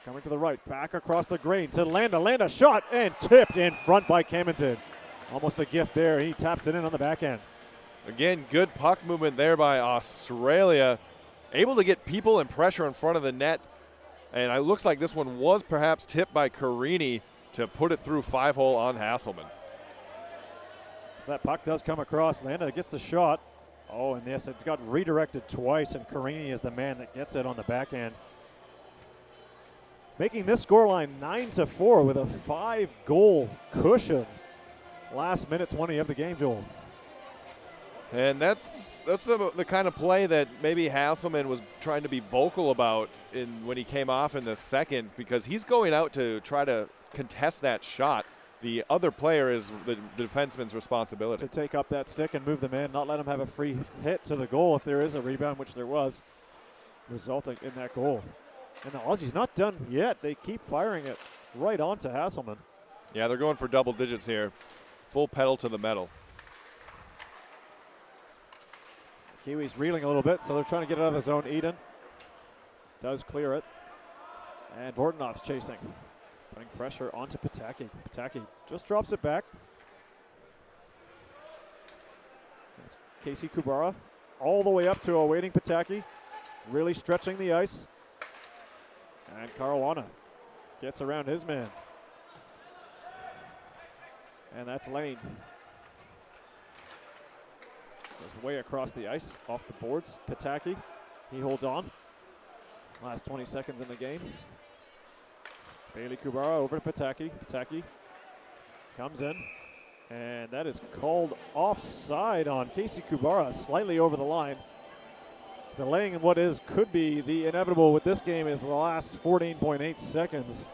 Coming to the right, back across the grain to Landa. Landa shot and tipped in front by Camington. Almost a gift there. He taps it in on the backhand. Again, good puck movement there by Australia. Able to get people and pressure in front of the net. And it looks like this one was perhaps tipped by Carini to put it through 5-hole on Hasselman. So that puck does come across. Landa gets the shot. Oh, and yes, it got redirected twice, and Carini is the man that gets it on the backhand. Making this scoreline 9-4 with a 5-goal cushion. Last minute 20 of the game, Joel. And that's the kind of play that maybe Hasselman was trying to be vocal about when he came off in the second, because he's going out to try to contest that shot. The other player is the defenseman's responsibility. To take up that stick and move the man, not let him have a free hit to the goal if there is a rebound, which there was, resulting in that goal. And the Aussies not done yet. They keep firing it right onto Hasselman. Yeah, they're going for double digits here. Full pedal to the metal. Kiwis reeling a little bit, so they're trying to get it out of the zone. Eden does clear it. And Vortonov's chasing. Putting pressure onto Pataki. Pataki just drops it back. That's Casey Kubara all the way up to awaiting Pataki. Really stretching the ice. And Caruana gets around his man. And that's Lane. Goes way across the ice, off the boards. Pataki, he holds on. Last 20 seconds in the game. Bailey Kubara over to Pataki. Pataki comes in, and that is called offside on Casey Kubara, slightly over the line. Delaying what could be the inevitable with this game is the last 14.8 seconds.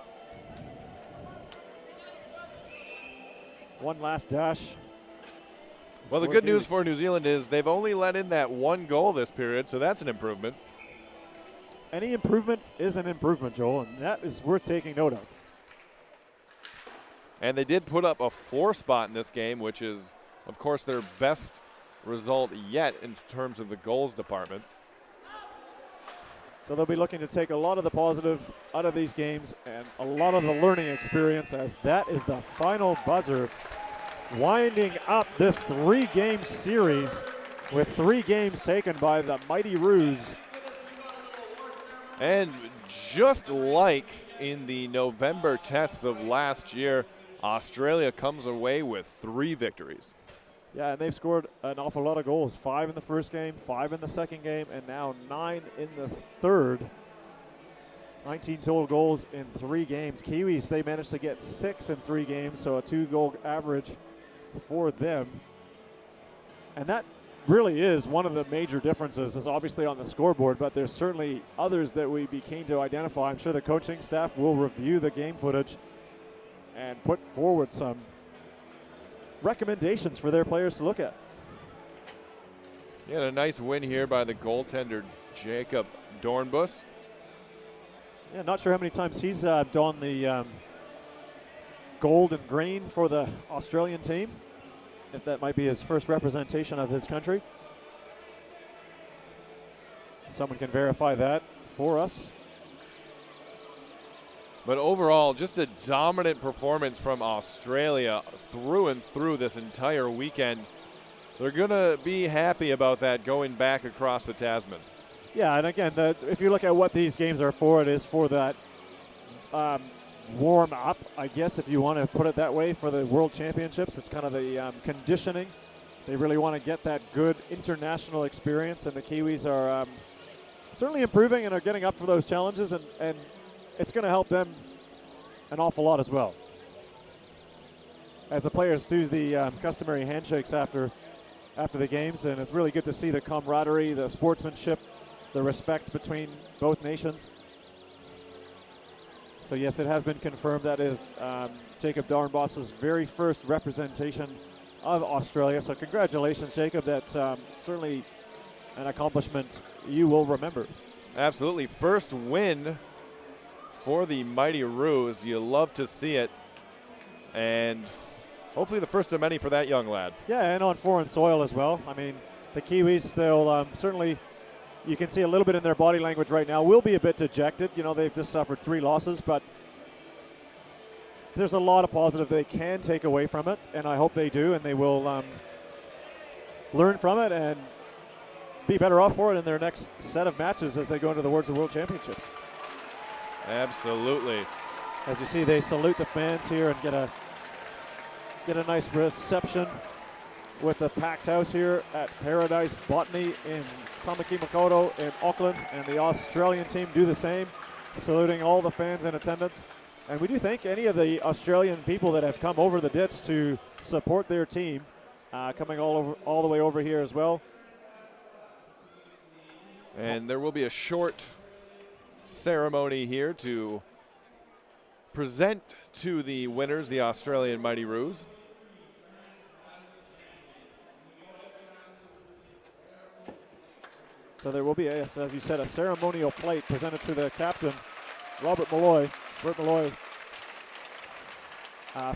One last dash. Well, the good news for New Zealand is they've only let in that one goal this period, so that's an improvement. Any improvement is an improvement, Joel, and that is worth taking note of. And they did put up a 4 spot in this game, which is, of course, their best result yet in terms of the goals department. So they'll be looking to take a lot of the positive out of these games and a lot of the learning experience, as that is the final buzzer, winding up this 3-game series with 3 games taken by the Mighty Roos. And just like in the November tests of last year, Australia comes away with 3 victories. Yeah, and they've scored an awful lot of goals. 5 in the first game, 5 in the second game, and now 9 in the third. 19 total goals in 3 games. Kiwis, they managed to get 6 in 3 games, so a 2-goal average for them. And that really is one of the major differences, is obviously on the scoreboard, but there's certainly others that we'd be keen to identify. I'm sure the coaching staff will review the game footage and put forward some recommendations for their players to look at. Yeah, a nice win here by the goaltender, Jacob Dornbus. Yeah, not sure how many times he's donned the gold and green for the Australian team, if that might be his first representation of his country. Someone can verify that for us. But overall, just a dominant performance from Australia through and through this entire weekend. They're going to be happy about that going back across the Tasman. Yeah, and again, if you look at what these games are for, it is for that warm up, I guess, if you want to put it that way, for the World Championships. It's kind of the conditioning. They really want to get that good international experience, and the Kiwis are certainly improving and are getting up for those challenges, and it's going to help them an awful lot as well. As the players do the customary handshakes after the games, and it's really good to see the camaraderie, the sportsmanship, the respect between both nations. So yes, it has been confirmed that is Jacob Dornbos's very first representation of Australia. So congratulations, Jacob. That's certainly an accomplishment you will remember. Absolutely. First win for the Mighty Roos. You love to see it. And hopefully the first of many for that young lad. Yeah, and on foreign soil as well. I mean, the Kiwis, they'll certainly, you can see a little bit in their body language right now, will be a bit dejected. You know, they've just suffered 3 losses, but there's a lot of positive they can take away from it, and I hope they do, and they will learn from it and be better off for it in their next set of matches as they go into the Words of World Championships. Absolutely. As you see, they salute the fans here and get a nice reception with the packed house here at Paradice Botany in Tamaki Makaurau in Auckland, and the Australian team do the same, saluting all the fans in attendance. And we do thank any of the Australian people that have come over the ditch to support their team, coming all the way over here as well. And there will be a short ceremony here to present to the winners, the Australian Mighty Roos. So there will be, as you said, a ceremonial plate presented to the captain, Bert Malloy,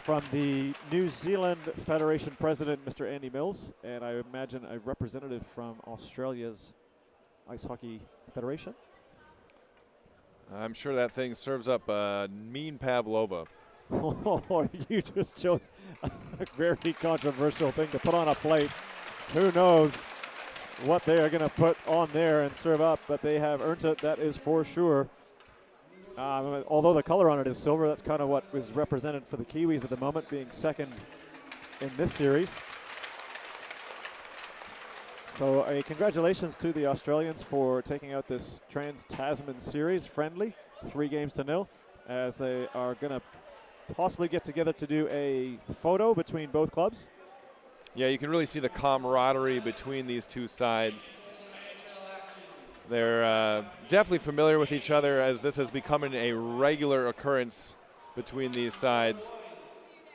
from the New Zealand Federation President, Mr. Andy Mills, and I imagine a representative from Australia's Ice Hockey Federation. I'm sure that thing serves up a mean pavlova. Oh, you just chose a very controversial thing to put on a plate. Who knows what they are going to put on there and serve up, but they have earned it, that is for sure. Although the color on it is silver, that's kind of what is represented for the Kiwis at the moment, being second in this series. So congratulations to the Australians for taking out this Trans-Tasman series friendly, 3-0, as they are going to possibly get together to do a photo between both clubs. Yeah, you can really see the camaraderie between these two sides. They're definitely familiar with each other, as this has become a regular occurrence between these sides.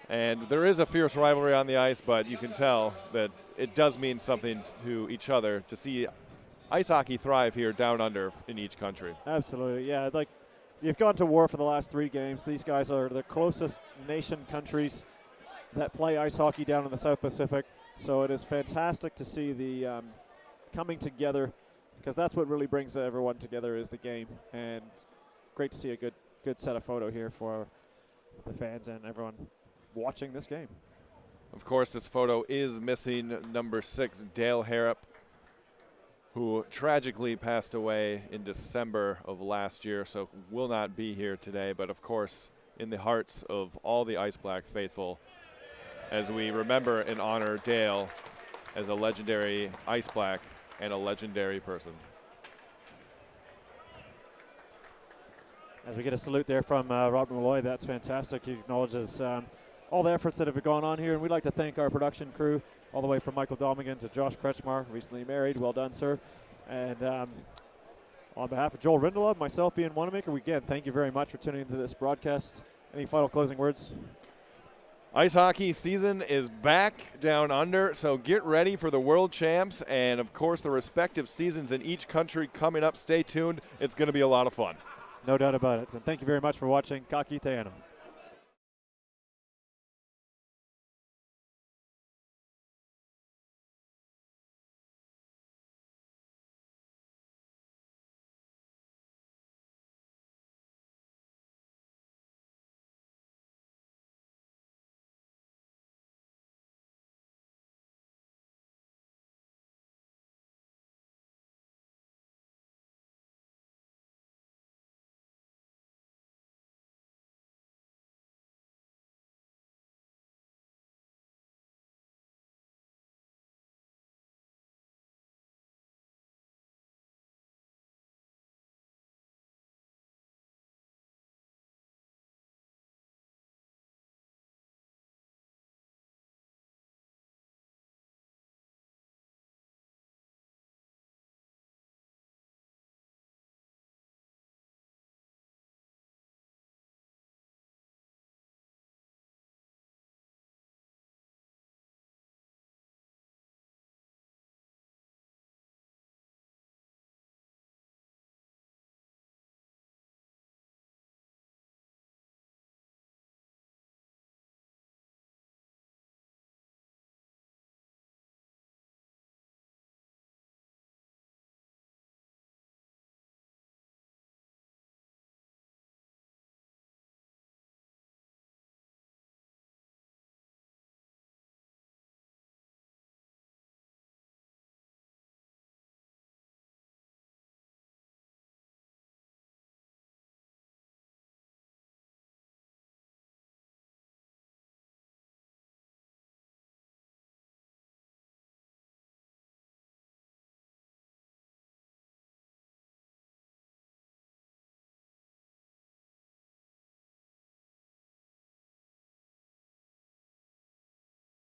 And there is a fierce rivalry on the ice, but you can tell that it does mean something to each other to see ice hockey thrive here down under in each country. Absolutely, yeah. Like, you've gone to war for the last 3 games. These guys are the closest nation countries that play ice hockey down in the South Pacific. So it is fantastic to see the coming together, because that's what really brings everyone together, is the game. And great to see a good set of photo here for the fans and everyone watching this game. Of course, this photo is missing number 6, Dale Harrop, who tragically passed away in December of last year, so will not be here today. But of course, in the hearts of all the Ice Black faithful, as we remember and honor Dale as a legendary Ice Black and a legendary person. As we get a salute there from Robert Malloy, that's fantastic. He acknowledges all the efforts that have gone on here, and we'd like to thank our production crew, all the way from Michael Domigan to Josh Kretschmar, recently married. Well done, sir. And on behalf of Joel Rindelow, myself, Ian Wanamaker, again, thank you very much for tuning into this broadcast. Any final closing words? Ice hockey season is back down under, so get ready for the World Champs and, of course, the respective seasons in each country coming up. Stay tuned. It's going to be a lot of fun. No doubt about it. And thank you very much for watching. Ka kite anō.